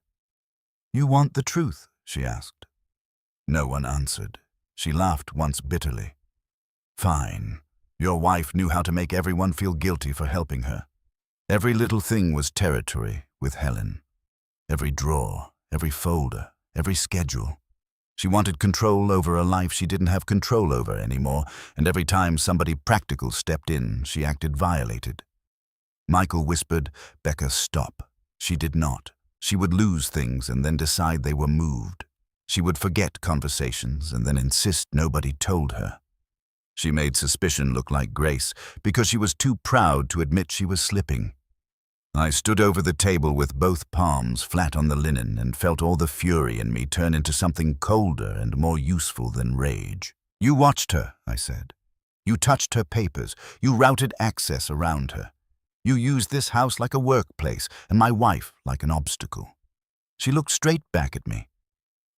"You want the truth?" she asked. No one answered. She laughed once bitterly. "Fine. Your wife knew how to make everyone feel guilty for helping her. Every little thing was territory with Helen. Every drawer, every folder, every schedule. She wanted control over a life she didn't have control over anymore, and every time somebody practical stepped in, she acted violated. Michael whispered, "Becca, stop." She did not. She would lose things and then decide they were moved. She would forget conversations and then insist nobody told her. She made suspicion look like grace because she was too proud to admit she was slipping. I stood over the table with both palms flat on the linen and felt all the fury in me turn into something colder and more useful than rage. "You watched her," I said. "You touched her papers. You routed access around her. You used this house like a workplace and my wife like an obstacle." She looked straight back at me.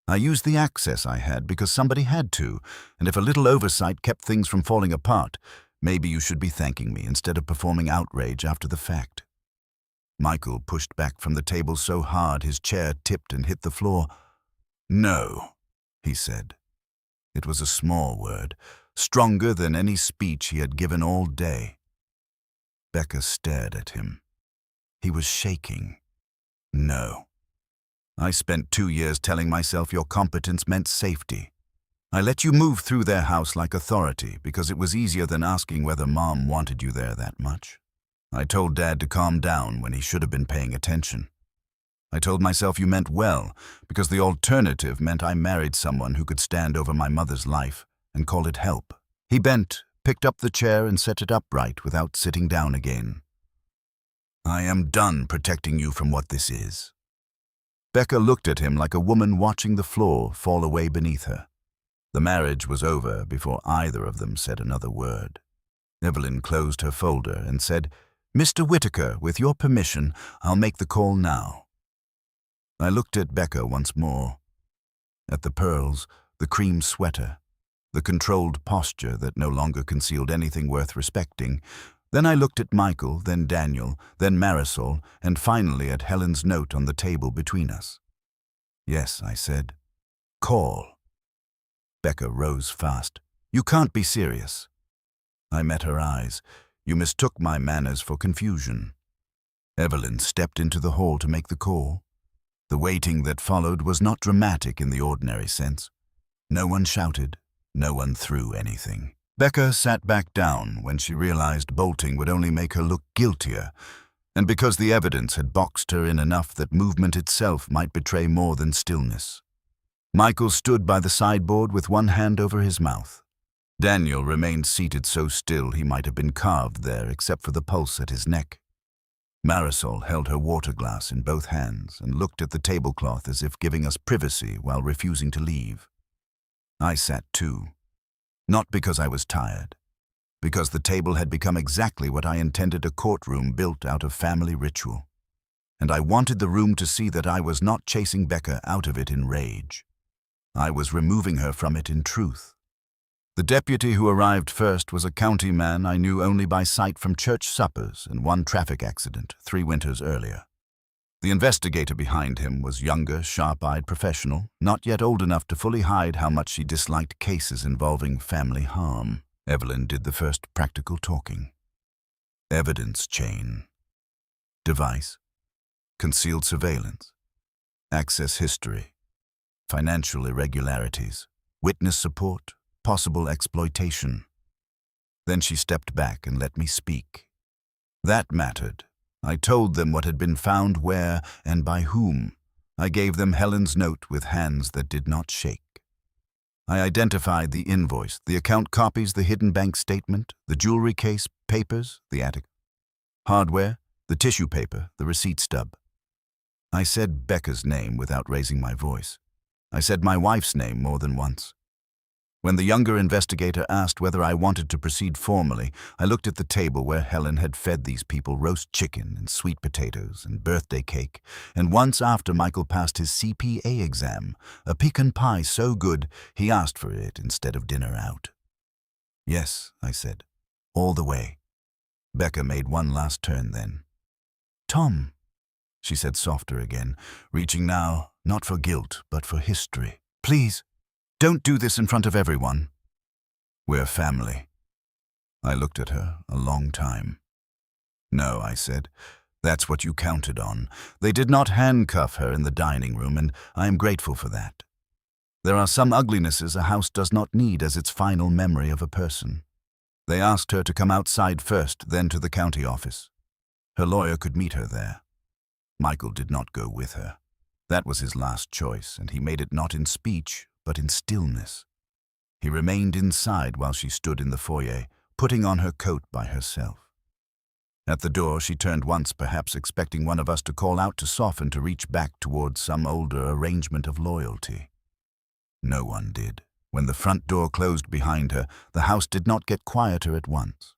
"I used the access I had because somebody had to, and if a little oversight kept things from falling apart, maybe you should be thanking me instead of performing outrage after the fact." Michael pushed back from the table so hard his chair tipped and hit the floor. "No," he said. It was a small word, stronger than any speech he had given all day. Becca stared at him. He was shaking. "No. I spent 2 years telling myself your competence meant safety. I let you move through their house like authority because it was easier than asking whether Mom wanted you there that much. I told Dad to calm down when he should have been paying attention. I told myself you meant well because the alternative meant I married someone who could stand over my mother's life and call it help." He bent, picked up the chair and set it upright without sitting down again. "I am done protecting you from what this is." Becca looked at him like a woman watching the floor fall away beneath her. The marriage was over before either of them said another word. Evelyn closed her folder and said, "Mr. Whitaker, with your permission, I'll make the call now." I looked at Becca once more. At the pearls, the cream sweater, the controlled posture that no longer concealed anything worth respecting. Then I looked at Michael, then Daniel, then Marisol, and finally at Helen's note on the table between us. "Yes," I said. "Call." Becca rose fast. "You can't be serious." I met her eyes. "You mistook my manners for confusion." Evelyn stepped into the hall to make the call. The waiting that followed was not dramatic in the ordinary sense. No one shouted. No one threw anything. Becca sat back down when she realized bolting would only make her look guiltier, and because the evidence had boxed her in enough that movement itself might betray more than stillness. Michael stood by the sideboard with one hand over his mouth. Daniel remained seated so still he might have been carved there except for the pulse at his neck. Marisol held her water glass in both hands and looked at the tablecloth as if giving us privacy while refusing to leave. I sat too, not because I was tired, because the table had become exactly what I intended a courtroom built out of family ritual. And I wanted the room to see that I was not chasing Becca out of it in rage. I was removing her from it in truth. The deputy who arrived first was a county man I knew only by sight from church suppers and one traffic accident 3 winters earlier. The investigator behind him was younger, sharp-eyed professional, not yet old enough to fully hide how much she disliked cases involving family harm. Evelyn did the first practical talking. Evidence chain. Device. Concealed surveillance. Access history. Financial irregularities. Witness support. Possible exploitation. Then she stepped back and let me speak. That mattered. I told them what had been found where and by whom. I gave them Helen's note with hands that did not shake. I identified the invoice, the account copies, the hidden bank statement, the jewelry case, papers, the attic, hardware, the tissue paper, the receipt stub. I said Becca's name without raising my voice. I said my wife's name more than once. When the younger investigator asked whether I wanted to proceed formally, I looked at the table where Helen had fed these people roast chicken and sweet potatoes and birthday cake, and once after Michael passed his CPA exam, a pecan pie so good he asked for it instead of dinner out. Yes, I said, all the way. Becca made one last turn then. Tom, she said softer again, reaching now, not for guilt, but for history. Please. Don't do this in front of everyone. We're family. I looked at her a long time. No, I said, that's what you counted on. They did not handcuff her in the dining room, and I am grateful for that. There are some uglinesses a house does not need as its final memory of a person. They asked her to come outside first, then to the county office. Her lawyer could meet her there. Michael did not go with her. That was his last choice, and he made it not in speech, but in stillness. He remained inside while she stood in the foyer, putting on her coat by herself. At the door, she turned once, perhaps expecting one of us to call out to soften, to reach back towards some older arrangement of loyalty. No one did. When the front door closed behind her, the house did not get quieter at once.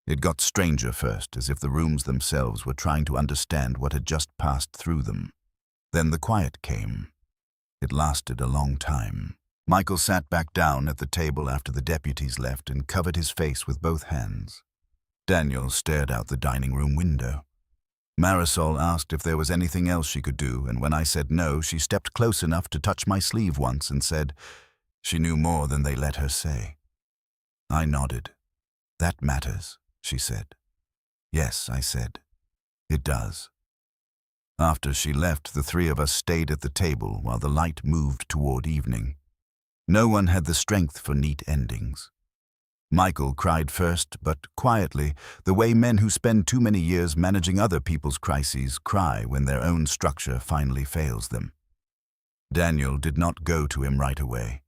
It got stranger first, as if the rooms themselves were trying to understand what had just passed through them. Then the quiet came. It lasted a long time. Michael sat back down at the table after the deputies left and covered his face with both hands. Daniel stared out the dining room window. Marisol asked if there was anything else she could do, and when I said no, she stepped close enough to touch my sleeve once and said she knew more than they let her say. I nodded. That matters, she said. Yes, I said. It does. After she left, the 3 of us stayed at the table while the light moved toward evening. No one had the strength for neat endings. Michael cried first, but quietly, the way men who spend too many years managing other people's crises cry when their own structure finally fails them. Daniel did not go to him right away.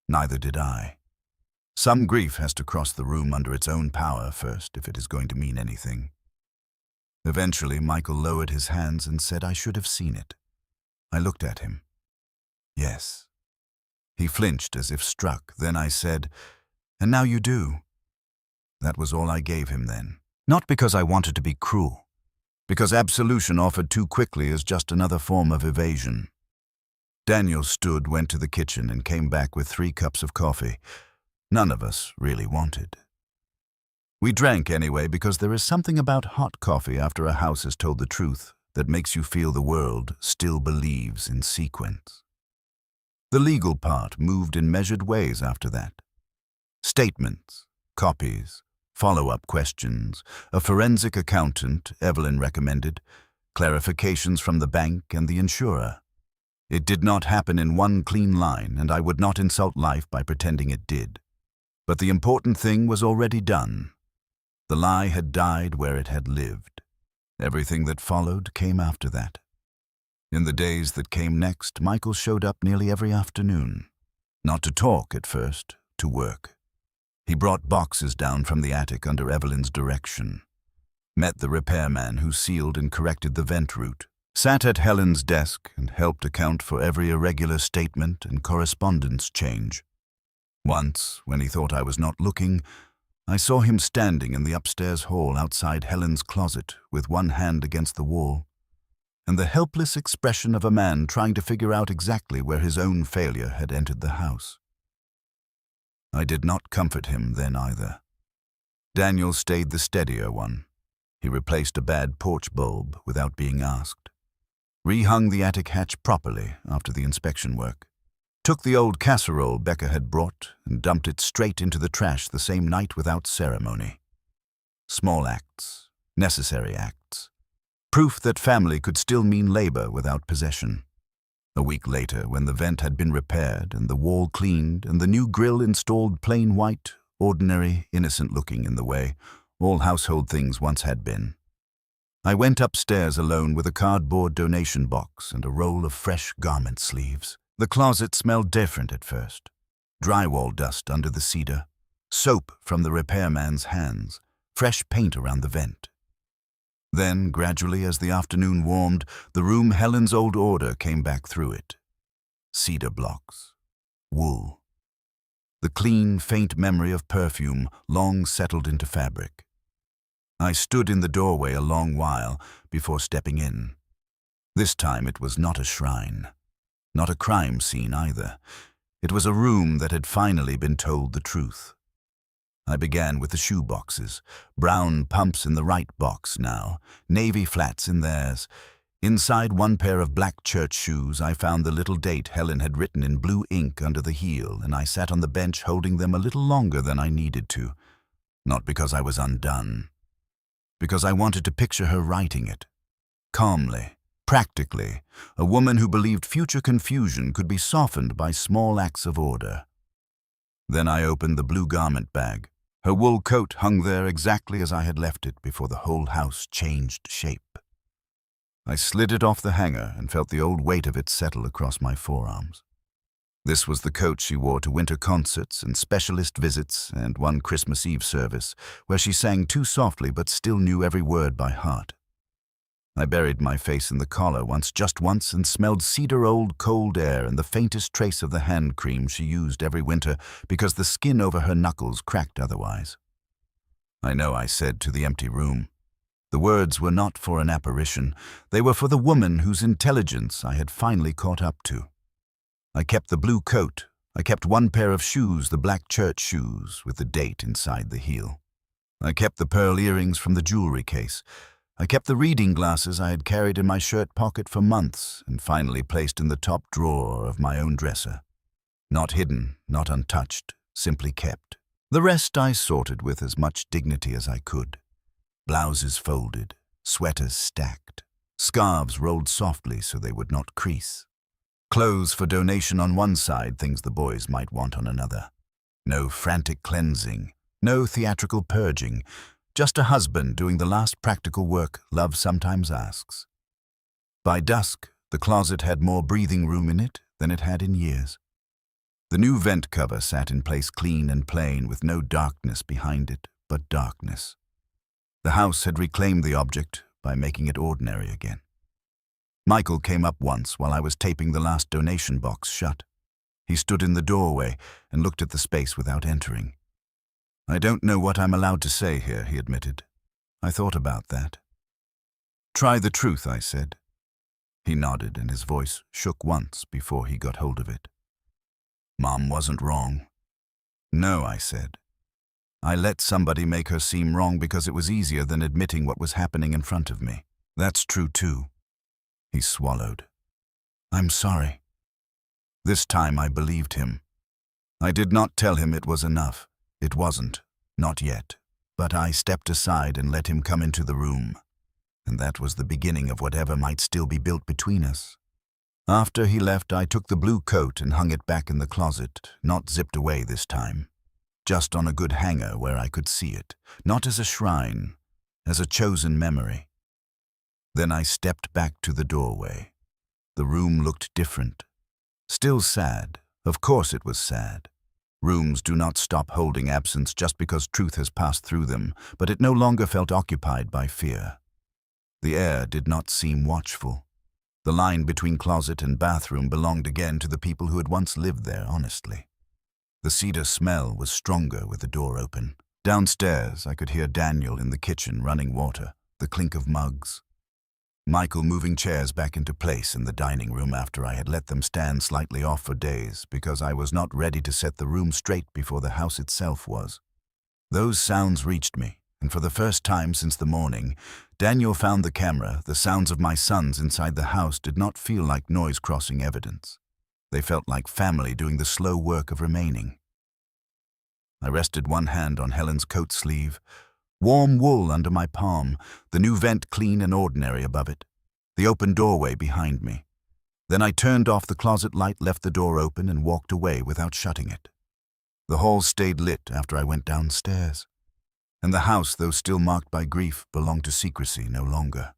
Neither did I. Some grief has to cross the room under its own power first if it is going to mean anything. Eventually, Michael lowered his hands and said I should have seen it. I looked at him. Yes. He flinched as if struck. Then I said, and now you do. That was all I gave him then. Not because I wanted to be cruel. Because absolution offered too quickly is just another form of evasion. Daniel stood, went to the kitchen, and came back with 3 cups of coffee. None of us really wanted. We drank anyway because there is something about hot coffee after a house has told the truth that makes you feel the world still believes in sequence. The legal part moved in measured ways after that. Statements, copies, follow-up questions, a forensic accountant, Evelyn recommended, clarifications from the bank and the insurer. It did not happen in one clean line, and I would not insult life by pretending it did. But the important thing was already done. The lie had died where it had lived. Everything that followed came after that. In the days that came next, Michael showed up nearly every afternoon. Not to talk at first, to work. He brought boxes down from the attic under Evelyn's direction. met the repairman who sealed and corrected the vent route, sat at Helen's desk and helped account for every irregular statement and correspondence change. Once, when he thought I was not looking, I saw him standing in the upstairs hall outside Helen's closet with one hand against the wall, and the helpless expression of a man trying to figure out exactly where his own failure had entered the house. I did not comfort him then either. Daniel stayed the steadier one. He replaced a bad porch bulb without being asked, rehung the attic hatch properly after the inspection work, took the old casserole Becca had brought and dumped it straight into the trash the same night without ceremony. Small acts, necessary acts. Proof that family could still mean labor without possession. A week later, when the vent had been repaired and the wall cleaned and the new grill installed plain white, ordinary, innocent-looking in the way all household things once had been, I went upstairs alone with a cardboard donation box and a roll of fresh garment sleeves. The closet smelled different at first. Drywall dust under the cedar, soap from the repairman's hands, fresh paint around the vent. Then, gradually, as the afternoon warmed, the room Helen's old order came back through it. Cedar blocks. Wool. The clean, faint memory of perfume long settled into fabric. I stood in the doorway a long while before stepping in. This time it was not a shrine. Not a crime scene either. It was a room that had finally been told the truth. I began with the shoe boxes, brown pumps in the right box now, navy flats in theirs. Inside one pair of black church shoes, I found the little date Helen had written in blue ink under the heel, and I sat on the bench holding them a little longer than I needed to. Not because I was undone. Because I wanted to picture her writing it. Calmly, practically, a woman who believed future confusion could be softened by small acts of order. Then I opened the blue garment bag. Her wool coat hung there exactly as I had left it before the whole house changed shape. I slid it off the hanger and felt the old weight of it settle across my forearms. This was the coat she wore to winter concerts and specialist visits and one Christmas Eve service, where she sang too softly but still knew every word by heart. I buried my face in the collar just once and smelled cedar old cold air and the faintest trace of the hand cream she used every winter because the skin over her knuckles cracked otherwise. I know I said to the empty room. The words were not for an apparition. They were for the woman whose intelligence I had finally caught up to. I kept the blue coat. I kept one pair of shoes, the black church shoes, with the date inside the heel. I kept the pearl earrings from the jewelry case. I kept the reading glasses I had carried in my shirt pocket for months and finally placed in the top drawer of my own dresser. Not hidden, not untouched, simply kept. The rest I sorted with as much dignity as I could. Blouses folded, sweaters stacked, scarves rolled softly so they would not crease. Clothes for donation on one side, things the boys might want on another. No frantic cleansing, no theatrical purging, just a husband doing the last practical work love sometimes asks. By dusk, the closet had more breathing room in it than it had in years. The new vent cover sat in place clean and plain with no darkness behind it, but darkness. The house had reclaimed the object by making it ordinary again. Michael came up once while I was taping the last donation box shut. He stood in the doorway and looked at the space without entering. I don't know what I'm allowed to say here, he admitted. I thought about that. Try the truth, I said. He nodded and his voice shook once before he got hold of it. Mom wasn't wrong. No, I said. I let somebody make her seem wrong because it was easier than admitting what was happening in front of me. That's true too. He swallowed. I'm sorry. This time I believed him. I did not tell him it was enough. It wasn't, not yet, but I stepped aside and let him come into the room, and that was the beginning of whatever might still be built between us. After he left, I took the blue coat and hung it back in the closet, not zipped away this time, just on a good hanger where I could see it, not as a shrine, as a chosen memory. Then I stepped back to the doorway. The room looked different. Still sad, of course it was sad. Rooms do not stop holding absence just because truth has passed through them, but it no longer felt occupied by fear. The air did not seem watchful. The line between closet and bathroom belonged again to the people who had once lived there honestly. The cedar smell was stronger with the door open. Downstairs, I could hear Daniel in the kitchen running water, the clink of mugs. Michael moving chairs back into place in the dining room after I had let them stand slightly off for days because I was not ready to set the room straight before the house itself was. Those sounds reached me, and for the first time since the morning, Daniel found the camera. The sounds of my sons inside the house did not feel like noise-crossing evidence. They felt like family doing the slow work of remaining. I rested one hand on Helen's coat sleeve, warm wool under my palm, the new vent clean and ordinary above it, the open doorway behind me. Then I turned off the closet light, left the door open, and walked away without shutting it. The hall stayed lit after I went downstairs, and the house, though still marked by grief, belonged to secrecy no longer.